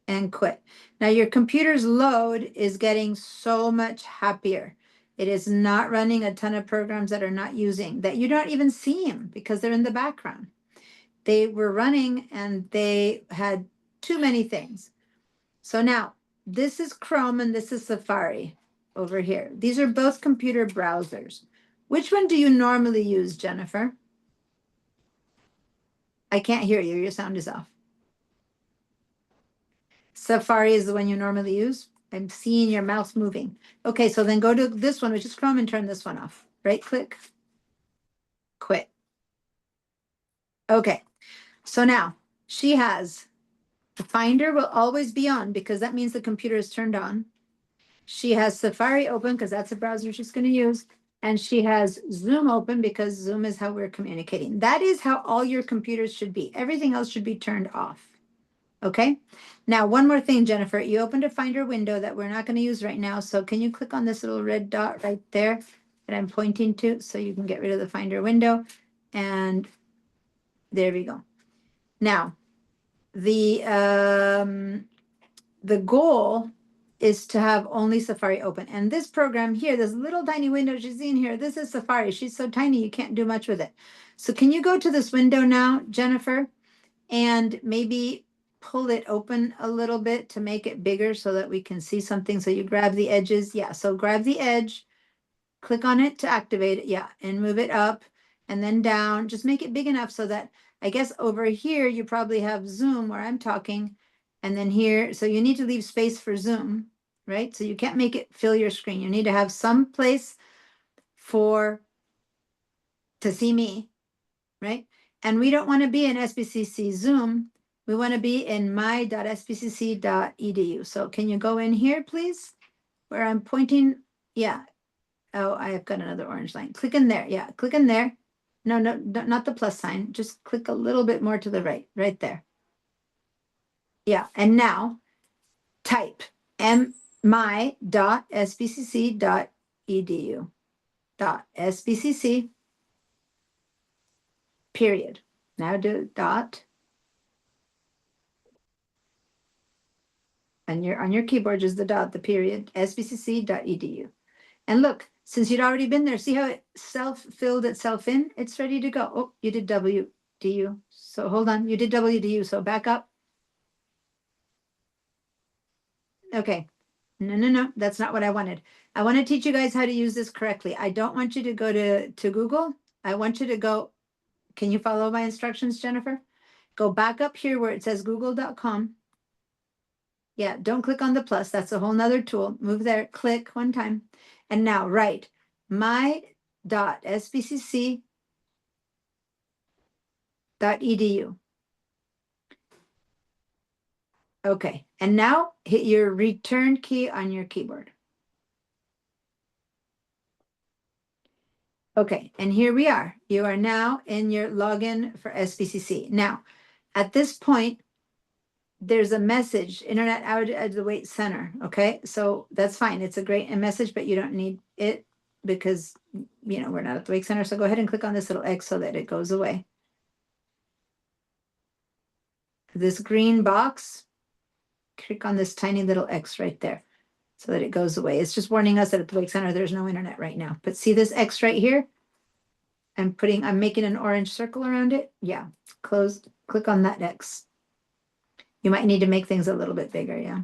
and quit. Now your computer's load is getting so much happier. It is not running a ton of programs that are not using, that you don't even see them because they're in the background. They were running and they had too many things. So now this is Chrome and this is Safari over here. These are both computer browsers. Which one do you normally use, Jennifer? I can't hear you. Your sound is off. Safari is the one you normally use. I'm seeing your mouse moving. Okay, so then go to this one, which is Chrome, and turn this one off. Right click, quit. Okay, so now she has the Finder will always be on because that means the computer is turned on. She has Safari open because that's a browser she's going to use. And she has Zoom open because Zoom is how we're communicating. That is how all your computers should be. Everything else should be turned off. Okay. Now, one more thing, Jennifer, you opened a Finder window that we're not going to use right now. So can you click on this little red dot right there that I'm pointing to so you can get rid of the Finder window? And there we go. Now, the goal is to have only Safari open. And this program here, this little tiny window she's in here, this is Safari. She's so tiny, you can't do much with it. So can you go to this window now, Jennifer, and maybe pull it open a little bit to make it bigger so that we can see something? So you grab the edges. Yeah, so grab the edge, click on it to activate it. Yeah, and move it up and then down. Just make it big enough so that, I guess over here, you probably have Zoom where I'm talking. And then here, so you need to leave space for Zoom, right? So you can't make it fill your screen. You need to have some place to see me, right? And we don't want to be in SBCC Zoom. We want to be in my.sbcc.edu. So can you go in here, please? Where I'm pointing, yeah. Oh, I have got another orange line. Click in there, yeah, click in there. No, not the plus sign. Just click a little bit more to the right, right there. Yeah, and now type my.sbcc.edu. .sbcc period. Now do dot. And on your keyboard is the dot, the period, sbcc.edu. And look, since you'd already been there, see how it self-filled itself in? It's ready to go. Oh, you did WDU. So hold on, you did WDU, so back up. Okay, no, that's not what I wanted. I want to teach you guys how to use this correctly. I don't want you to go to Google. I want you to go, can you follow my instructions, Jennifer? Go back up here where it says google.com. Yeah, don't click on the plus. That's a whole nother tool. Move there, click one time. And now write my.sbcc.edu. Okay, and now hit your return key on your keyboard. Okay, and here we are. You are now in your login for SBCC. Now, at this point, there's a message, internet out at the Wait Center, okay? So that's fine. It's a great message, but you don't need it because, you know, we're not at the Wake Center. So go ahead and click on this little X so that it goes away. This green box, click on this tiny little X right there so that it goes away. It's just warning us that at the Wake Center, there's no internet right now. But see this X right here? I'm making an orange circle around it. Yeah, closed. Click on that X. You might need to make things a little bit bigger, yeah.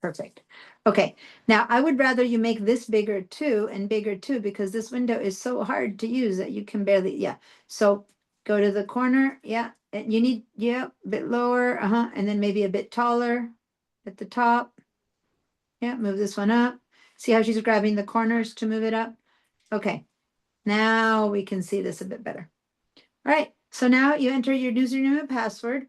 Perfect. Okay, now I would rather you make this bigger too and bigger too because this window is so hard to use that you can barely, yeah. So go to the corner, yeah, and you need, yeah, a bit lower, and then maybe a bit taller at the top. Yeah, move this one up. See how she's grabbing the corners to move it up? Okay, now we can see this a bit better. All right, so now you enter your username and password.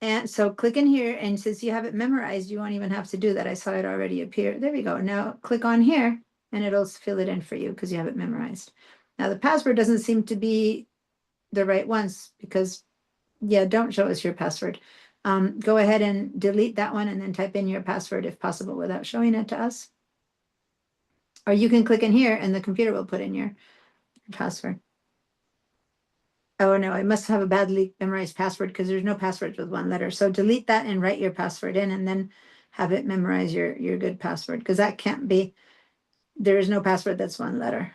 And so click in here, and since you have it memorized, you won't even have to do that. I saw it already appear. There we go. Now click on here, and it'll fill it in for you because you have it memorized. Now the password doesn't seem to be the right ones because, yeah, don't show us your password. Go ahead and delete that one and then type in your password if possible without showing it to us. Or you can click in here and the computer will put in your password. Oh no, it must have a badly memorized password because there's no passwords with one letter. So delete that and write your password in and then have it memorize your good password because that can't be, there is no password that's one letter.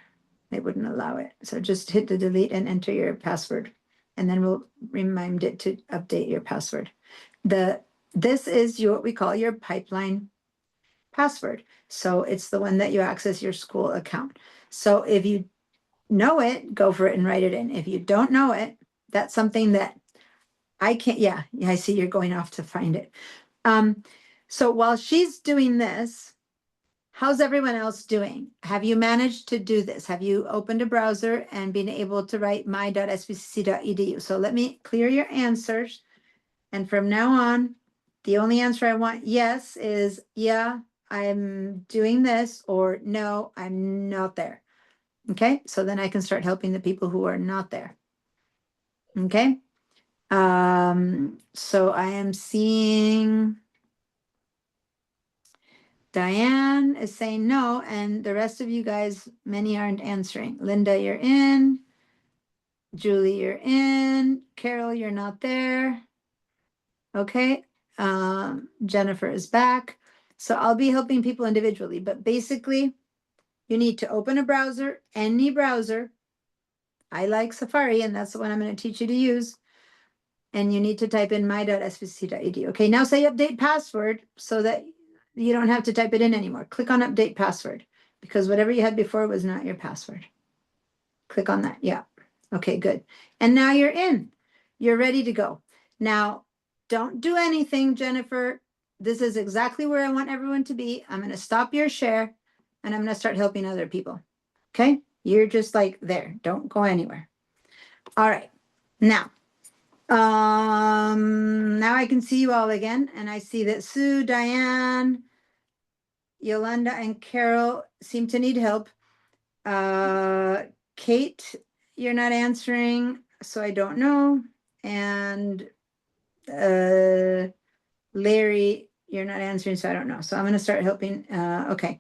They wouldn't allow it. So just hit the delete and enter your password and then we'll remind it to update your password. This is what we call your pipeline password. So it's the one that you access your school account. So if you know it, go for it and write it in. If you don't know it, that's something that I can't, yeah, I see you're going off to find it. So while she's doing this, how's everyone else doing? Have you managed to do this? Have you opened a browser and been able to write my.sbcc.edu? So let me clear your answers. And from now on, the only answer I want yes is, yeah, I'm doing this, or no, I'm not there. Okay, so then I can start helping the people who are not there. Okay, so I am seeing Diane is saying no, and the rest of you guys, many aren't answering. Linda, you're in. Julie, you're in. Carol, you're not there. Okay, Jennifer is back. So I'll be helping people individually, but basically you need to open a browser, any browser. I like Safari, and that's the one I'm going to teach you to use. And you need to type in my.sbcc.edu. Okay, now say update password so that you don't have to type it in anymore. Click on update password because whatever you had before was not your password. Click on that. Yeah. Okay, good. And now you're in. You're ready to go. Now, don't do anything, Jennifer. This is exactly where I want everyone to be. I'm going to stop your share and I'm going to start helping other people. Okay? You're just like there. Don't go anywhere. All right. Now I can see you all again, and I see that Sue, Diane, Yolanda, and Carol seem to need help. Kate, you're not answering, so I don't know. And Larry, you're not answering, so I don't know. So I'm going to start helping. Okay,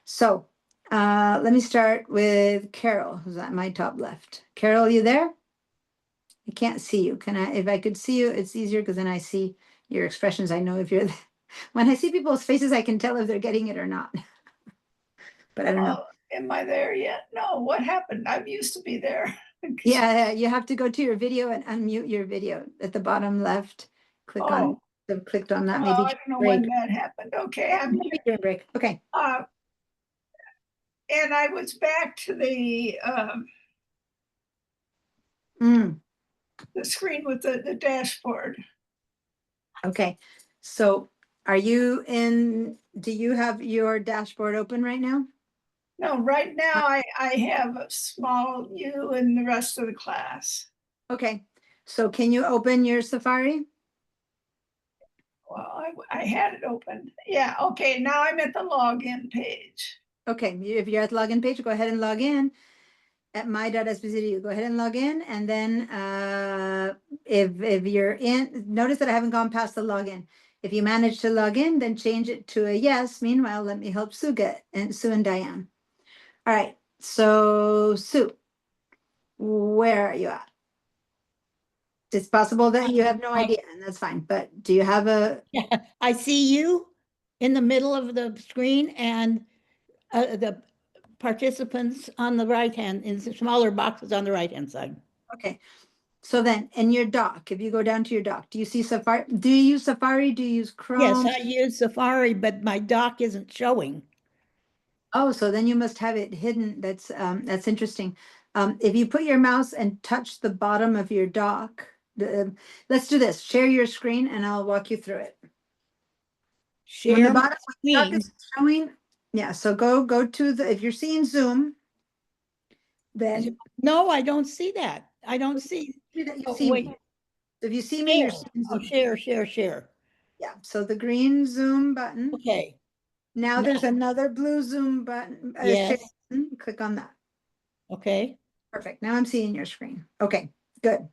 so let me start with Carol, who's at my top left. Carol, you there? I can't see you. Can I, if I could see you, it's easier because then I see your expressions. I know if you're, when I see people's faces, I can tell if they're getting it or not. But I don't know. Am I there yet? No, what happened? I'm used to be there. Yeah, you have to go to your video and unmute your video at the bottom left. Click on, I've clicked on that. Maybe I don't know when that happened. Okay, I'm maybe during break. Okay. And I was back to the screen with the dashboard. Okay, so are you in, do you have your dashboard open right now? No, right now I have a small you and the rest of the class. Okay, so can you open your Safari? Well, I had it open. Yeah, okay, now I'm at the login page. Okay, if you're at the login page, go ahead and log in at my.sbcc. Go ahead and log in, and then if you're in, notice that I haven't gone past the login. If you manage to log in, then change it to a yes. Meanwhile, let me help Sue Sue and Diane. All right, so Sue, where are you at? It's possible that you have no idea, and that's fine, but do you have a? Yeah, I see you in the middle of the screen and the participants on the right hand, in the smaller boxes on the right hand side. Okay, so then in your dock, if you go down to your dock, do you see Safari? Do you use Safari? Do you use Chrome? Yes, I use Safari, but my dock isn't showing. Oh, so then you must have it hidden. That's interesting. If you put your mouse and touch the bottom of your dock, let's do this. Share your screen and I'll walk you through it. Share when the bottom of the dock screen. is showing, yeah. So go to the, if you're seeing Zoom, then no, I don't see that. I don't see. that you Oh, see wait. me. If you see me, you're seeing Oh, Zoom. share. Yeah. So the green Zoom button. Okay. Now there's another blue Zoom button. Yes. Share. Click on that. Okay. Perfect. Now I'm seeing your screen. Okay, good.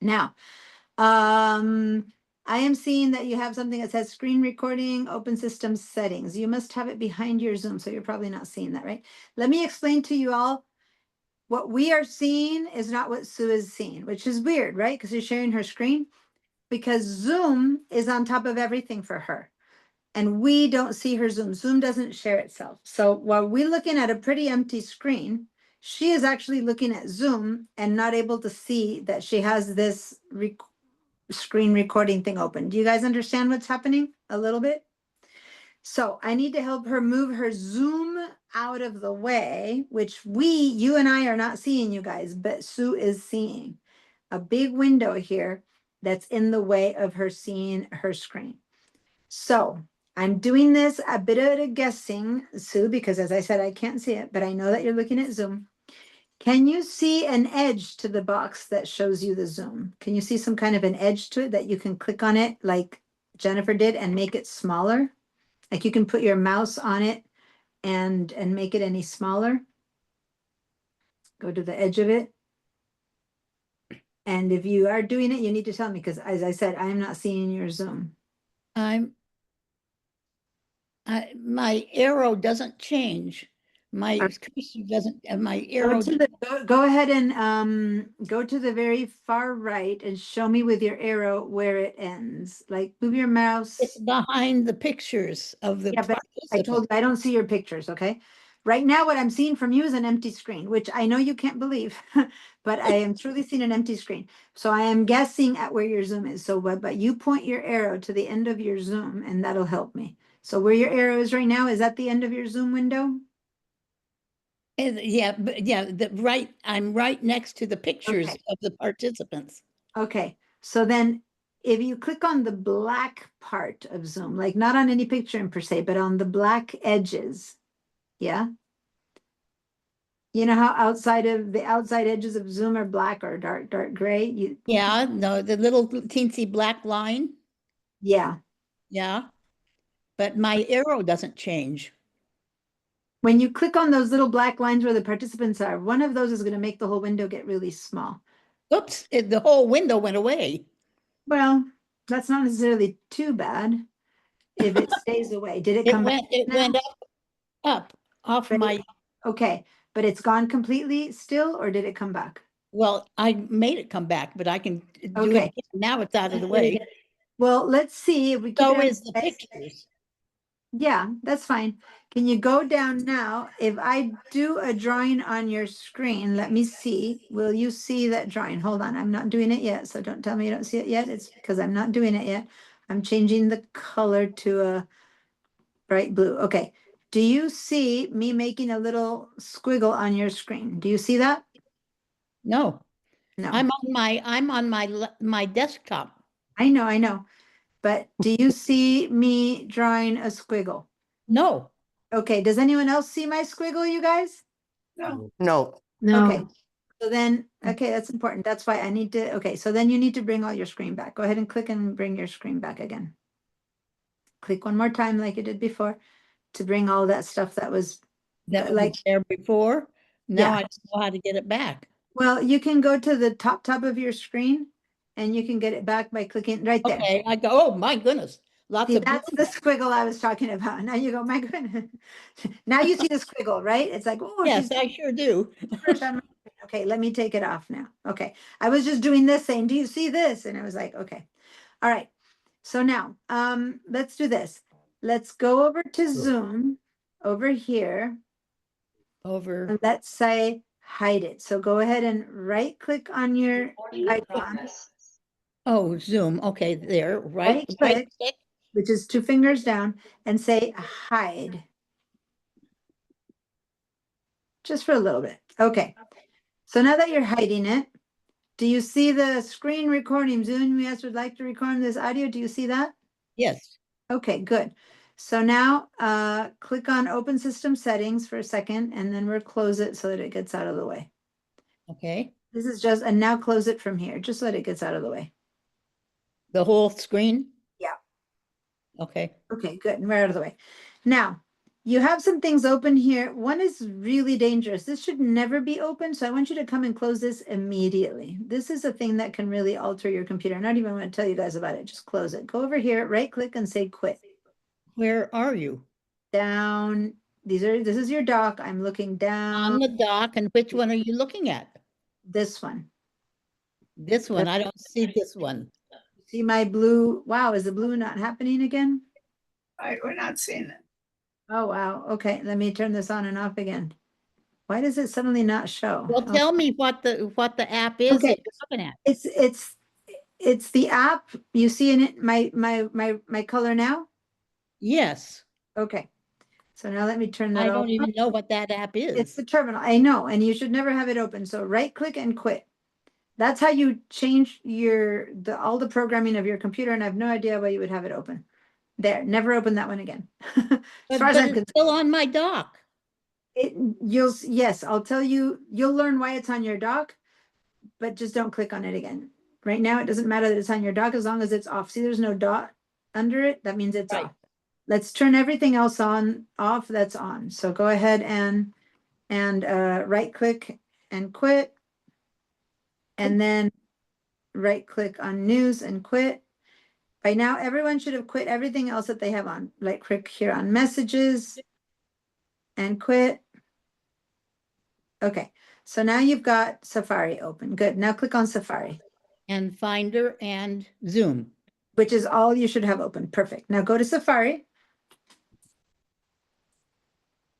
Now, I am seeing that you have something that says screen recording, open system settings. You must have it behind your Zoom, so you're probably not seeing that, right? Let me explain to you all. What we are seeing is not what Sue is seeing, which is weird, right? Because you're sharing her screen. Because Zoom is on top of everything for her. And we don't see her Zoom. Zoom doesn't share itself. So while we're looking at a pretty empty screen, she is actually looking at Zoom and not able to see that she has this screen recording thing open. Do you guys understand what's happening a little bit? So I need to help her move her Zoom out of the way, which you and I are not seeing, you guys, but Sue is seeing a big window here that's in the way of her seeing her screen. So I'm doing this a bit of a guessing, Sue, because as I said, I can't see it, but I know that you're looking at Zoom. Can you see an edge to the box that shows you the Zoom? Can you see some kind of an edge to it that you can click on it like Jennifer did and make it smaller? Like you can put your mouse on it and make it any smaller. Go to the edge of it. And if you are doing it, you need to tell me because as I said, I am not seeing your Zoom. My arrow doesn't change. My cursor doesn't, my arrow. Go ahead and go to the very far right and show me with your arrow where it ends. Like move your mouse. It's behind the pictures of the. Yeah, but I told you I don't see your pictures, okay? Right now, what I'm seeing from you is an empty screen, which I know you can't believe, but I am truly seeing an empty screen. So I am guessing at where your Zoom is. So, but you point your arrow to the end of your Zoom and that'll help me. So where your arrow is right now, is that the end of your Zoom window? Yeah, but yeah, I'm right next to the pictures of the participants. Okay, so then if you click on the black part of Zoom, like not on any picture in per se, but on the black edges, yeah? You know how outside edges of Zoom are black or dark gray? Yeah, no, the little teensy black line. Yeah. Yeah, but my arrow doesn't change. When you click on those little black lines where the participants are, one of those is going to make the whole window get really small. Oops, the whole window went away. Well, that's not necessarily too bad if it stays away. Did it come back? It went up off my. Okay, but it's gone completely still, or did it come back? Well, I made it come back, but I can do it again. Now it's out of the way. Well, let's see if we can. So is the pictures. Yeah, that's fine. Can you go down now? If I do a drawing on your screen, let me see. Will you see that drawing? Hold on, I'm not doing it yet. So don't tell me you don't see it yet. It's because I'm not doing it yet. I'm changing the color to a bright blue. Okay. Do you see me making a little squiggle on your screen? Do you see that? No. No. I'm on my desktop. I know. But do you see me drawing a squiggle? No. Okay, does anyone else see my squiggle, you guys? No. No. Okay, so then, okay, that's important. That's why I need to, okay, so then you need to bring all your screen back. Go ahead and click and bring your screen back again. Click one more time like you did before to bring all that stuff that was like there before. Now I don't know how to get it back. Well, you can go to the top of your screen and you can get it back by clicking right there. Okay, I go, oh my goodness. See, that's the squiggle I was talking about. Now you go, my goodness. Now you see the squiggle, right? It's like, oh, yes, I sure do. Okay, let me take it off now. Okay, I was just doing this saying, do you see this? And I was like, okay. All right. So now, let's do this. Let's go over to Zoom over here. And let's say hide it. So go ahead and right click on your icon. Oh, Zoom. Okay, there, right click, which is 2 fingers down, and say hide. Just for a little bit. Okay. So now that you're hiding it, do you see the screen recording? Zoom US would like to record this audio. Do you see that? Yes. Okay, good. So now click on open system settings for a second, and then we'll close it so that it gets out of the way. Okay. This is just, and now close it from here, just so that it gets out of the way. The whole screen? Yeah. Okay. Okay, good. And we're out of the way. Now, you have some things open here. One is really dangerous. This should never be open. So I want you to come and close this immediately. This is a thing that can really alter your computer. I'm not even going to tell you guys about it. Just close it. Go over here, right click and say quit. Where are you? Down. This is your dock. I'm looking On down the dock, and which one are you looking at? this one. This one, I don't see this one. See my blue? Wow, is the blue not happening again? We're not seeing it. Oh, wow. Okay, let me turn this on and off again. Why does it suddenly not show? Well, Oh, tell me what the app is Okay. that you're looking at. It's the app you see in it, my color now? Yes, Okay. So now let me turn that I off. don't even know what that app It's is. the terminal. I know, and you should never have it open. So right click and quit. That's how you change all the programming of your computer, and I have no idea why you would have it open. There, never open that one again. As But far as I'm it's still on my dock. yes, I'll tell you, you'll learn why it's on your dock, but just don't click on it again. Right now, it doesn't matter that it's on your dock as long as it's off. See, there's no dot under it. That means it's Right. off. Let's turn everything else off that's on. So go ahead and right click and quit. And then right click on news and quit. By now, everyone should have quit everything else that they have on. Right click here on messages and quit. Okay, so now you've got Safari open. Good. Now click on Safari, And Finder and Zoom. which is all you should have open. Perfect. Now go to Safari.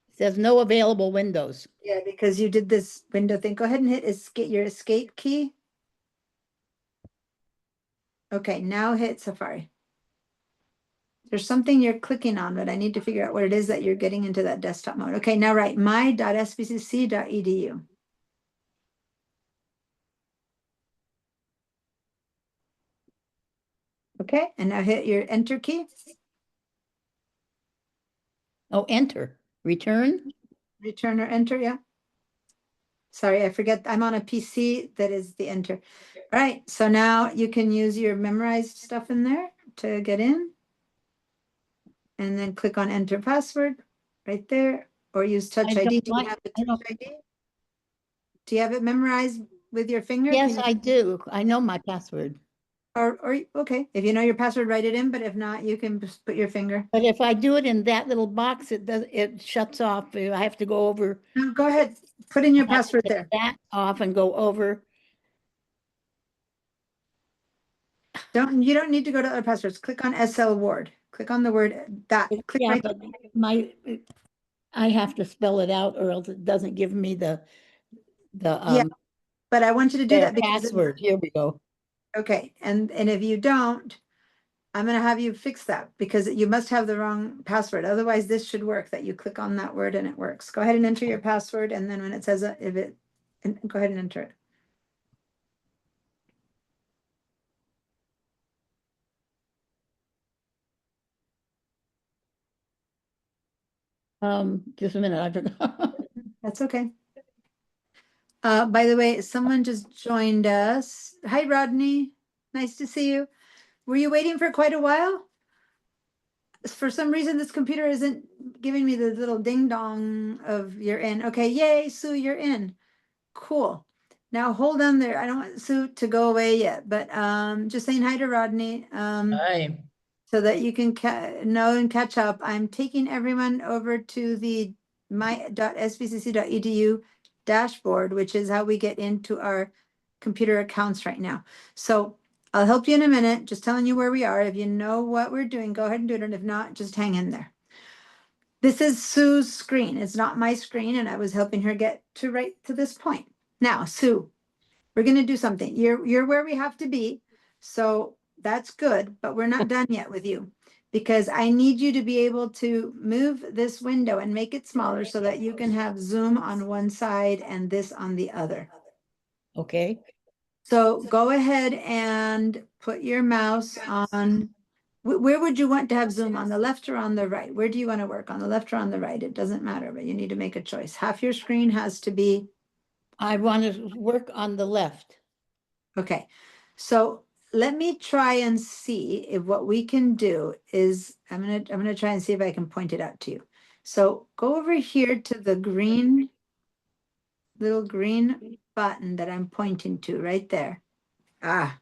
It says no available windows. Yeah, because you did this window thing. Go ahead and hit your escape key. Okay, now hit Safari. There's something you're clicking on, but I need to figure out what it is that you're getting into that desktop mode. Okay, now write my.sbcc.edu. Okay, and now hit your enter key. Oh, enter, return. Return or enter, yeah. Sorry, I forget. I'm on a PC that is the enter. All right, so now you can use your memorized stuff in there to get in. And then click on enter password right there, or use Touch I ID. don't Do you like- have the I don't- Touch ID? Do you have it memorized with your finger? Yes, Can you- I do. I know my password. Or okay, if you know your password, write it in, but if not, you can just put your finger. But if I do it in that little box, it shuts off. I have to go over. No, go ahead, put in your I have to password take there. That off and go over. You don't need to go to other passwords. Click on SL Ward. Click on the word that. Click Yeah, right but I have to spell it out or else it doesn't give me the Yeah, but I want you to do that because password. Here we go. okay, and if you don't, I'm gonna have you fix that because you must have the wrong password. Otherwise, this should work, that you click on that word and it works. Go ahead and enter your password, and then when it says go ahead and enter it. Just a minute, I forgot. That's okay. By the way, someone just joined us. Hi, Rodney. Nice to see you. Were you waiting for quite a while? For some reason, this computer isn't giving me the little ding dong of you're in. Okay, yay, Sue, you're in. Cool. Now hold on there. I don't want Sue to go away yet, but just saying hi to Rodney. Hi. So that you can know and catch up. I'm taking everyone over to the my.sbcc.edu dashboard, which is how we get into our computer accounts right now. So I'll help you in a minute, just telling you where we are. If you know what we're doing, go ahead and do it. And if not, just hang in there. This is Sue's screen. It's not my screen, and I was helping her get right to this point. Now, Sue, we're going to do something. You're where we have to be. So that's good, but we're not done yet with you because I need you to be able to move this window and make it smaller so that you can have Zoom on one side and this on the other. Okay. So go ahead and put your mouse on. Where would you want to have Zoom, on the left or on the right? Where do you want to work, on the left or on the right? It doesn't matter, but you need to make a choice. Half your screen has to be. I want to work on the left. Okay, so let me try and see if what we can do is, I'm gonna try and see if I can point it out to you. So go over here to the little green button that I'm pointing to right there. Ah,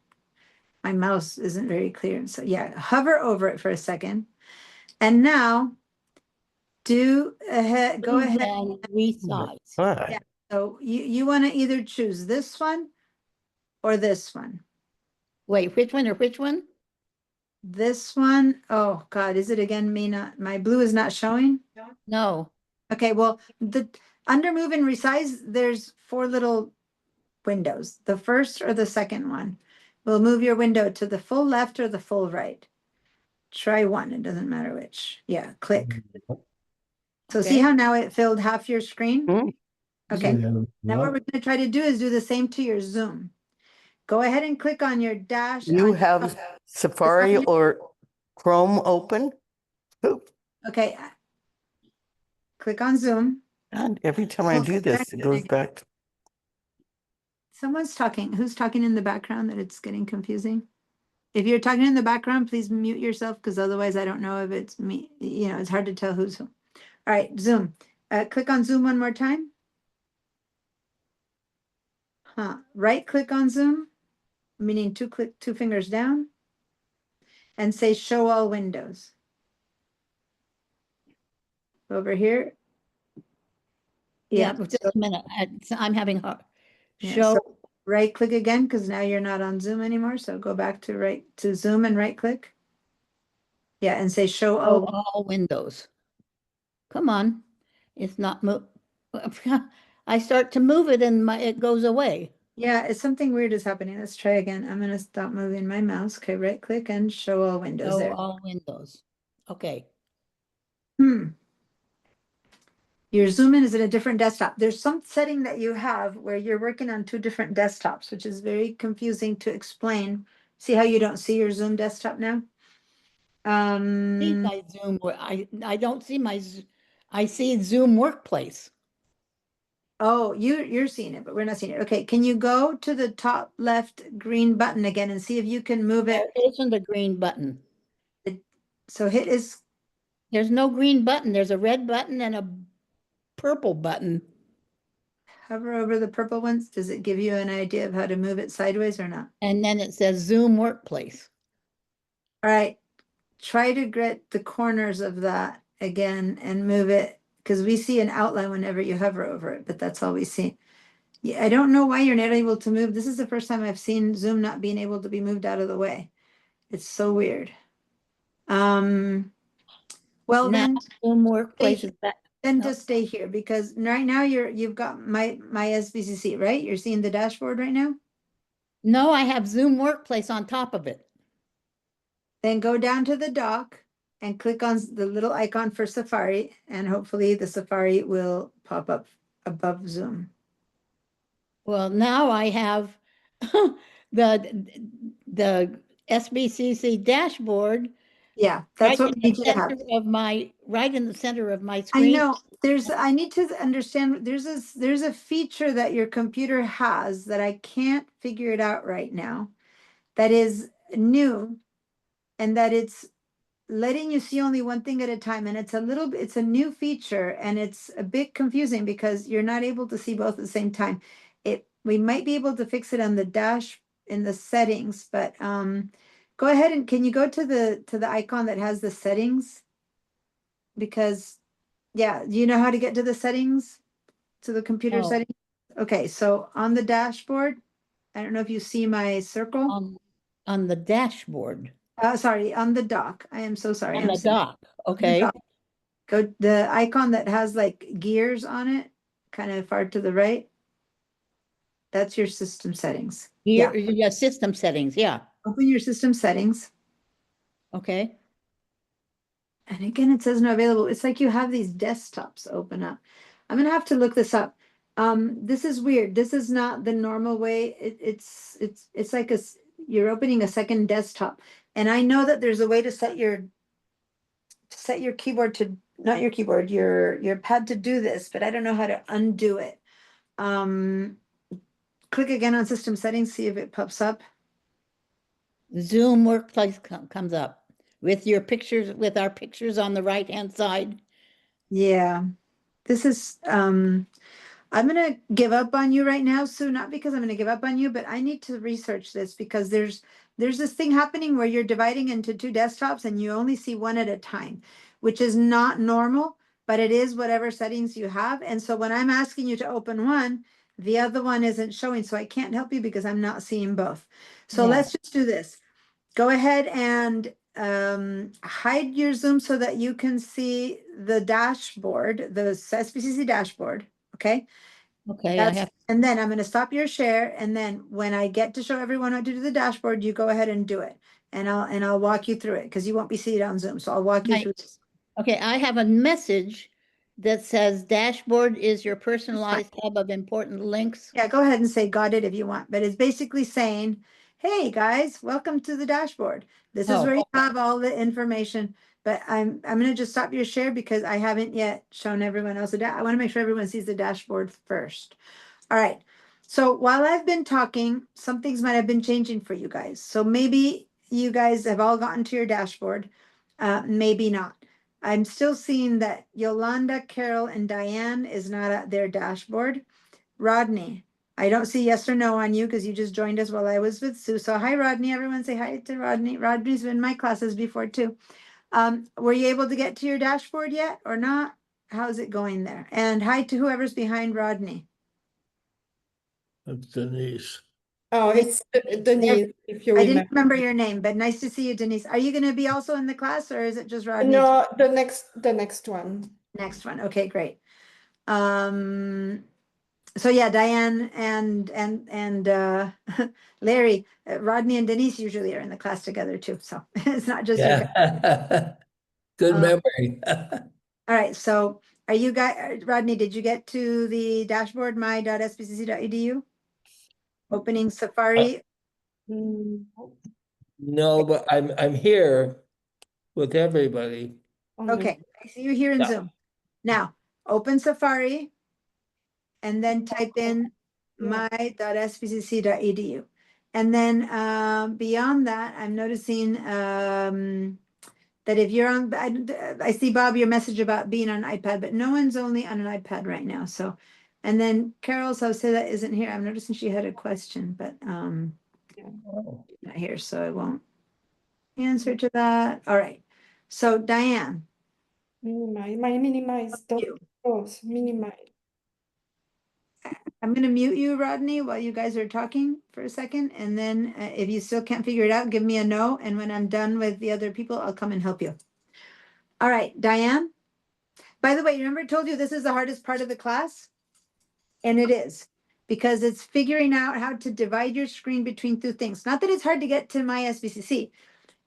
my mouse isn't very clear. So yeah, hover over it for a second. And now go ahead. And resize. Yeah. So you want to either choose this one or this one. Wait, which one or which one? This one, oh God, is it again my blue is not showing? No. Okay, well, under move and resize, there's 4 little windows. The first or the second one will move your window to the full left or the full right. Try one, it doesn't matter which. Yeah, click. So see Okay. how now it filled half your screen? Hmm. Okay, now what we're gonna try to do is do the same to your Zoom. Go ahead and click on your dash. You on- have Safari or Chrome open? Oop. Okay. Click on Zoom. God, every time I do this, it goes back. Someone's talking. Who's talking in the background that it's getting confusing? If you're talking in the background, please mute yourself because otherwise I don't know if it's me. You know, it's hard to tell who's who. All right, Zoom. Click on Zoom one more time. Right click on Zoom, meaning two fingers down, and say show all windows. Over here. Yeah, but just a minute. I'm having Yeah, show. so right click again because now you're not on Zoom anymore. So go back to Zoom and right click. Yeah, and say show all windows. Come on. It's not move. I start to move it and it goes away. Yeah, it's something weird is happening. Let's try again. I'm gonna stop moving my mouse. Okay, right click and show all windows Show there. all windows. Okay. Your Zoom in is in a different desktop. There's some setting that you have where you're working on 2 different desktops, which is very confusing to explain. See how you don't see your Zoom desktop now? See my Zoom. I don't see I see Zoom Workplace. Oh, you're seeing it, but we're not seeing it. Okay, can you go to the top left green button again and see if you can move it? There isn't a green button. So there's no green button. There's a red button and a purple button. Hover over the purple ones. Does it give you an idea of how to move it sideways or not? And then it says Zoom Workplace. All right, try to get the corners of that again and move it because we see an outline whenever you hover over it, but that's all we see. Yeah, I don't know why you're not able to move. This is the first time I've seen Zoom not being able to be moved out of the way. It's so weird. Well, now, then Zoom Workplace is back. Then just stay here because right now you've got my SBCC, right? You're seeing the dashboard right now? No, I have Zoom Workplace on top of it. Then go down to the dock and click on the little icon for Safari, and hopefully the Safari will pop up above Zoom. Well, now I have the SBCC dashboard. Yeah, that's what we need you to have. Right in the center of my screen. I know. I need to understand, there's a feature that your computer has that I can't figure it out right now that is new, and that it's letting you see only one thing at a time. And it's a new feature, and it's a bit confusing because you're not able to see both at the same time. We might be able to fix it on the dash in the settings, but go ahead and can you go to the icon that has the settings? Because yeah, do you know how to get to the settings? To the computer settings? Okay, so on the dashboard, I don't know if you see my circle. On the dashboard. Sorry, on the dock. I am so sorry. On the dock, okay. Go the icon that has like gears on it, kind of far to the right. That's your system settings. Yeah, system settings, yeah. Open your system settings. Okay. And again, it says not available. It's like you have these desktops open up. I'm gonna have to look this up. This is weird. This is not the normal way. It's like you're opening a second desktop. And I know that there's a way to set your keyboard to, not your keyboard, your pad to do this, but I don't know how to undo it. Click again on system settings, see if it pops up. Zoom Workplace comes up with your pictures, with our pictures on the right-hand side. Yeah, this is, I'm gonna give up on you right now, Sue, not because I'm gonna give up on you, but I need to research this because there's this thing happening where you're dividing into two desktops and you only see one at a time, which is not normal, but it is whatever settings you have. And so when I'm asking you to open one, the other one isn't showing, so I can't help you because I'm not seeing both. So Yeah. let's just do this. Go ahead and hide your Zoom so that you can see the dashboard, the SBCC dashboard, okay? Okay, I have, And then I'm gonna stop your share, and then when I get to show everyone how to do the dashboard, you go ahead and do it. And I'll walk you through it, because you won't be seated on Zoom, so I'll walk you Right. through this. okay, I have a message that says dashboard is your personalized hub of important links. Yeah, go ahead and say got it if you want, but it's basically saying, hey, guys, welcome to the dashboard. This is Oh, where you have all the information, but I'm gonna just stop your share because I haven't yet shown everyone else. I wanna make sure everyone sees the dashboard first. All right, so while I've been talking, some things might have been changing for you guys. So maybe you guys have all gotten to your dashboard, maybe not. I'm still seeing that Yolanda, Carol, and Diane is not at their dashboard. Rodney, I don't see yes or no on you because you just joined us while I was with Sue. So hi, Rodney. Everyone say hi to Rodney. Rodney's been in my classes before too. Were you able to get to your dashboard yet or not? How's it going there? And hi to whoever's behind Rodney. That's Denise. Oh, it's Denise, if you I didn't remember. remember your name, but nice to see you, Denise. Are you going to be also in the class or is it just Rodney? No, the next one. Next one. Okay, great. So yeah, Diane and Larry, Rodney and Denise usually are in the class together too. So it's not just you guys. Yeah. Good memory. All right. So are you guys, Rodney, did you get to the dashboard, my.sbcc.edu? Opening Safari. No, but I'm here with everybody. Okay. I see you here in Yeah. Zoom. Now open Safari and then type in my.sbcc.edu. And then beyond that, I'm noticing that if you're on, I see Bob, your message about being on an iPad, but no one's only on an iPad right now. So, and then Carol Sauceda isn't here. I'm noticing she had a question, but not here, so I won't answer to that. All right. So Diane. Minimize, those, minimize. I'm going to mute you, Rodney, while you guys are talking for a second. And then if you still can't figure it out, give me a no. And when I'm done with the other people, I'll come and help you. All right, Diane. By the way, remember I told you this is the hardest part of the class? And it is, because it's figuring out how to divide your screen between two things. Not that it's hard to get to my SBCC.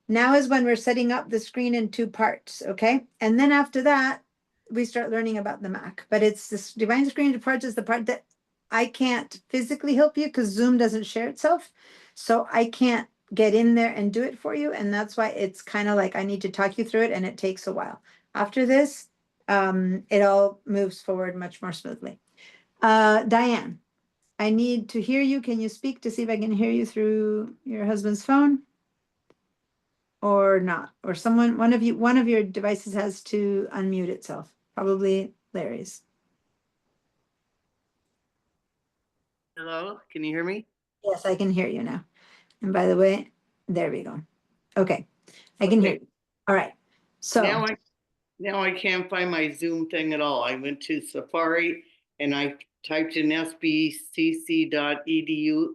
Now is when we're setting up the screen in two parts, okay? And then after that, we start learning about the Mac. But it's this dividing the screen into parts is the part that I can't physically help you because Zoom doesn't share itself. So I can't get in there and do it for you. And that's why it's kind of like I need to talk you through it and it takes a while. After this, it all moves forward much more smoothly. Diane, I need to hear you. Can you speak to see if I can hear you through your husband's phone? Or not? Or someone, one of your devices has to unmute itself, probably Larry's. Hello, can you hear me? Yes, I can hear you now. And by the way, there we go. Okay, I can hear you. All right. So now I can't find my Zoom thing at all. I went to Safari and I typed in sbcc.edu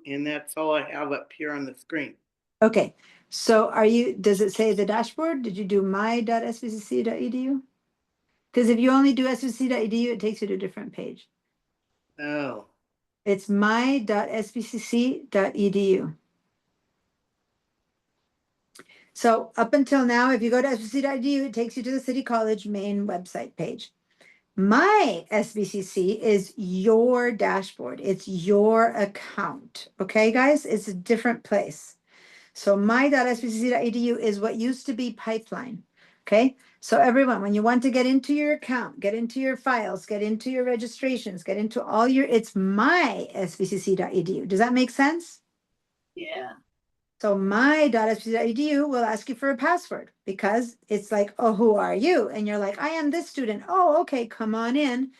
and that's all I have up here on the screen. okay. So does it say the dashboard? Did you do my.sbcc.edu? Because if you only do sbcc.edu, it takes you to a different page. Oh. It's my.sbcc.edu. So up until now, if you go to sbcc.edu, it takes you to the City College main website page. My SBCC is your dashboard. It's your account. Okay, guys? It's a different place. So my.sbcc.edu is what used to be Pipeline. Okay, so everyone, when you want to get into your account, get into your files, get into your registrations, get into all your, it's my.sbcc.edu. Does that make sense? Yeah. So my.sbc.edu will ask you for a password because it's like, oh, who are you? And you're like, I am this student. Oh, okay, come on in.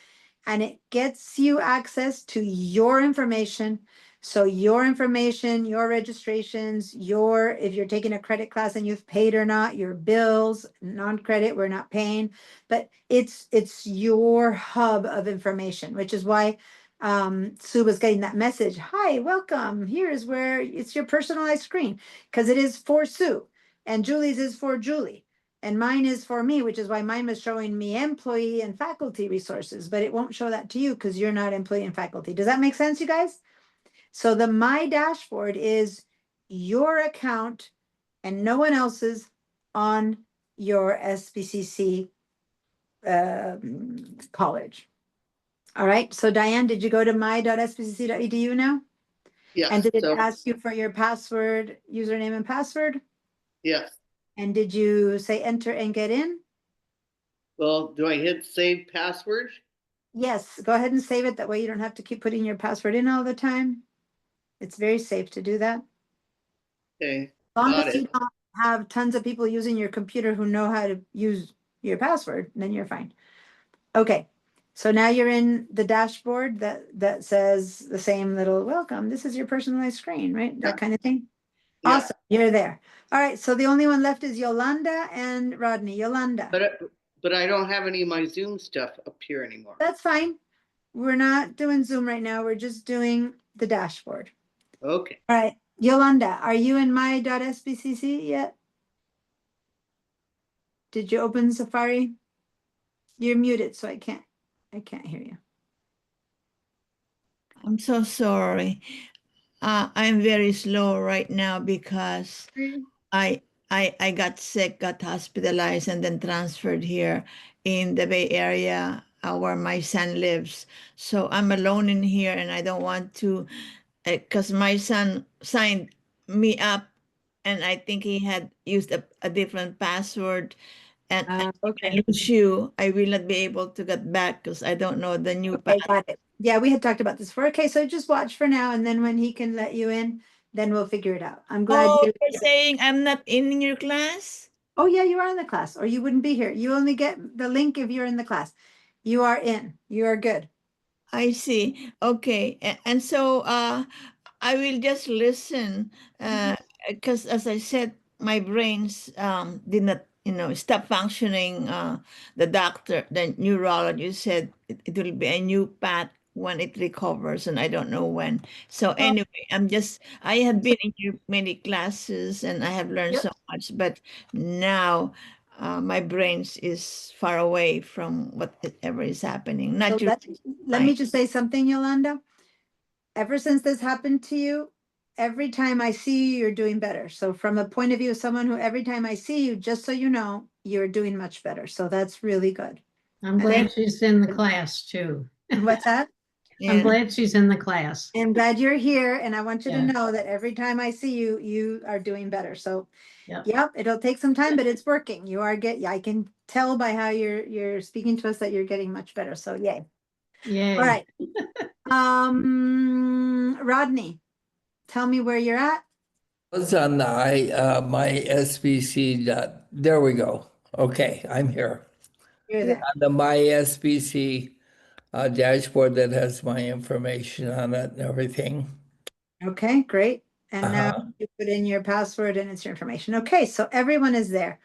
And it gets you access to your information. So your information, your registrations, if you're taking a credit class and you've paid or not, your bills, non-credit, we're not paying, but it's your hub of information, which is why Sue was getting that message. Hi, welcome. Here's where it's your personalized screen, because it is for Sue and Julie's is for Julie. And mine is for me, which is why mine was showing me employee and faculty resources, but it won't show that to you because you're not employee and faculty. Does that make sense, you guys? So the My Dashboard is your account and no one else's on your SBCC college. All right. So Diane, did you go to my.sbcc.edu now? Yes. And did it so- ask you for your password, username and password? Yes. And did you say enter and get in? Well, do I hit save password? Yes, go ahead and save it. That way you don't have to keep putting your password in all the time. It's very safe to do that. Okay. As long Got as you it. don't have tons of people using your computer who know how to use your password, then you're fine. Okay, so now you're in the dashboard that says the same little welcome. This is your personalized screen, right? That kind of thing. Yeah. Awesome, you're there. All right, so the only one left is Yolanda and Rodney. Yolanda. But I don't have any of my Zoom stuff up here anymore. That's fine. We're not doing Zoom right now. We're just doing the dashboard. Okay. All right, Yolanda, are you in my.sbcc yet? Did you open Safari? You're muted, so I can't hear you. I'm so sorry. I'm very slow right now because I got sick, got hospitalized, and then transferred here in the Bay Area, where my son lives. So I'm alone in here, and I don't want to, because my son signed me up, and I think he had used a different password. And okay. I lose you, I will not be able to get back because I don't know the new Okay, got it. Yeah, we had talked about this before. Okay, so just watch for now, and then when he can let you in, then we'll figure it out. I'm glad Oh, you. you're saying I'm not in your class? Oh yeah, you are in the class, or you wouldn't be here. You only get the link if you're in the class. You are in. You are good. I see. Okay. And so I will just listen because as I said, my brains did not, stop functioning. The doctor, the neurologist said it will be a new path when it recovers, and I don't know when. So anyway, I have been in your many classes and I have learned so much, but now my brains is far away from whatever is happening. Not So your let me just say something, Yolanda. Ever since this happened to you, every time I see you, you're doing better. So from a point of view of someone who every time I see you, just so you know, you're doing much better. So that's really good. I'm glad she's in the class too. What's that? I'm glad she's in the class. I'm glad you're here, and I want you to Yeah. know that every time I see you, you are doing better. So, Yep. yep, it'll take some time, but it's working. I can tell by how you're speaking to us that you're getting much better. So, yay. Yay. All right. Rodney, tell me where you're at. Was on my SBC there we go. Okay, I'm here. You're there. On the my SBC dashboard that has my information on it and everything. Okay, great. And now you put in your password and it's your information. Okay, so everyone is there.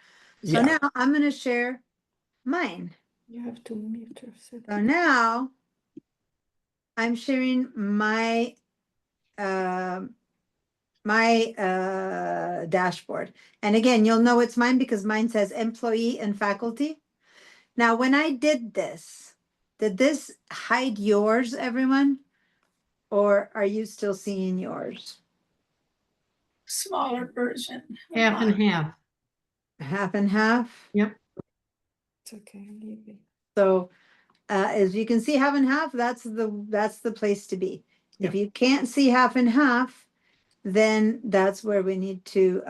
So Yeah. now I'm going to share mine. You have to mute yourself. So now I'm sharing my dashboard. And again, you'll know it's mine because mine says employee and faculty. Now, when I did this hide yours, everyone? Or are you still seeing yours? Smaller version. Half and half. Half and half? Yep. It's okay, leave it. So as you can see half and half, that's the place to be. If you can't see half and half, then that's where we need to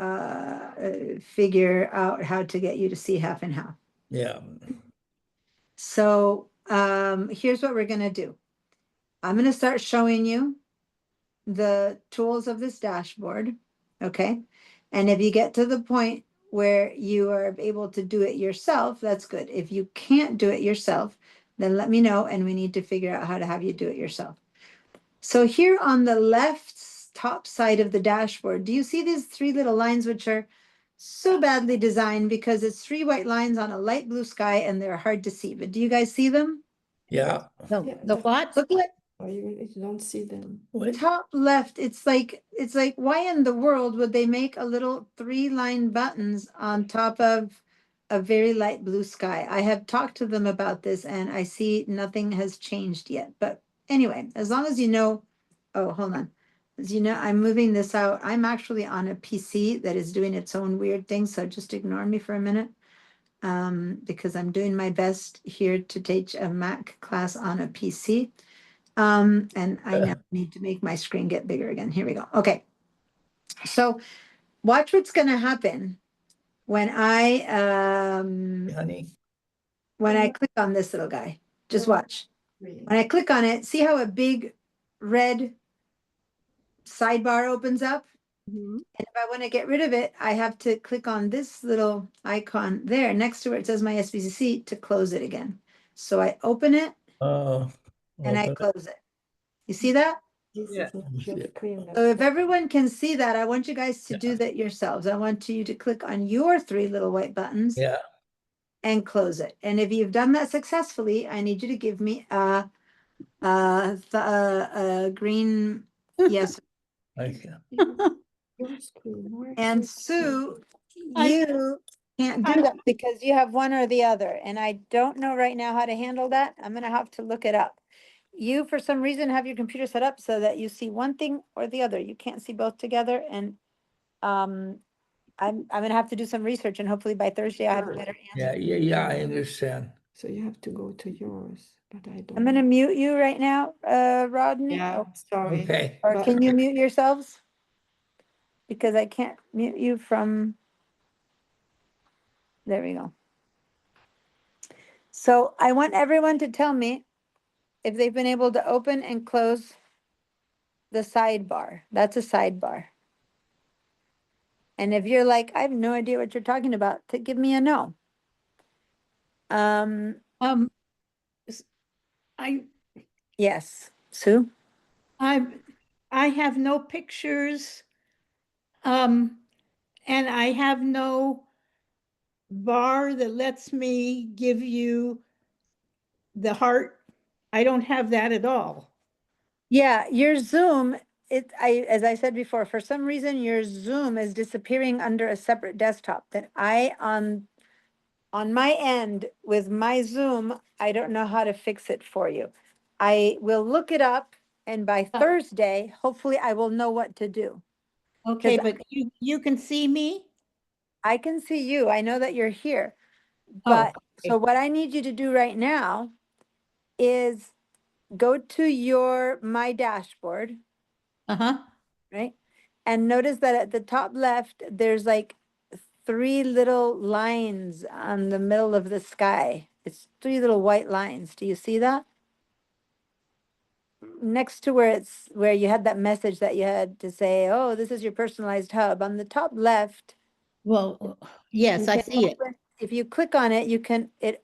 figure out how to get you to see half and half. Yeah. So here's what we're going to do. I'm going to start showing you the tools of this dashboard. Okay. And if you get to the point where you are able to do it yourself, that's good. If you can't do it yourself, then let me know and we need to figure out how to have you do it yourself. So here on the left top side of the dashboard, do you see these three little lines which are so badly designed because it's three white lines on a light blue sky and they're hard to see, but do you guys see them? Yeah. The what? Look like Oh, you don't see them. top left, it's like why in the world would they make a little three-line buttons on top of a very light blue sky? I have talked to them about this and I see nothing has changed yet. But anyway, as long as you know, oh, hold on. As you know, I'm moving this out. I'm actually on a PC that is doing its own weird thing, so just ignore me for a minute. Because I'm doing my best here to teach a Mac class on a PC. And I now need to make my screen get bigger again. Here we go. Okay. So watch what's going to happen when I Honey. click on this little guy. Just watch. When I click on it, see how a big red sidebar opens up? And if I want to get rid of it, I have to click on this little icon there next to where it says my SBCC to close it again. So I open it and I close it. You see that? This Yeah. is not your screen. So if everyone can see that, I want you guys to do that yourselves. I want you to click on your three little white buttons Yeah. and close it. And if you've done that successfully, I need you to give me a green yes. Okay. Your screen. Where And is it? Sue, you can't do that because you have one or the other. And I don't know right now how to handle that. I'm going to have to look it up. You, for some reason, have your computer set up so that you see one thing or the other. You can't see both together. And I'm going to have to do some research and hopefully by Thursday I have a better answer. Yeah, I understand. So you have to go to yours, but I don't. I'm going to mute you right now, Rodney. Yeah, sorry. Okay. Or but- can you mute yourselves? Because I can't mute you from. There we go. So I want everyone to tell me if they've been able to open and close the sidebar. That's a sidebar. And if you're like, I have no idea what you're talking about, to give me a no. I Yes, Sue? I have no pictures. And I have no bar that lets me give you the heart. I don't have that at all. Yeah, your Zoom, as I said before, for some reason, your Zoom is disappearing under a separate desktop that on my end with my Zoom, I don't know how to fix it for you. I will look it up and by Thursday, hopefully I will know what to do. Okay, 'Cause but you can see me? I can see you. I know that you're here. But so okay. what I need you to do right now is go to my dashboard, Uh-huh. right? And notice that at the top left, there's like three little lines on the middle of the sky. It's three little white lines. Do you see that? Next to where you had that message that you had to say, oh, this is your personalized hub. On the top left. Well, yes, you I can see it. open- If you click on it,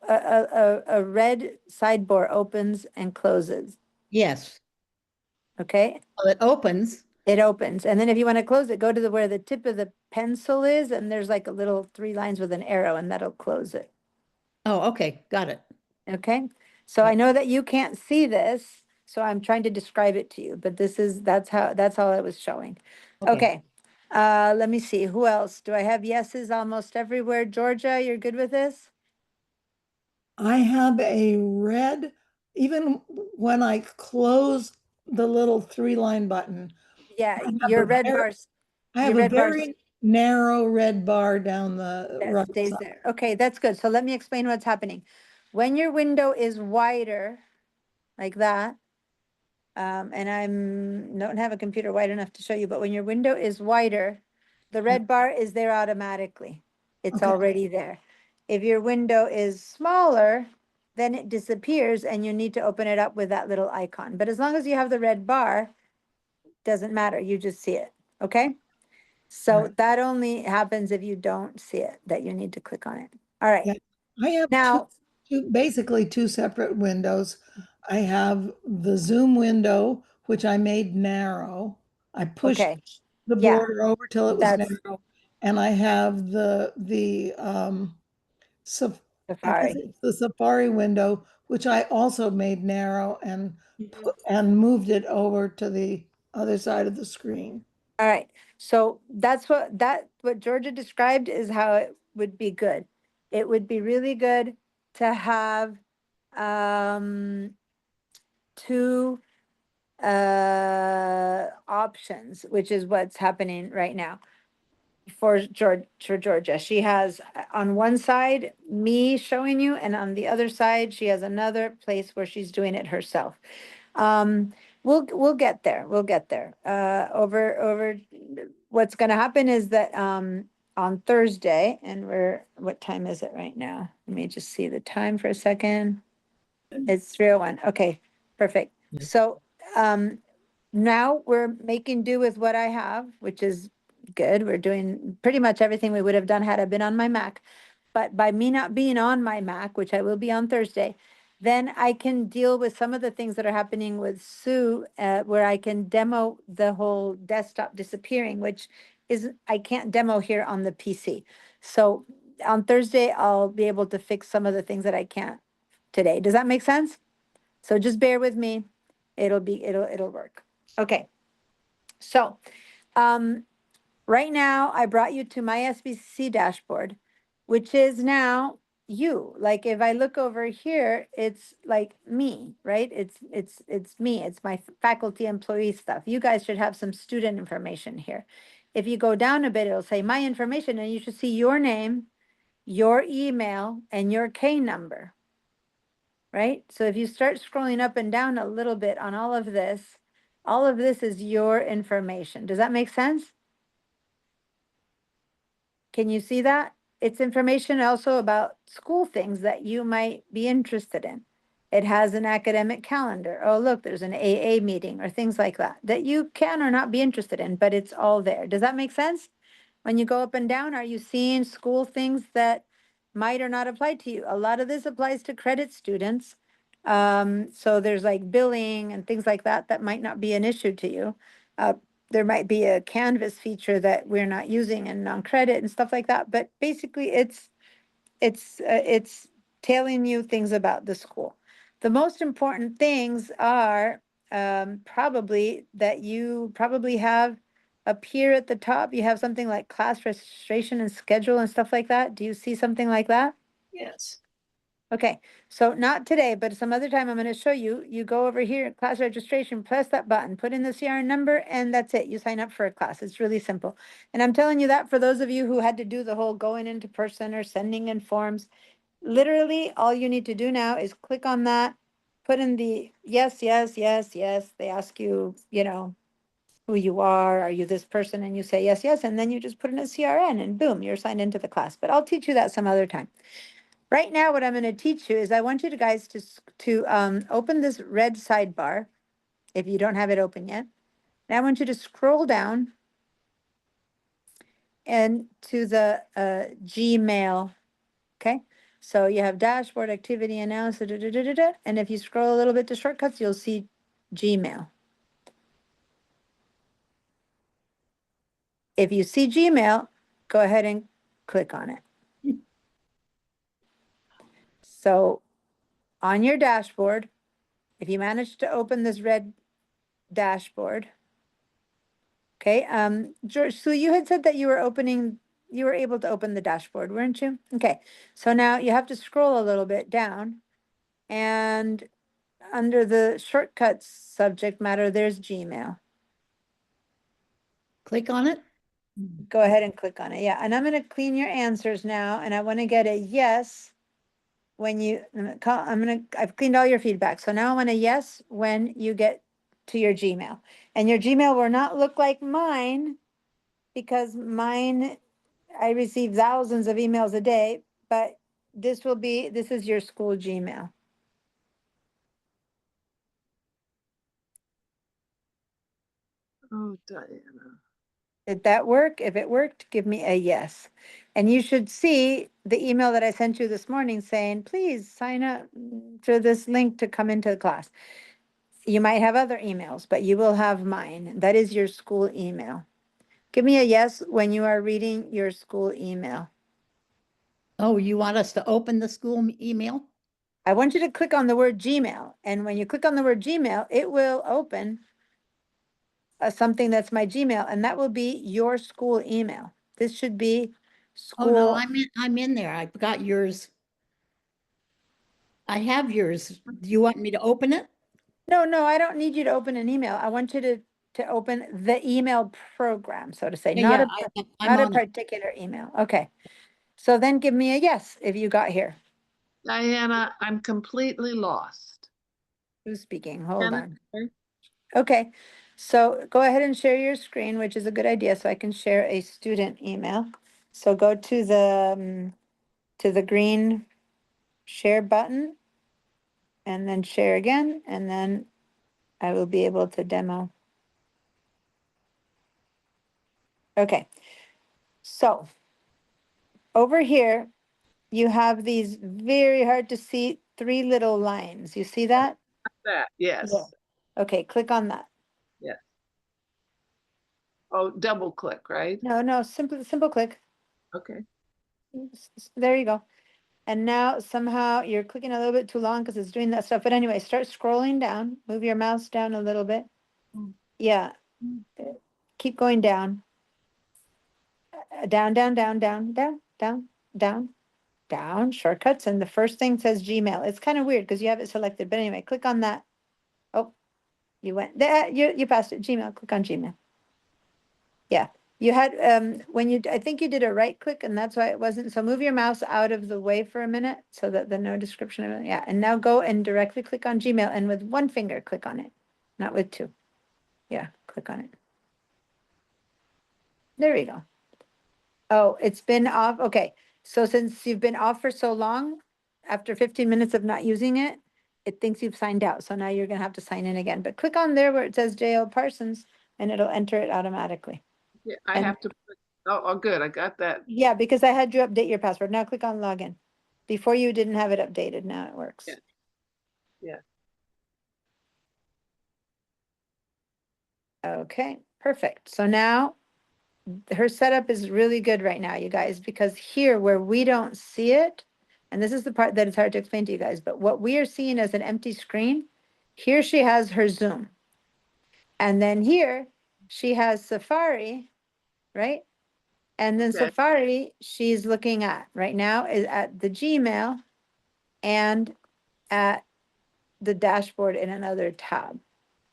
a red sidebar opens and closes. Yes. Okay? Well, it opens. It opens. And then if you want to close it, go to where the tip of the pencil is, and there's like a little three lines with an arrow, and that'll close it. Oh, okay, got it. Okay? So I know that you can't see this, so I'm trying to describe it to you, but that's how it was showing. Okay. Let me see. Who else? Do I have yeses almost everywhere? Georgia, you're good with this? I have a red, even when I close the little 3-line button. Yeah, I have your a red very- bars. I have your a red bars- very narrow red bar down the That right stays side. there. Okay, that's good. So let me explain what's happening. When your window is wider, like that, and don't have a computer wide enough to show you, but when your window is wider, the red bar is there automatically. It's Okay. already there. If your window is smaller, then it disappears and you need to open it up with that little icon. But as long as you have the red bar, doesn't matter. You just see it. Okay? So Right. that only happens if you don't see it, that you need to click on it. All right. Yeah. I have Now, basically two separate windows. I have the Zoom window, which I made narrow. I pushed okay, the yeah, border over till it was that's narrow. And I have the I guess Safari. it's the Safari window, which I also made narrow and and moved it over to the other side of the screen. All right. So that's what Georgia described is how it would be good. It would be really good to have two options, which is what's happening right now for Georgia. She has on one side me showing you, and on the other side she has another place where she's doing it herself. We'll get there. We'll get there. Over what's going to happen is that on Thursday, and what time is it right now? Let me just see the time for a second. It's 3:01. Okay, perfect. So now we're making do with what I have, which is good. We're doing pretty much everything we would have done had I been on my Mac. But by me not being on my Mac, which I will be on Thursday, then I can deal with some of the things that are happening with Sue, where I can demo the whole desktop disappearing, which is, I can't demo here on the PC. So on Thursday, I'll be able to fix some of the things that I can't today. Does that make sense? So just bear with me. It'll work. Okay. So, right now I brought you to my SBC dashboard, which is now you. Like if I look over here, it's like me, right? It's me. It's my faculty employee stuff. You guys should have some student information here. If you go down a bit, it'll say my information, and you should see your name, your email, and your K number. Right? So if you start scrolling up and down a little bit on all of this is your information. Does that make sense? Can you see that? It's information also about school things that you might be interested in. It has an academic calendar. Oh, look, there's an AA meeting or things like that, that you can or not be interested in, but it's all there. Does that make sense? When you go up and down, are you seeing school things that might or not apply to you? A lot of this applies to credit students. So there's like billing and things like that that might not be an issue to you. There might be a Canvas feature that we're not using in non-credit and stuff like that, but basically it's telling you things about the school. The most important things are probably that you probably have up here at the top, you have something like class registration and schedule and stuff like that. Do you see something like that? Yes. Okay, so not today, but some other time I'm going to show you. You go over here, class registration, press that button, put in the CRN number, and that's it. You sign up for a class. It's really simple. And I'm telling you that for those of you who had to do the whole going into person or sending in forms, literally all you need to do now is click on that, put in the yes, yes, yes, yes. They ask you, who you are you this person? And you say yes, yes, and then you just put in a CRN and boom, you're signed into the class. But I'll teach you that some other time. Right now, what I'm going to teach you is I want you guys to open this red sidebar if you don't have it open yet. And I want you to scroll down and to the Gmail. Okay, so you have dashboard, activity, analysis, and if you scroll a little bit to shortcuts, you'll see Gmail. If you see Gmail, go ahead and click on it. So on your dashboard, if you manage to open this red dashboard, okay, George, so you had said that you were able to open the dashboard, weren't you? Okay, so now you have to scroll a little bit down, and under the shortcuts subject matter, there's Gmail. Click on it. Go ahead and click on it. Yeah, and I'm going to clean your answers now, and I want to get a yes when I've cleaned all your feedback. So now I want a yes when you get to your Gmail. And your Gmail will not look like mine, because mine, I receive thousands of emails a day, but this is your school Gmail. Oh, Diana. Did that work? If it worked, give me a yes. And you should see the email that I sent you this morning saying, please sign up to this link to come into the class. You might have other emails, but you will have mine. That is your school email. Give me a yes when you are reading your school email. Oh, you want us to open the school email? I want you to click on the word Gmail. And when you click on the word Gmail, it will open something that's my Gmail, and that will be your school email. This should be Oh, no, school. I'm in there. I've got yours. I have yours. Do you want me to open it? No, I don't need you to open an email. I want you to open the email program, so to say, Yeah, not yeah, I'm not a on it. particular email. Okay. So then give me a yes if you got here. Diana, I'm completely lost. Who's speaking? Hold Diana, on. Okay. So go ahead and share your screen, which is a good idea, so I can share a student email. So go to the green share button and then share again, and then I will be able to demo. Okay. So over here, you have these very hard to see 3 little lines. You see that? That, yes, Yeah. Okay, click on that. yes. Oh, double click, right? No, simple click. Okay. There you go. And now somehow you're clicking a little bit too long because it's doing that stuff. But anyway, start scrolling down. Move your mouse down a little bit. Yeah. Keep going down. Down, down, down, down, down, down, down, down. Shortcuts. And the first thing says Gmail. It's kind of weird because you have it selected. But anyway, click on that. Oh, you went there. You passed it. Gmail. Click on Gmail. Yeah. You had, I think you did a right click and that's why it wasn't. So move your mouse out of the way for a minute so that the no description of it. Yeah. And now go and directly click on Gmail and with one finger, click on it, not with two. Yeah. Click on it. There we go. Oh, it's been off. Okay. So since you've been off for so long, after 15 minutes of not using it, it thinks you've signed out. So now you're going to have to sign in again, but click on there where it says JL Parsons and it'll enter it automatically. Yeah, I And- have to, oh, good, I got that. Yeah, because I had you update your password. Now click on login. Before you didn't have it updated. Now it works. Yeah. Yeah. Okay, perfect. So now her setup is really good right now, you guys, because here where we don't see it, and this is the part that is hard to explain to you guys, but what we are seeing as an empty screen, here she has her Zoom. And then here she has Safari, right? And then Okay. Safari, she's looking at right now is at the Gmail and at the dashboard in another tab.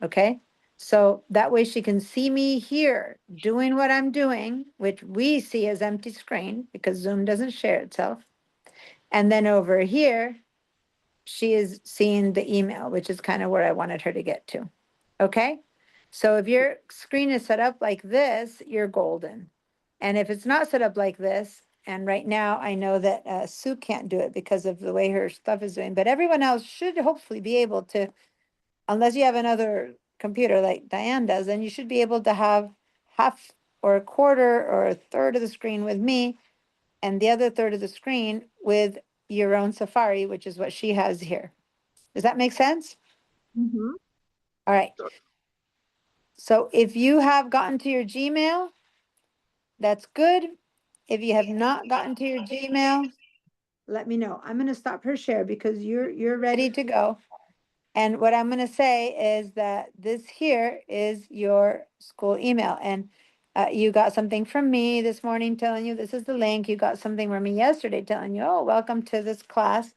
Okay. So that way she can see me here doing what I'm doing, which we see as empty screen because Zoom doesn't share itself. And then over here, she is seeing the email, which is kind of where I wanted her to get to. Okay. So if your screen is set up like this, you're golden. And if it's not set up like this, and right now I know that Sue can't do it because of the way her stuff is doing, but everyone else should hopefully be able to, unless you have another computer like Diane does, then you should be able to have half or a quarter or a third of the screen with me and the other third of the screen with your own Safari, which is what she has here. Does that make sense? Mhm. All right. So if you have gotten to your Gmail, that's good. If you have not gotten to your Gmail, let me know. I'm going to stop her share because you're ready to go. And what I'm going to say is that this here is your school email. And you got something from me this morning telling you this is the link. You got something from me yesterday telling you, oh, welcome to this class.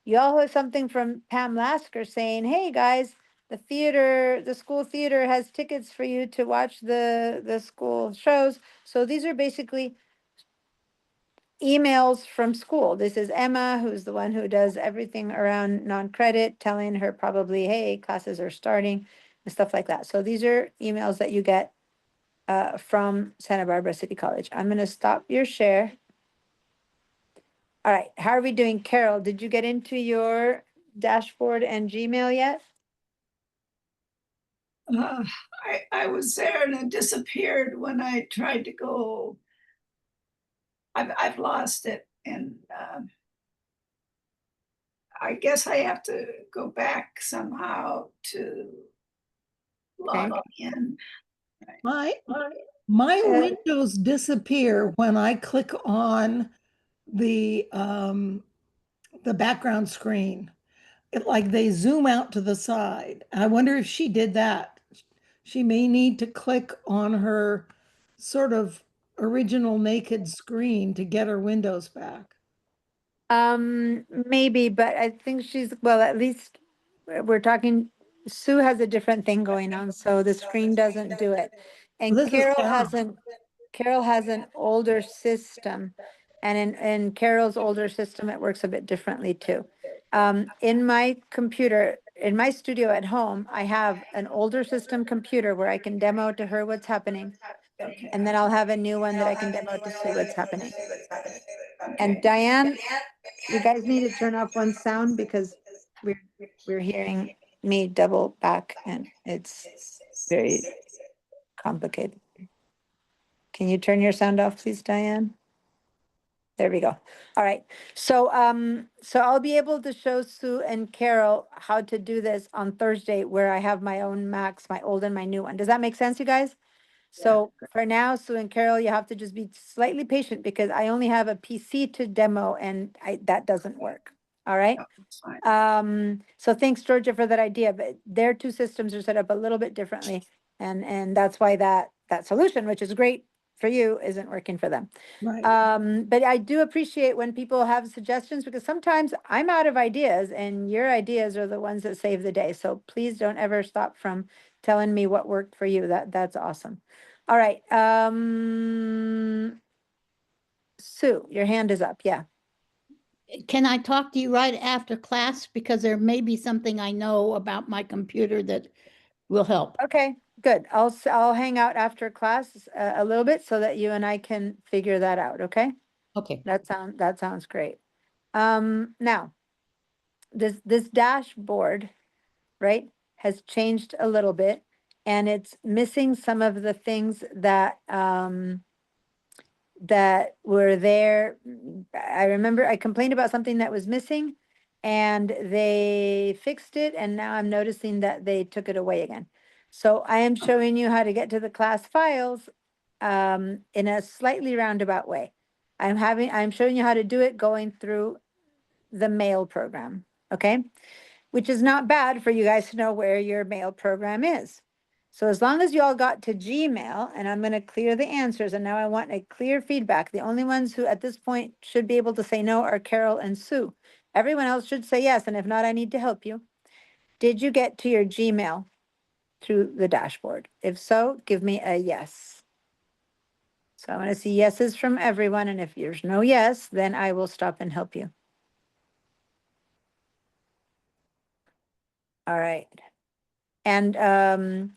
You all have something from Pam Lasker saying, hey, guys, the school theater has tickets for you to watch the school shows. So these are basically emails from school. This is Emma, who's the one who does everything around non-credit, telling her probably, hey, classes are starting and stuff like that. So these are emails that you get from Santa Barbara City College. I'm going to stop your share. All right, how are we doing? Carol, did you get into your dashboard and Gmail yet? I was there and it disappeared when I tried to go. I've lost it, and I guess I have to go back somehow to log in. My Uh, windows disappear when I click on the background screen. It like they zoom out to the side. I wonder if she did that. She may need to click on her sort of original naked screen to get her windows back. Maybe, but I think she's, well, at least we're talking, Sue has a different thing going on, so the screen doesn't do it. And This is Carol has an older system. And in Carol's older system, it works a bit differently too. In my computer, in my studio at home, I have an older system computer where I can demo to her what's happening. And then I'll have a new one that I can demo to Sue what's happening. And Diane, you guys need to turn off one sound because we're hearing me double back and it's very complicated. Can you turn your sound off, please, Diane? There we go. All right. So so I'll be able to show Sue and Carol how to do this on Thursday where I have my own Macs, my old and my new one. Does that make sense, you guys? So for now, Sue and Carol, you have to just be slightly patient because I only have a PC to demo and that doesn't work. All right. So thanks, Georgia, for that idea, but their two systems are set up a little bit differently. And that's why that solution, which is great for you, isn't working for them. Right. But I do appreciate when people have suggestions because sometimes I'm out of ideas and your ideas are the ones that save the day. So please don't ever stop from telling me what worked for you. That's awesome. All right. Sue, your hand is up. Yeah. Can I talk to you right after class? Because there may be something I know about my computer that will help. Okay, good. I'll hang out after class a little bit so that you and I can figure that out. Okay. Okay. That sounds great. Now, this dashboard, right, has changed a little bit, and it's missing some of the things that that were there. I remember I complained about something that was missing, and they fixed it, and now I'm noticing that they took it away again. So I am showing you how to get to the class files in a slightly roundabout way. I'm showing you how to do it going through the mail program, okay? Which is not bad for you guys to know where your mail program is. So as long as you all got to Gmail, and I'm going to clear the answers, and now I want a clear feedback. The only ones who at this point should be able to say no are Carol and Sue. Everyone else should say yes, and if not, I need to help you. Did you get to your Gmail through the dashboard? If so, give me a yes. So I want to see yeses from everyone, and if there's no yes, then I will stop and help you. All right. And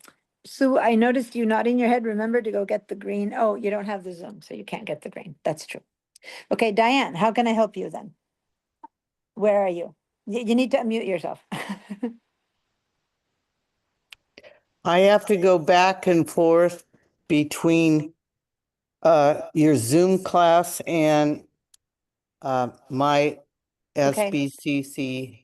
Sue, I noticed you nodding your head. Remember to go get the green. Oh, you don't have the Zoom, so you can't get the green. That's true. Okay, Diane, how can I help you then? Where are you? You need to unmute yourself. I have to go back and forth between your Zoom class and my Okay. SBCC.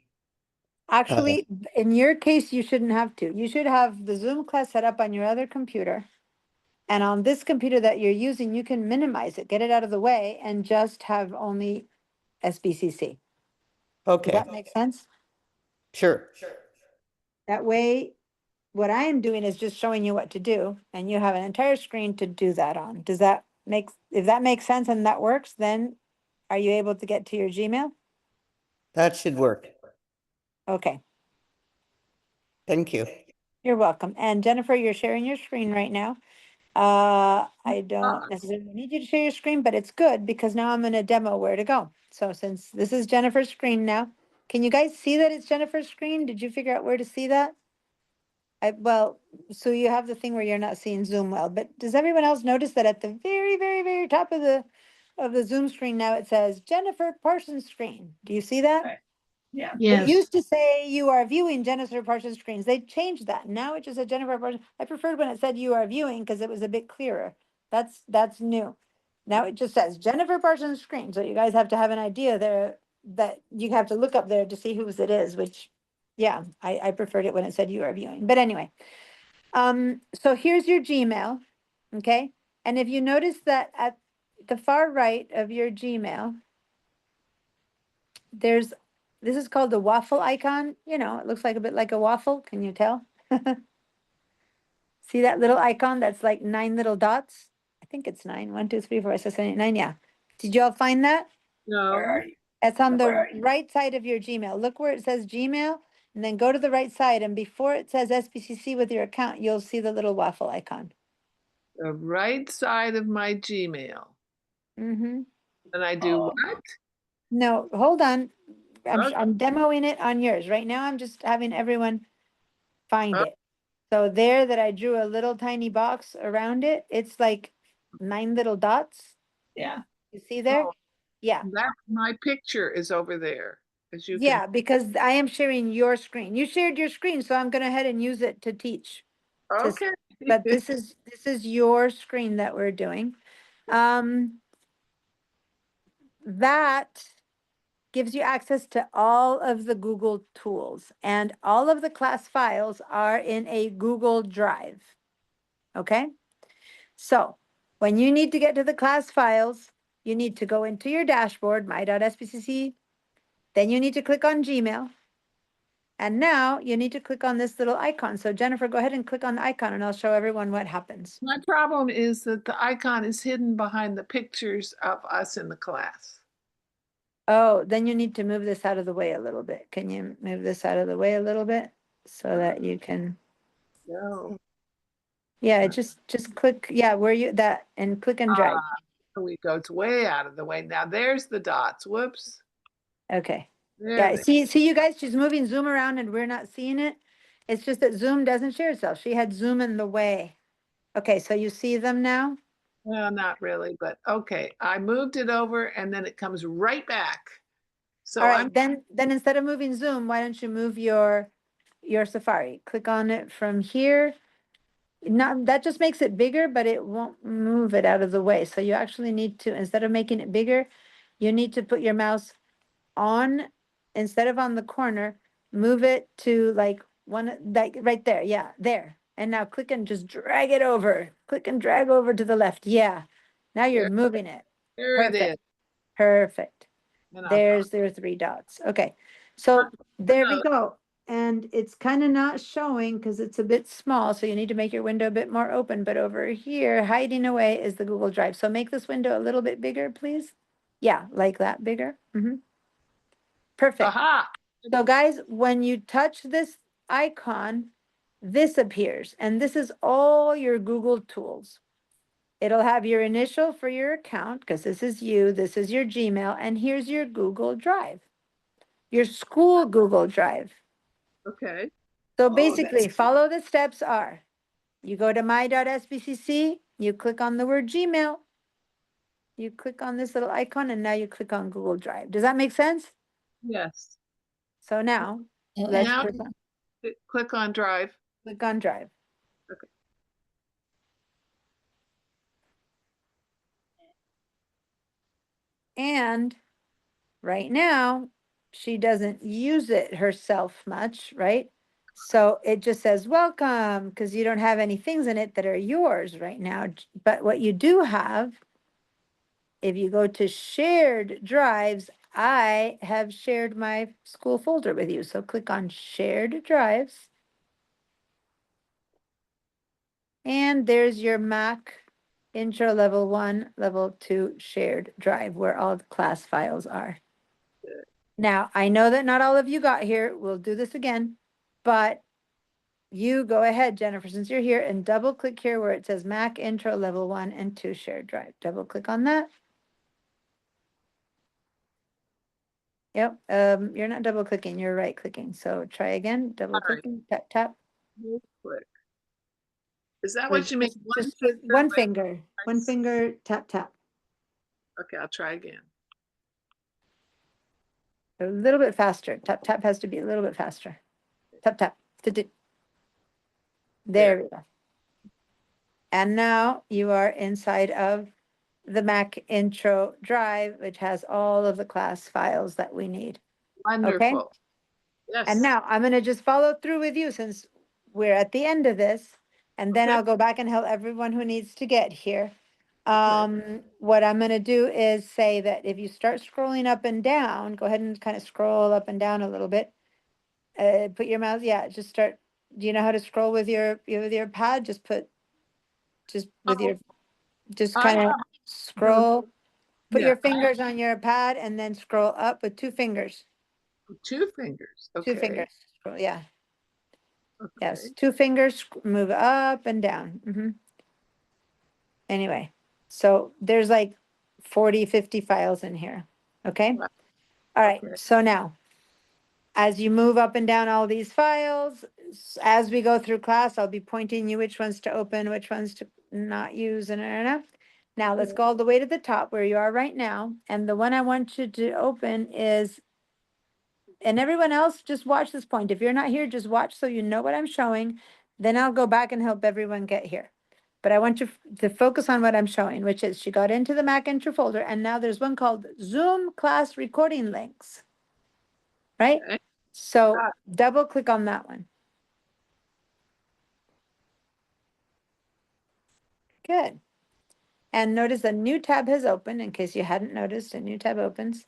Actually, in your case, you shouldn't have to. You should have the Zoom class set up on your other computer. And on this computer that you're using, you can minimize it, get it out of the way, and just have only SBCC. Okay. Does that make sense? Sure. That way, what I am doing is just showing you what to do, and you have an entire screen to do that on. Does that if that makes sense and that works, then are you able to get to your Gmail? That should work. Okay. Thank you. You're welcome. And Jennifer, you're sharing your screen right now. I don't necessarily need you to share your screen, but it's good because now I'm going to demo where to go. So since this is Jennifer's screen now, can you guys see that it's Jennifer's screen? Did you figure out where to see that? Well, so you have the thing where you're not seeing Zoom well, but does everyone else notice that at the very, very, very top of the Zoom screen now it says Jennifer Parsons screen? Do you see that? Yeah. It Yes. used to say you are viewing Jennifer Parsons screens. They changed that. Now it just said Jennifer Parsons. I preferred when it said you are viewing because it was a bit clearer. That's new. Now it just says Jennifer Parsons screen. So you guys have to have an idea there that you have to look up there to see whose it is, which yeah, I preferred it when it said you are viewing. But anyway, so here's your Gmail, okay? And if you notice that at the far right of your Gmail, this is called the waffle icon. You know, it looks like a bit like a waffle. Can you tell? See that little icon that's like 9 little dots? I think it's 9. 1, 2, 3, 4, 5, 6, 7, 8, 9. Yeah. Did you all find that? No. It's on the right side of your Gmail. Look where it says Gmail and then go to the right side. And before it says SBCC with your account, you'll see the little waffle icon. The right side of my Gmail. Mm-hmm. And I do what? No, hold on. Okay. I'm demoing it on yours. Right now, I'm just having everyone find Oh. it. So there that I drew a little tiny box around it, it's like 9 little dots. Yeah. You see there? Oh. Yeah. That my picture is over there, as you Yeah, can. because I am sharing your screen. You shared your screen, so I'm going ahead and use it to teach. Okay. But this is your screen that we're doing. That gives you access to all of the Google tools, and all of the class files are in a Google Drive. Okay? So when you need to get to the class files, you need to go into your dashboard, my.sbcc, then you need to click on Gmail. And now you need to click on this little icon. So Jennifer, go ahead and click on the icon and I'll show everyone what happens. My problem is that the icon is hidden behind the pictures of us in the class. Oh, then you need to move this out of the way a little bit. Can you move this out of the way a little bit so that you can? No. Yeah, just click, yeah, where you, that, and click and drag. We go way out of the way. Now there's the dots. Whoops. Okay. There Yeah, they- see you guys, she's moving Zoom around and we're not seeing it. It's just that Zoom doesn't share itself. She had Zoom in the way. Okay, so you see them now? Well, not really, but okay. I moved it over and then it comes right back. So All right, I'm then instead of moving Zoom, why don't you move your Safari? Click on it from here. Not, that just makes it bigger, but it won't move it out of the way. So you actually need to, instead of making it bigger, you need to put your mouse on, instead of on the corner, move it to like one, like right there. Yeah, there. And now click and just drag it over. Click and drag over to the left. Yeah. Now you're There. moving it. there it is. Perfect. Perfect. And I'll- There's 3 dots. Okay. So there we No. go. And it's kind of not showing because it's a bit small. So you need to make your window a bit more open. But over here, hiding away is the Google Drive. So make this window a little bit bigger, please. Yeah, like that, bigger. Perfect. Aha. So guys, when you touch this icon, this appears. And this is all your Google tools. It'll have your initial for your account, because this is you, this is your Gmail, and here's your Google Drive, your school Google Drive. Okay. So Oh, basically, that's- follow the steps are, you go to my.sbcc, you click on the word Gmail, you click on this little icon, and now you click on Google Drive. Does that make sense? Yes. So now, let's Now click click on Drive. on Drive. Okay. And right now, she doesn't use it herself much, right? So it just says welcome because you don't have any things in it that are yours right now. But what you do have, if you go to shared drives, I have shared my school folder with you. So click on shared drives. And there's your Mac intro level 1, level 2 shared drive where all the class files are. Now, I know that not all of you got here. We'll do this again, but you go ahead, Jennifer, since you're here, and double click here where it says Mac intro level 1 and 2 shared drive. Double click on that. Yep, you're not double clicking, you're right clicking. So try again, double clicking, tap, tap. Click. Is that what you mean? Just with one finger, tap, tap. Okay, I'll try again. A little bit faster. Tap, tap has to be a little bit faster. Tap, tap. There we go. And now you are inside of the Mac intro drive, which has all of the class files that we need. Wonderful. Yes. And now I'm going to just follow through with you since we're at the end of this. And then Okay. I'll go back and help everyone who needs to get here. What I'm going to do is say that if you start scrolling up and down, go ahead and kind of scroll up and down a little bit. Put your mouse, just start. Do you know how to scroll with your pad? Just with your, just I kind of have scroll. Put yeah, your fingers on your pad and then scroll up with 2 fingers. 2 fingers. Okay. 2 fingers. Scroll, yeah. Okay. Yes, 2 fingers, move up and down. Anyway, so there's like 40, 50 files in here. Okay. Right. All right. Okay. So now, as you move up and down all these files, as we go through class, I'll be pointing you which ones to open, which ones to not use, and now let's go all the way to the top where you are right now. And the one I want you to open is, and everyone else, just watch this point. If you're not here, just watch so you know what I'm showing. Then I'll go back and help everyone get here. But I want you to focus on what I'm showing, which is she got into the Mac intro folder, and now there's one called Zoom class recording links, right? Okay. So double click on that one. Good. And notice a new tab has opened, in case you hadn't noticed, a new tab opens.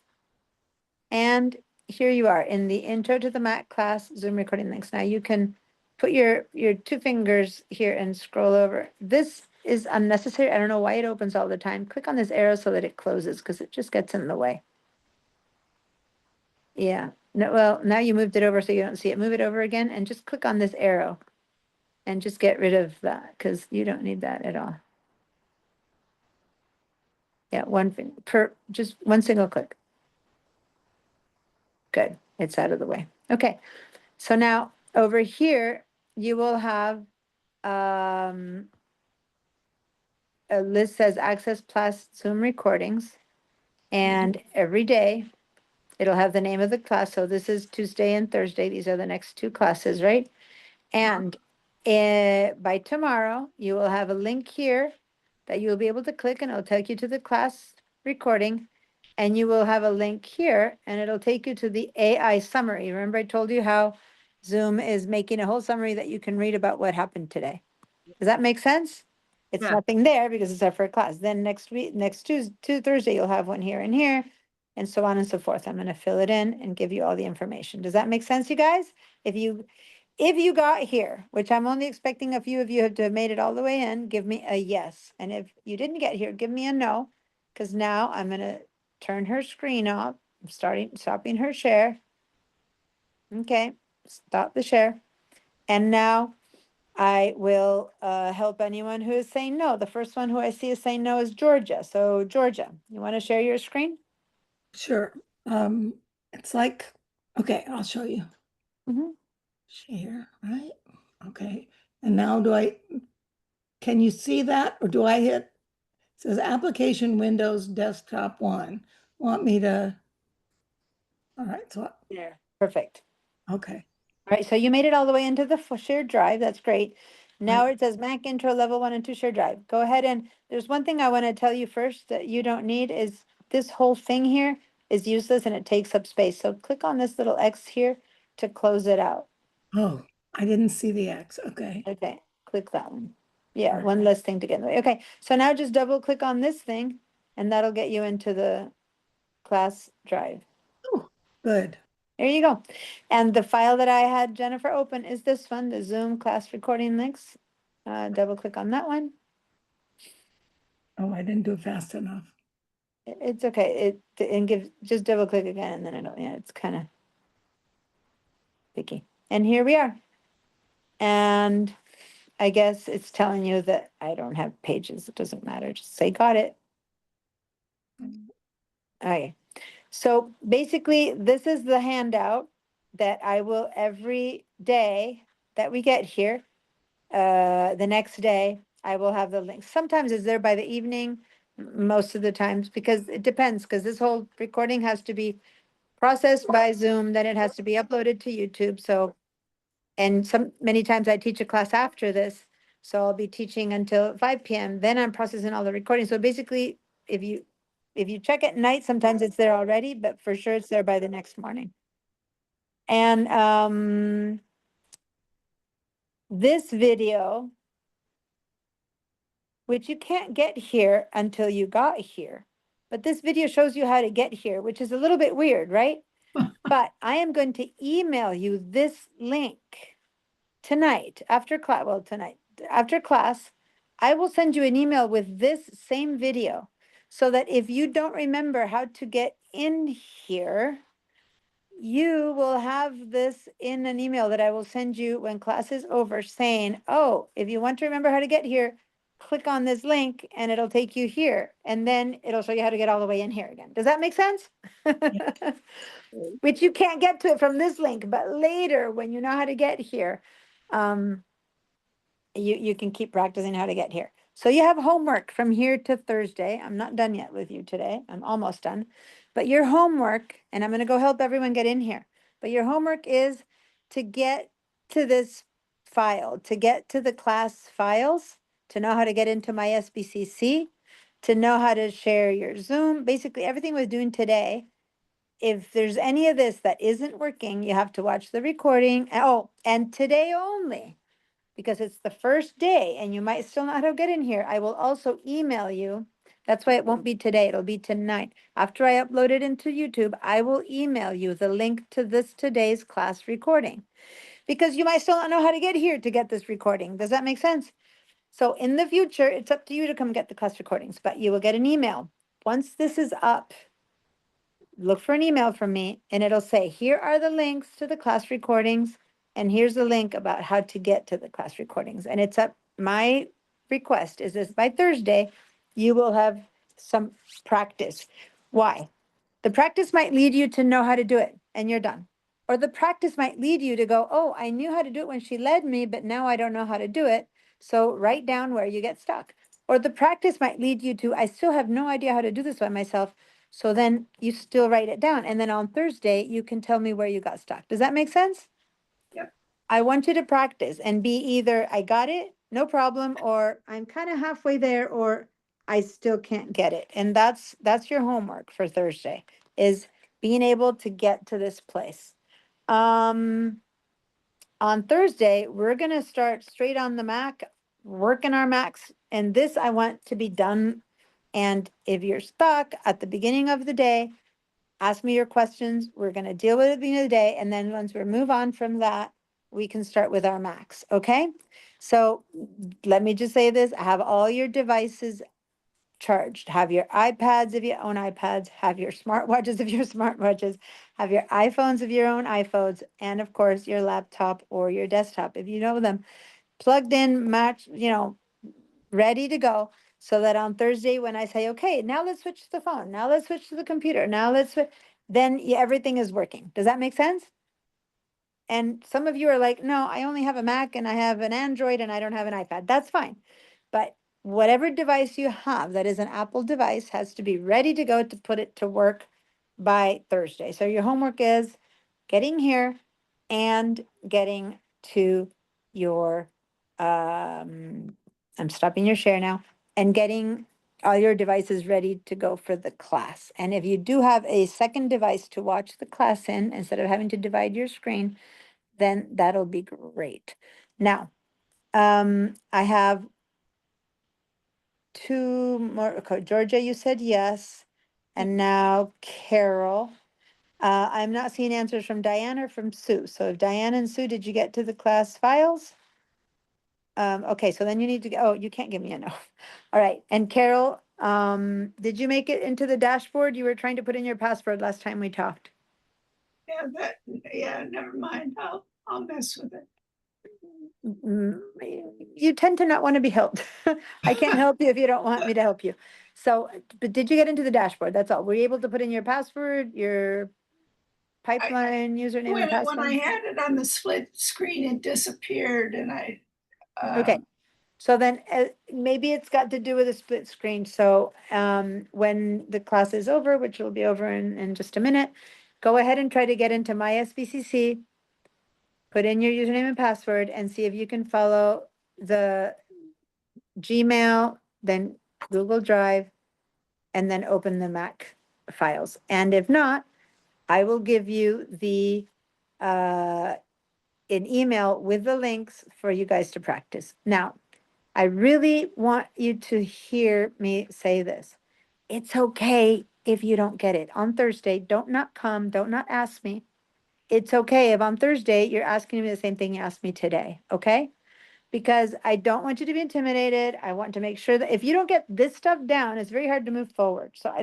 And here you are in the intro to the Mac class Zoom recording links. Now you can put your 2 fingers here and scroll over. This is unnecessary. I don't know why it opens all the time. Click on this arrow so that it closes because it just gets in the way. Yeah. No, well, now you moved it over so you don't see it. Move it over again and just click on this arrow and just get rid of that because you don't need that at all. Yeah, just one single click. Good. It's out of the way. Okay. So now over here, you will have a list says Access Plus Zoom recordings. And every day it'll have the name of the class. So this is Tuesday and Thursday. These are the next 2 classes, right? And by tomorrow, you will have a link here that you'll be able to click and it'll take you to the class recording. And you will have a link here and it'll take you to the AI summary. Remember I told you how Zoom is making a whole summary that you can read about what happened today. Does that make sense? It's Yeah. nothing there because it's our first class. Then next week, next Tuesday, Thursday, you'll have one here and here and so on and so forth. I'm going to fill it in and give you all the information. Does that make sense, you guys? If you got here, which I'm only expecting a few of you to have made it all the way in, give me a yes. And if you didn't get here, give me a no, because now I'm going to turn her screen off. I'm stopping her share. Okay, stop the share. And now I will help anyone who is saying no. The first one who I see is saying no is Georgia. So Georgia, you want to share your screen? Sure. It's like, okay, I'll show you. Share, right? Okay. And now can you see that or do I hit, it says application Windows desktop 1. Want me to, all right, so, Yeah. Perfect. okay. All right, so you made it all the way into the shared drive. That's great. Now it says Mac intro level 1 and 2 shared drive. Go ahead and there's one thing I want to tell you first that you don't need is this whole thing here is useless and it takes up space. So click on this little X here to close it out. Oh, I didn't see the X. Okay. Okay, click that one. Yeah, Right. one less thing to get in the way. Okay, so now just double click on this thing and that'll get you into the class drive. Oh, good. There you go. And the file that I had Jennifer open is this one, the Zoom class recording links. Double click on that one. Oh, I didn't do it fast enough. It's okay. Just double click again and then it's kind of picky. And here we are. And I guess it's telling you that I don't have pages. It doesn't matter. Just say got it. Okay. So basically, this is the handout that I will every day that we get here. The next day, I will have the link. Sometimes it's there by the evening, most of the times, because it depends, because this whole recording has to be processed by Zoom, then it has to be uploaded to YouTube, so. And many times I teach a class after this, so I'll be teaching until 5 PM, then I'm processing all the recordings, so basically, if you check at night, sometimes it's there already, but for sure it's there by the next morning. And, this video, which you can't get here until you got here. But this video shows you how to get here, which is a little bit weird, right? But I am going to email you this link tonight after class. Well, tonight after class, I will send you an email with this same video so that if you don't remember how to get in here, you will have this in an email that I will send you when class is over saying, oh, if you want to remember how to get here, click on this link and it'll take you here. And then it'll show you how to get all the way in here again. Does that make sense? Which you can't get to it from this link, but later when you know how to get here, you can keep practicing how to get here. So you have homework from here to Thursday. I'm not done yet with you today. I'm almost done. But your homework, and I'm going to go help everyone get in here, but your homework is to get to this file, to get to the class files, to know how to get into my SBCC, to know how to share your Zoom, basically everything we're doing today. If there's any of this that isn't working, you have to watch the recording. Oh, and today only, because it's the first day and you might still not know how to get in here, I will also email you. That's why it won't be today, it'll be tonight. After I upload it into YouTube, I will email you the link to this today's class recording. Because you might still not know how to get here to get this recording. Does that make sense? So in the future, it's up to you to come get the class recordings, but you will get an email. Once this is up, look for an email from me and it'll say, here are the links to the class recordings. And here's the link about how to get to the class recordings. And it's up, my request is this by Thursday, you will have some practice. Why? The practice might lead you to know how to do it and you're done. Or the practice might lead you to go, oh, I knew how to do it when she led me, but now I don't know how to do it. So write down where you get stuck. Or the practice might lead you to, I still have no idea how to do this by myself. So then you still write it down. And then on Thursday, you can tell me where you got stuck. Does that make sense? Yep. I want you to practice and be either, I got it, no problem, or I'm kind of halfway there, or I still can't get it. And that's your homework for Thursday, is being able to get to this place. On Thursday, we're going to start straight on the Mac, working our Macs. And this I want to be done. And if you're stuck at the beginning of the day, ask me your questions. We're going to deal with it at the beginning of the day. And then once we move on from that, we can start with our Macs. Okay. So let me just say this. Have all your devices charged. Have your iPads if you own iPads. Have your smartwatches if you're smartwatches. Have your iPhones if you own iPhones. And of course, your laptop or your desktop if you know them. Plugged in, match, ready to go. So that on Thursday, when I say, okay, now let's switch to the phone. Now let's switch to the computer. Now let's, then everything is working. Does that make sense? And some of you are like, no, I only have a Mac and I have an Android and I don't have an iPad. That's fine. But whatever device you have that is an Apple device has to be ready to go to put it to work by Thursday. So your homework is getting here and getting to your, I'm stopping your share now, and getting all your devices ready to go for the class. And if you do have a second device to watch the class in, instead of having to divide your screen, then that'll be great. Now, I have two more. Okay, Georgia, you said yes. And now Carol. I'm not seeing answers from Diane or from Sue. So Diane and Sue, did you get to the class files? Okay, so then you need to go, oh, you can't give me a no. All right, and Carol, did you make it into the dashboard? You were trying to put in your password last time we talked. Yeah, never mind. I'll mess with it. You tend to not want to be helped. I can't help you if you don't want me to help you. So, but did you get into the dashboard? That's all. Were you able to put in your password, your pipeline username and password? When I had it on the split screen, it disappeared and I. Okay. So then maybe it's got to do with a split screen. So when the class is over, which will be over in just a minute, go ahead and try to get into my SBCC, put in your username and password and see if you can follow the Gmail, then Google Drive, and then open the Mac files. And if not, I will give you the an email with the links for you guys to practice. Now, I really want you to hear me say this. It's okay if you don't get it. On Thursday, don't not come, don't not ask me. It's okay if on Thursday you're asking me the same thing you asked me today, okay? Because I don't want you to be intimidated. I want to make sure that if you don't get this stuff down, it's very hard to move forward. So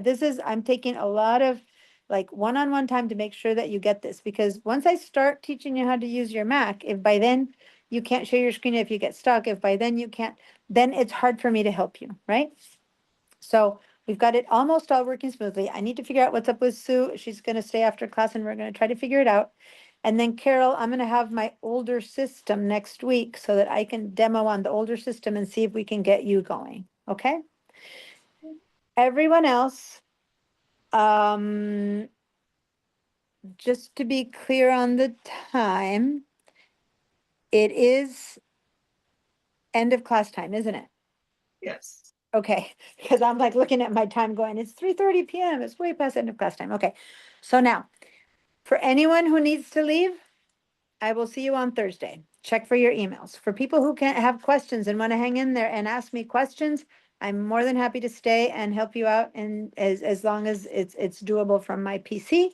I'm taking a lot of like one-on-one time to make sure that you get this, because once I start teaching you how to use your Mac, if by then you can't share your screen, if you get stuck, if by then you can't, then it's hard for me to help you, right? So we've got it almost all working smoothly. I need to figure out what's up with Sue. She's going to stay after class and we're going to try to figure it out. And then Carol, I'm going to have my older system next week so that I can demo on the older system and see if we can get you going. Okay? Everyone else, just to be clear on the time, it is end of class time, isn't it? Yes. Okay, because I'm like looking at my time going, it's 3:30 p.m. It's way past end of class time. Okay, so now, for anyone who needs to leave, I will see you on Thursday. Check for your emails. For people who can't have questions and want to hang in there and ask me questions, I'm more than happy to stay and help you out, and as long as it's doable from my PC.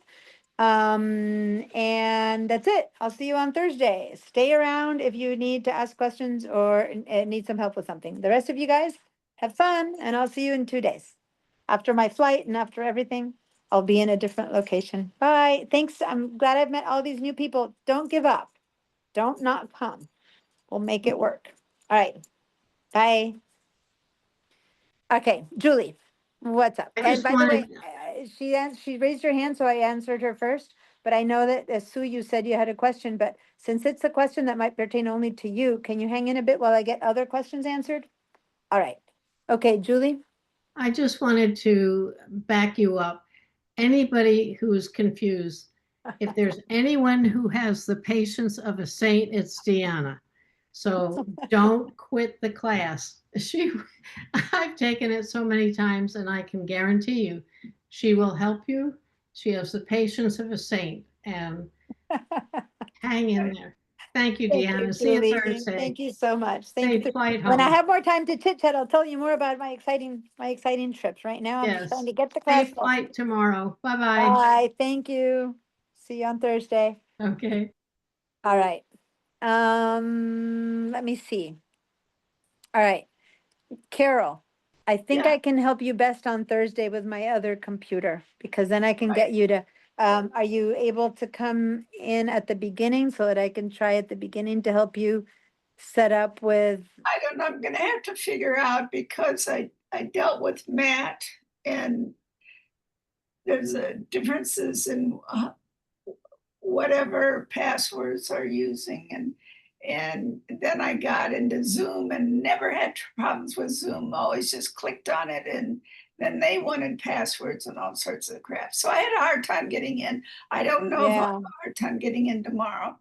And that's it. I'll see you on Thursday. Stay around if you need to ask questions or need some help with something. The rest of you guys, have fun, and I'll see you in 2 days. After my flight and after everything, I'll be in a different location. Bye. Thanks. I'm glad I've met all these new people. Don't give up. Don't not come. We'll make it work. All right. Bye. Okay, Julie, what's up? I And just by the way, wanted- she raised her hand, so I answered her first. But I know that Sue, you said you had a question, but since it's a question that might pertain only to you, can you hang in a bit while I get other questions answered? All right. Okay, Julie? I just wanted to back you up. Anybody who's confused, if there's anyone who has the patience of a saint, it's Deanna. So don't quit the class. I've taken it so many times, and I can guarantee you, she will help you. She has the patience of a saint, and hang in there. Thank you, Thank you, Deanna. See you Julie. Thursday. Thank you so much. Thank Safe you. flight When I home. have more time to chit chat, I'll tell you more about my exciting trips. Right now, I'm just Yes. trying to get the class. Safe flight tomorrow. Bye-bye. Bye. Thank you. See you on Thursday. Okay. All right. Let me see. All right. Carol, I think Yeah. I can help you best on Thursday with my other computer, because then I can get you to, are you able to come in at the beginning so that I can try at the beginning to help you set up with, I don't know, I'm gonna have to figure out because I dealt with Matt and there's differences in whatever passwords are using and then I got into Zoom and never had problems with Zoom, always just clicked on it and then they wanted passwords and all sorts of crap. So I had a hard time getting in. I don't know if I'll have a hard time getting in tomorrow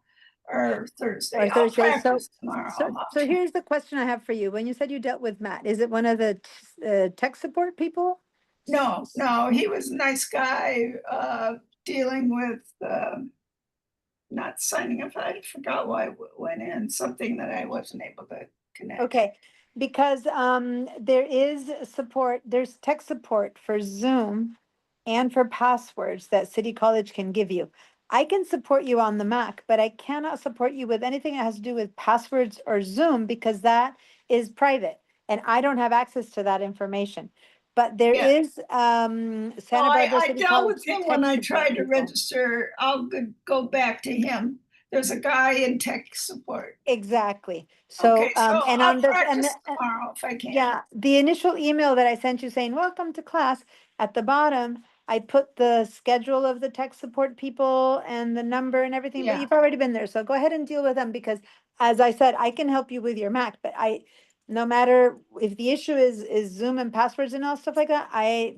or Thursday. or Thursday? I'll practice tomorrow. So here's the question I have for you. When you said you dealt with Matt, is it one of the tech support people? No, he was a nice guy, dealing with, not signing up. I forgot why I went in, something that I wasn't able to connect. Okay, because there is support, there's tech support for Zoom and for passwords that City College can give you. I can support you on the Mac, but I cannot support you with anything that has to do with passwords or Zoom because that is private and I don't have access to that information. But there Yeah. is Santa Barbara I City dealt College with him tech when I support tried to people. register. I'll go back to him. There's a guy in tech support. Exactly. So, Okay, so and I'll on the, practice tomorrow if I can. yeah, the initial email that I sent you saying, welcome to class, at the bottom, I put the schedule of the tech support people and the number and everything, but Yeah. you've already been there. So go ahead and deal with them because as I said, I can help you with your Mac, but no matter if the issue is Zoom and passwords and all stuff like that,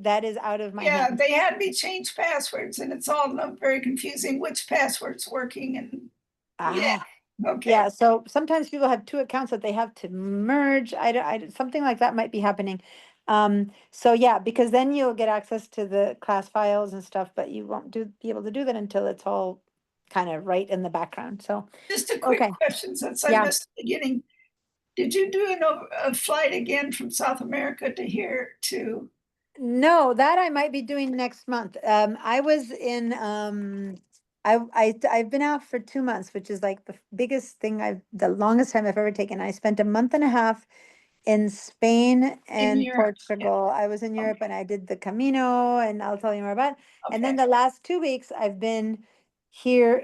that is out of my Yeah, hands. they had me change passwords and it's all very confusing which password's working and yeah. Okay. Yeah, so sometimes people have two accounts that they have to merge. Something like that might be happening. So yeah, because then you'll get access to the class files and stuff, but you won't be able to do that until it's all kind of right in the background. So Just a quick okay. question, since I Yeah. missed the beginning. Did you do a flight again from South America to here to? No, that I might be doing next month. I was in, I've been out for 2 months, which is like the biggest thing the longest time I've ever taken. I spent a month and a half in Spain and Europe, yeah. Portugal. I was in Europe and I did the Camino, and I'll tell you more about it. And then Okay. the last 2 weeks I've been here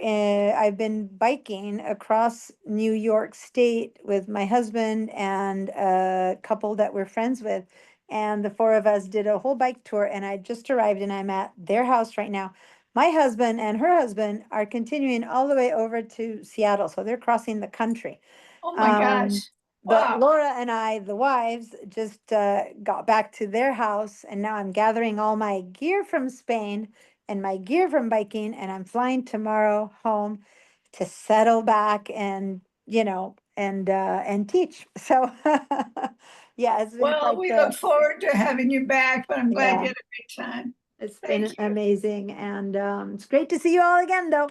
I've been biking across New York State with my husband and a couple that we're friends with. And the four of us did a whole bike tour, and I just arrived and I'm at their house right now. My husband and her husband are continuing all the way over to Seattle, so they're crossing the country. Oh my gosh. But Wow. Laura and I, the wives, just got back to their house, and now I'm gathering all my gear from Spain and my gear from biking, and I'm flying tomorrow home to settle back and and teach. So yeah, it's been Well, quite we look forward to having you back, but I'm glad Yeah. you had a great time. it's Thank been amazing, and it's great to see you all again, though.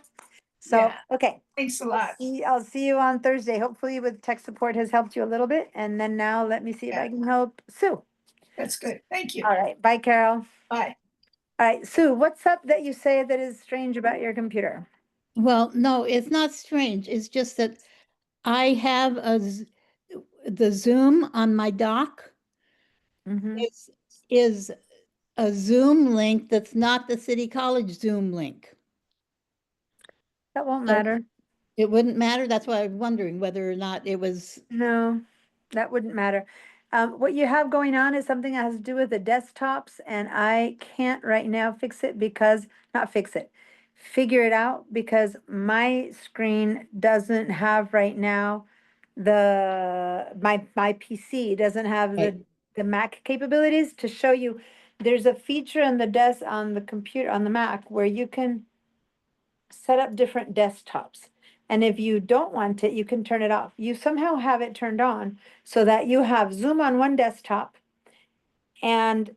So Yeah. okay. Thanks a lot. I'll see you on Thursday. Hopefully with tech support has helped you a little bit. And then now let me see if I can help Sue. That's good. Thank you. All right. Bye, Carol. Bye. All right, Sue, what's up that you say that is strange about your computer? Well, no, it's not strange. It's just that I have the Zoom on my dock is a Zoom link that's not the City College Zoom link. That won't So matter. it wouldn't matter. That's why I'm wondering whether or not it was. No, that wouldn't matter. What you have going on is something that has to do with the desktops, and I can't right now figure it out, because my screen doesn't have right now my PC doesn't have the Mac capabilities to show you. There's a feature on the desk on the computer on the Mac where you can set up different desktops. And if you don't want it, you can turn it off. You somehow have it turned on so that you have Zoom on one desktop and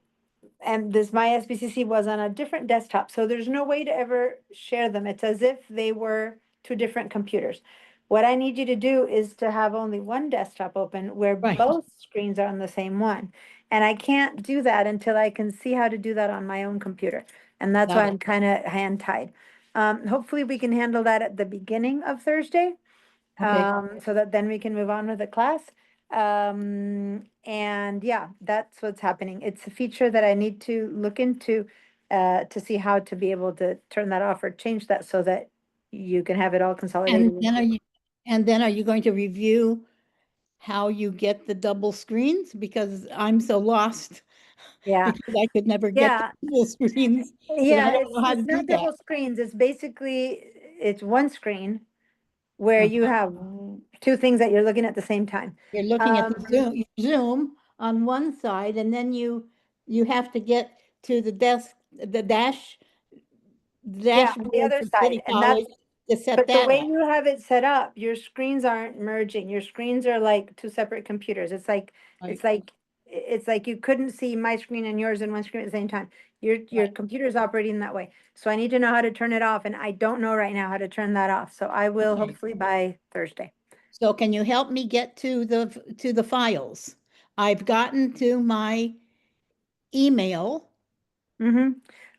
this my SBCC was on a different desktop. So there's no way to ever share them. It's as if they were two different computers. What I need you to do is to have only one desktop open where both screens are on the same one. And I can't do that until I can see how to do that on my own computer. And that's why I'm kind of hand tied. Hopefully we can handle that at the beginning of Thursday. So that then we can move on with the class. And yeah, that's what's happening. It's a feature that I need to look into to see how to be able to turn that off or change that so that you can have it all consolidated. And then are you going to review how you get the double screens? Because I'm so lost. Yeah. Because I could never get the double screens. Yeah, I don't know how to it's do not that. double screens. It's basically, it's one screen where you have two things that you're looking at the same time. You're looking at the Zoom on one side, and then you have to get to the dashboard the other for side, City and College to set but the that way up. you have it set up, your screens aren't merging. Your screens are like two separate computers. It's like you couldn't see my screen and yours in one screen at the same time. Your computer is operating that way. So I need to know how to turn it off, and I don't know right now how to turn that off. So I will hopefully by Thursday. So can you help me get to the files? I've gotten to my email.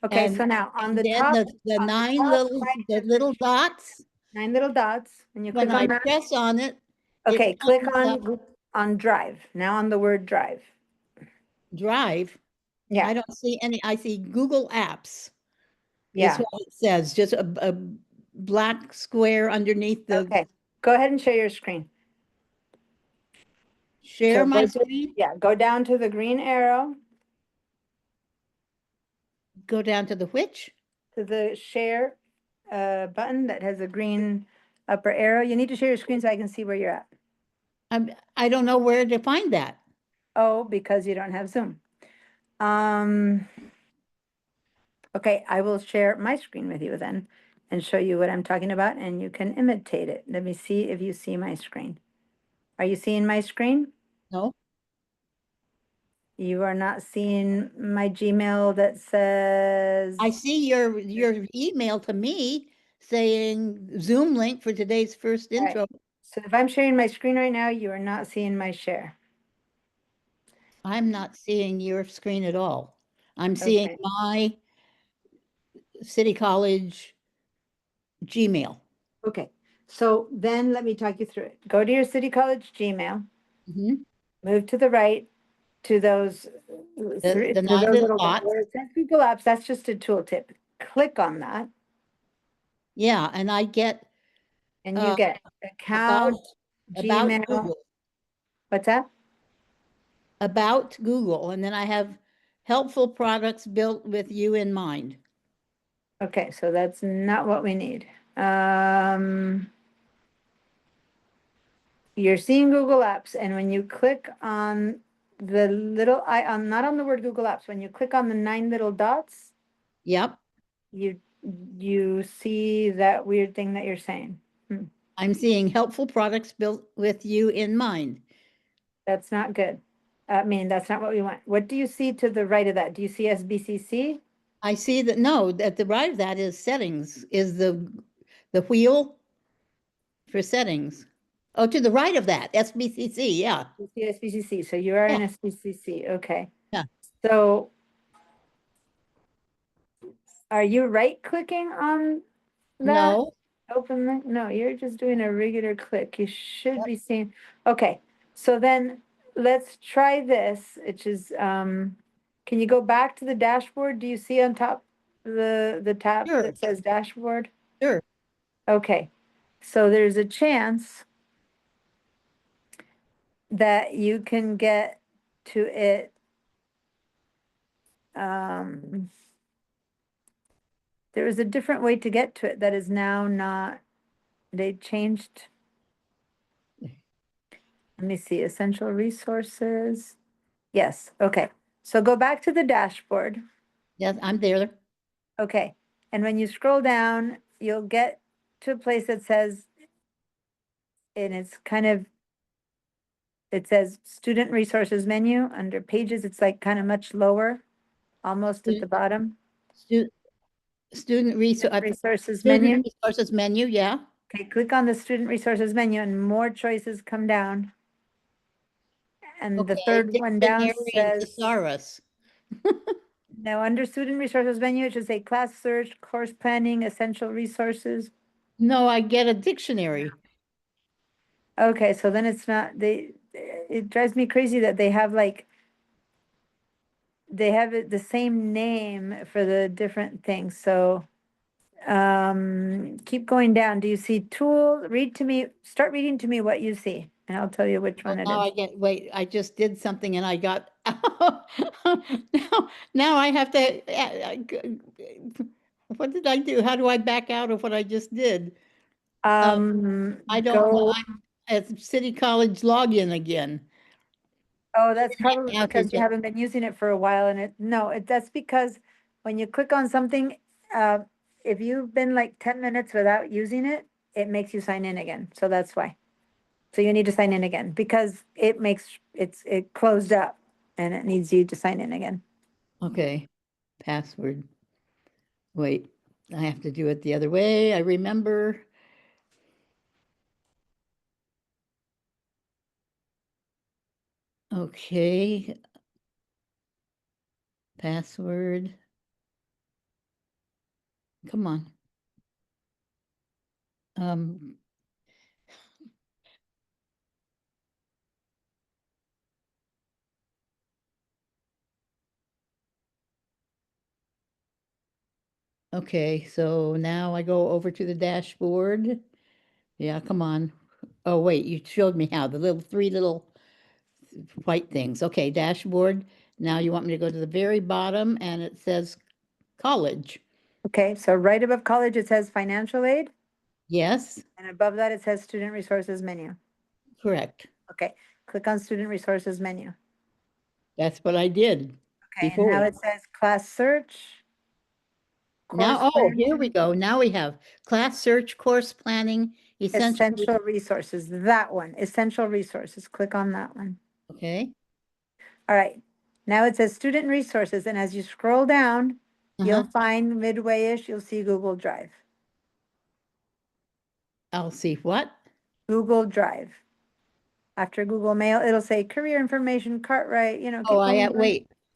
Okay, so now on the top, the little dots. 9 little dots, and you When click on I that. press on it. Okay, click comes on Drive. Now on the word Drive. Drive. Yeah. I don't see any. I see Google Apps. Yeah. Is what it says. Just a black square underneath the. Okay, go ahead and share your screen. Share So my go to- screen? Yeah, go down to the green arrow. Go down to the which? To the share button that has a green upper arrow. You need to share your screen so I can see where you're at. I don't know where to find that. Oh, because you don't have Zoom. Okay, I will share my screen with you then and show you what I'm talking about, and you can imitate it. Let me see if you see my screen. Are you seeing my screen? No, You are not seeing my Gmail that says, I see your email to me saying Zoom link for today's first Right. intro. So if I'm sharing my screen right now, you are not seeing my share. I'm not seeing your screen at all. I'm seeing Okay. my City College Gmail. Okay, so then let me talk you through it. Go to your City College Gmail, Mhm. move to the right to those The 9 little dots. where it says Google Apps. That's just a tooltip. Click on that, Yeah, and I get and you get account, about Gmail. Google. What's that? About Google, and then I have helpful products built with you in mind. Okay, so that's not what we need. You're seeing Google Apps, and when you click on the little icon, not on the word Google Apps, when you click on the 9 little dots, Yep, you see that weird thing that you're saying. I'm seeing helpful products built with you in mind. That's not good. I mean, that's not what we want. What do you see to the right of that? Do you see SBCC? I see that, no, at the right of that is settings, is the wheel for settings. Oh, to the right of that, SBCC, yeah. You see SBCC, so you are in Yeah. SBCC, okay. Yeah. So are you right clicking on that? No. Open link? No, you're just doing a regular click. You should be seeing, okay. So then let's try this, which is, can you go back to the dashboard? Do you see on top the tab Sure. that says dashboard? Sure. Okay, so there's a chance that you can get to it. There was a different way to get to it that is now not, they changed. Let me see, essential resources. Yes, okay. So go back to the dashboard. Yes, I'm there. Okay, and when you scroll down, you'll get to a place that says, and it's kind of, it says student resources menu. Under pages, it's like kind of much lower, almost at the bottom. Student resources menu. Student resources menu, yeah. Okay, click on the student resources menu and more choices come down. And the Okay, third one down dictionary and says, thesaurus. now under student resources menu, it should say class search, course planning, essential resources. No, I get a dictionary. Okay, so then it's not, it drives me crazy that they have like, they have it the same name for the different things, so. Keep going down. Do you see tool? Read to me, start reading to me what you see, and I'll tell you which one it Now is. I get, wait, I just did something and I got, now I have to, what did I do? How do I back out of what I just did? I don't know. Go, I'm at City College login again. oh, that's probably have to because you get- haven't been using it for a while, and that's because when you click on something, if you've been like 10 minutes without using it, it makes you sign in again, so that's why. So you need to sign in again, because it closed up, and it needs you to sign in again. Okay, password. Wait, I have to do it the other way. I remember. Okay. Password. Come on. Okay, so now I go over to the dashboard. Yeah, come on. Oh, wait, you showed me how, the three little white things. Okay, dashboard. Now you want me to go to the very bottom and it says college. Okay, so right above college, it says financial aid, Yes, and above that, it says student resources menu. correct. Okay, click on student resources menu. That's what I did Okay, and now before. it says class search. Now, course oh, here we planning, go. Now we have class search, course planning, essential. Essential resources, that one, essential resources. Click on that one. Okay. All right, now it says student resources, and as you scroll down, you'll Uh-huh. find midway-ish, you'll see Google Drive. I'll see what? Google Drive. After Google Mail, it'll say career information, Cartwright, you know. Oh, keep going down.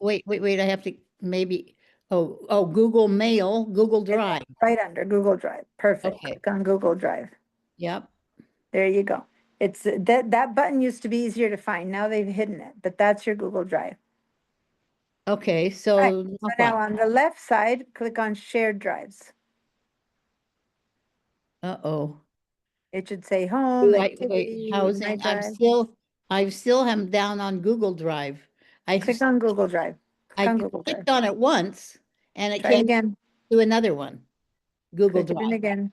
wait. I have to maybe, Google Mail, Google Drive. Right under Google Drive. Perfect. Okay. Click on Google Drive. Yep. There you go. It's that button used to be easier to find. Now they've hidden it, but that's your Google Drive. Okay, Right, so so now now what? on the left side, click on shared drives. Uh-oh. It should say home, Wait, activity, my housing, drive. I still am down on Google Drive. Click on Google Drive. Click I on Google Drive. clicked on it once and it Try came again. to another one, Google Click it in Drive. again.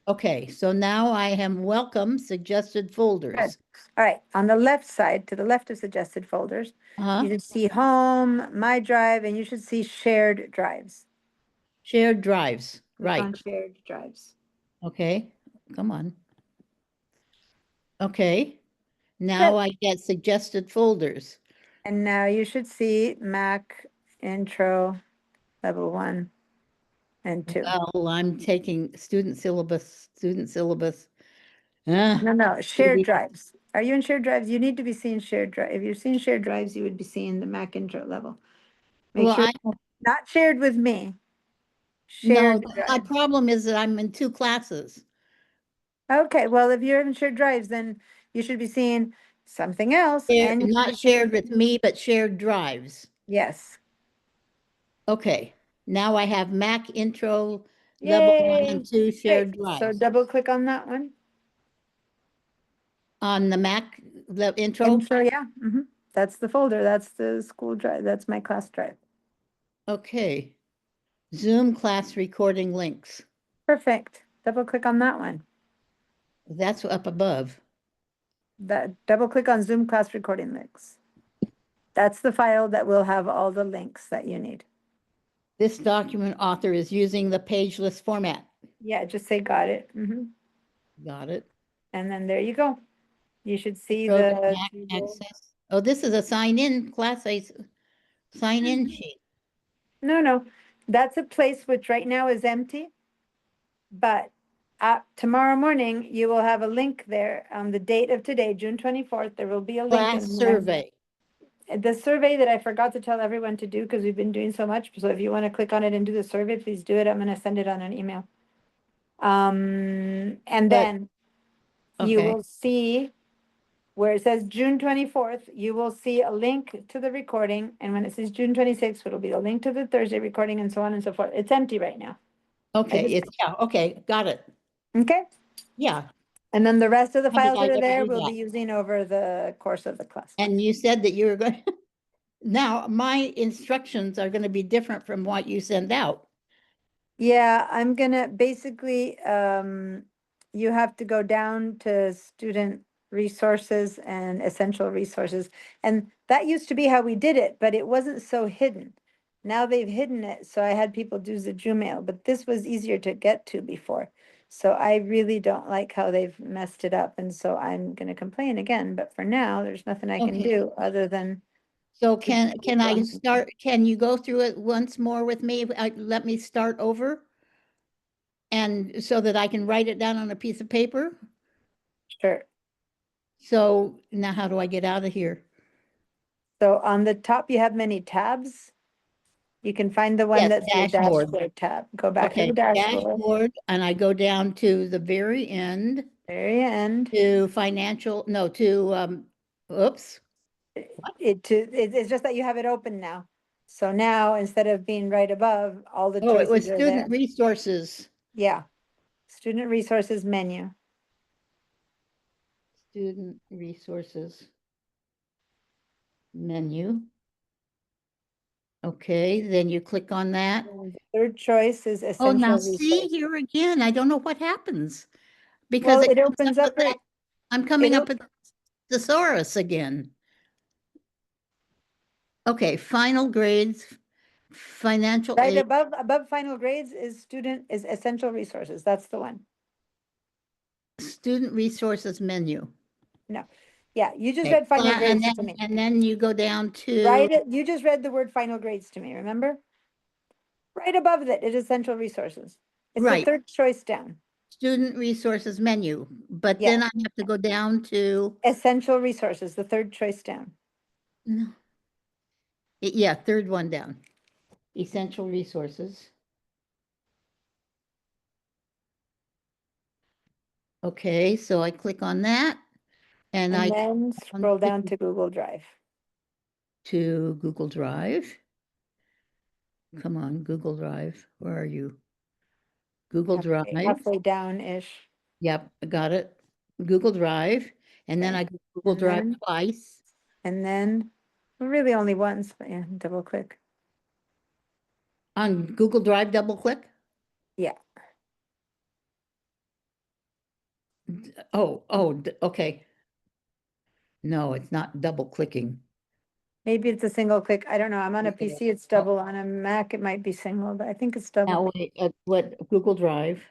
Okay, so now I am welcome suggested folders. Good. All right, on the left side, to the left of suggested folders, Uh-huh. you should see home, my drive, and you should see shared drives. Shared drives, Click right. on shared drives. Okay, come on. Okay, now I get suggested folders. And now you should see Mac intro level 1 and 2. Well, I'm taking student syllabus. No, shared drives. Are you in shared drives? You need to be seeing shared drive. If you're seeing shared drives, you would be seeing the Mac intro level. Make Well, sure not shared with me. Shared No, my drive. problem is that I'm in 2 classes. Okay, well, if you're in shared drives, then you should be seeing something else. And you should Not be shared seeing- with me, but shared drives. Yes. Okay, now I have Mac intro level 1 and 2 shared Great. So drives. double click on that one. On the Mac, the intro? Intro, yeah. That's the folder. That's the school drive. That's my class drive. Okay. Zoom class recording links. Perfect. Double click on that one. That's up above. Double click on Zoom class recording links. That's the file that will have all the links that you need. This document author is using the pageless format. Yeah, just say got it. Got it. And then there you go. You should see Program the access. Oh, this is a sign-in class, sign-in sheet. No, that's a place which right now is empty. But tomorrow morning, you will have a link there on the date of today, June 24th. There will be a link. Class in there. survey. The survey that I forgot to tell everyone to do because we've been doing so much. So if you want to click on it and do the survey, please do it. I'm going to send it on an email. And then you Okay. will see where it says June 24th, you will see a link to the recording. And when it says June 26th, it'll be a link to the Thursday recording and so on and so forth. It's empty right now. Okay, okay, got it. Okay. Yeah. And then the rest of the How did files I that are ever there do we'll that? be using over the course of the class. And you said that you were going, now my instructions are going to be different from what you send out. Yeah, I'm gonna basically, you have to go down to student resources and essential resources. And that used to be how we did it, but it wasn't so hidden. Now they've hidden it, so I had people do the Gmail, but this was easier to get to before. So I really don't like how they've messed it up, and so I'm gonna complain again, but for now, there's nothing I can Okay. do other than. So can I start, can you go through it once more with me? Let me start over? And so that I can write it down on a piece of paper? Sure. So now how do I get out of here? So on the top, you have many tabs. You can find the one Yes, that's your dashboard. dashboard tab. Go back to Okay, the dashboard. dashboard, and I go down to the very end. Very end. To financial, no, to, oops. It's just that you have it open now. So now, instead of being right above, all the Oh, it was choices are student there. resources. Yeah. Student resources menu. Student resources menu. Okay, then you click on that. Third choice is essential. Oh, now resources. see here again, I don't know what happens. Well, Because it opens up. I'm coming up with thesaurus again. Okay, final grades, financial Right aid, above final grades is essential resources. That's the one. student resources menu. No. Yeah, you just Okay, read final and grades to then, me. and then you go down to. Right, you just read the word final grades to me, remember? Right above that is essential resources. It's the Right. third choice down. Student resources menu, but Yeah. then I have to go down to, Essential resources, the third choice down. no. Yeah, third one down. Essential resources. Okay, so I click on that and I And then scroll down to Google Drive. to Google Drive. Come on, Google Drive, where are you? Google Drive. Halfway down-ish. Yep, I got it. Google Drive, and then Okay. I go Google And Drive then- twice. And then, well, really only once, but yeah, double click. On Google Drive, double click. Yeah. Okay. No, it's not double clicking. Maybe it's a single click. I don't know. I'm on a Okay. PC, it's double. On a Mac, it might be single, but I think it's double. Now, wait, what, Google Drive?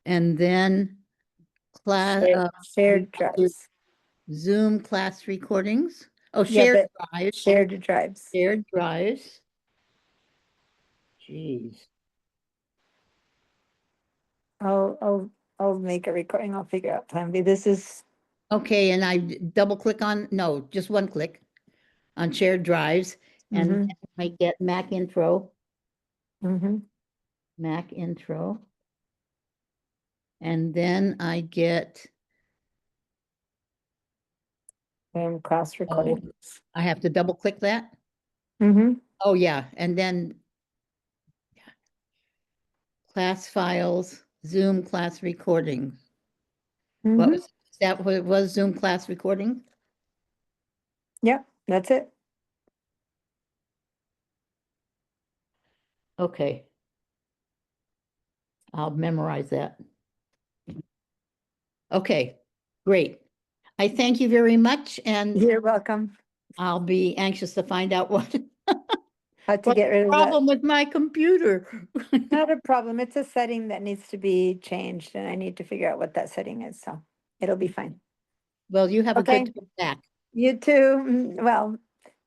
And then class, Shared drives. Zoom class recordings. Oh, Yeah, shared but drives. shared drives. Shared drives. Jeez. I'll make a recording. I'll figure out Plan B. This is, Okay, and I double click on, no, just one click on shared drives, and Mhm. then I get Mac intro, mhm. Mac intro. And then I get, Class recording. I have to double click that. Mm-hmm. Oh, yeah, and then class files, Zoom class recording. What was, is that what it was, Zoom class recording? Yep, that's it. Okay. I'll memorize that. Okay, great. I thank you very much, and You're welcome. I'll be anxious to find out what How to what's get rid the of that. problem with my computer. Not a problem. It's a setting that needs to be changed and I need to figure out what that setting is, so it'll be fine. Well, you have a Okay. good trip back. You too. Well,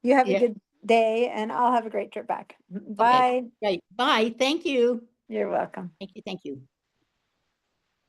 you have Yeah. a good day and I'll have a great trip back. Bye. Right, bye, thank you. You're welcome. Thank you.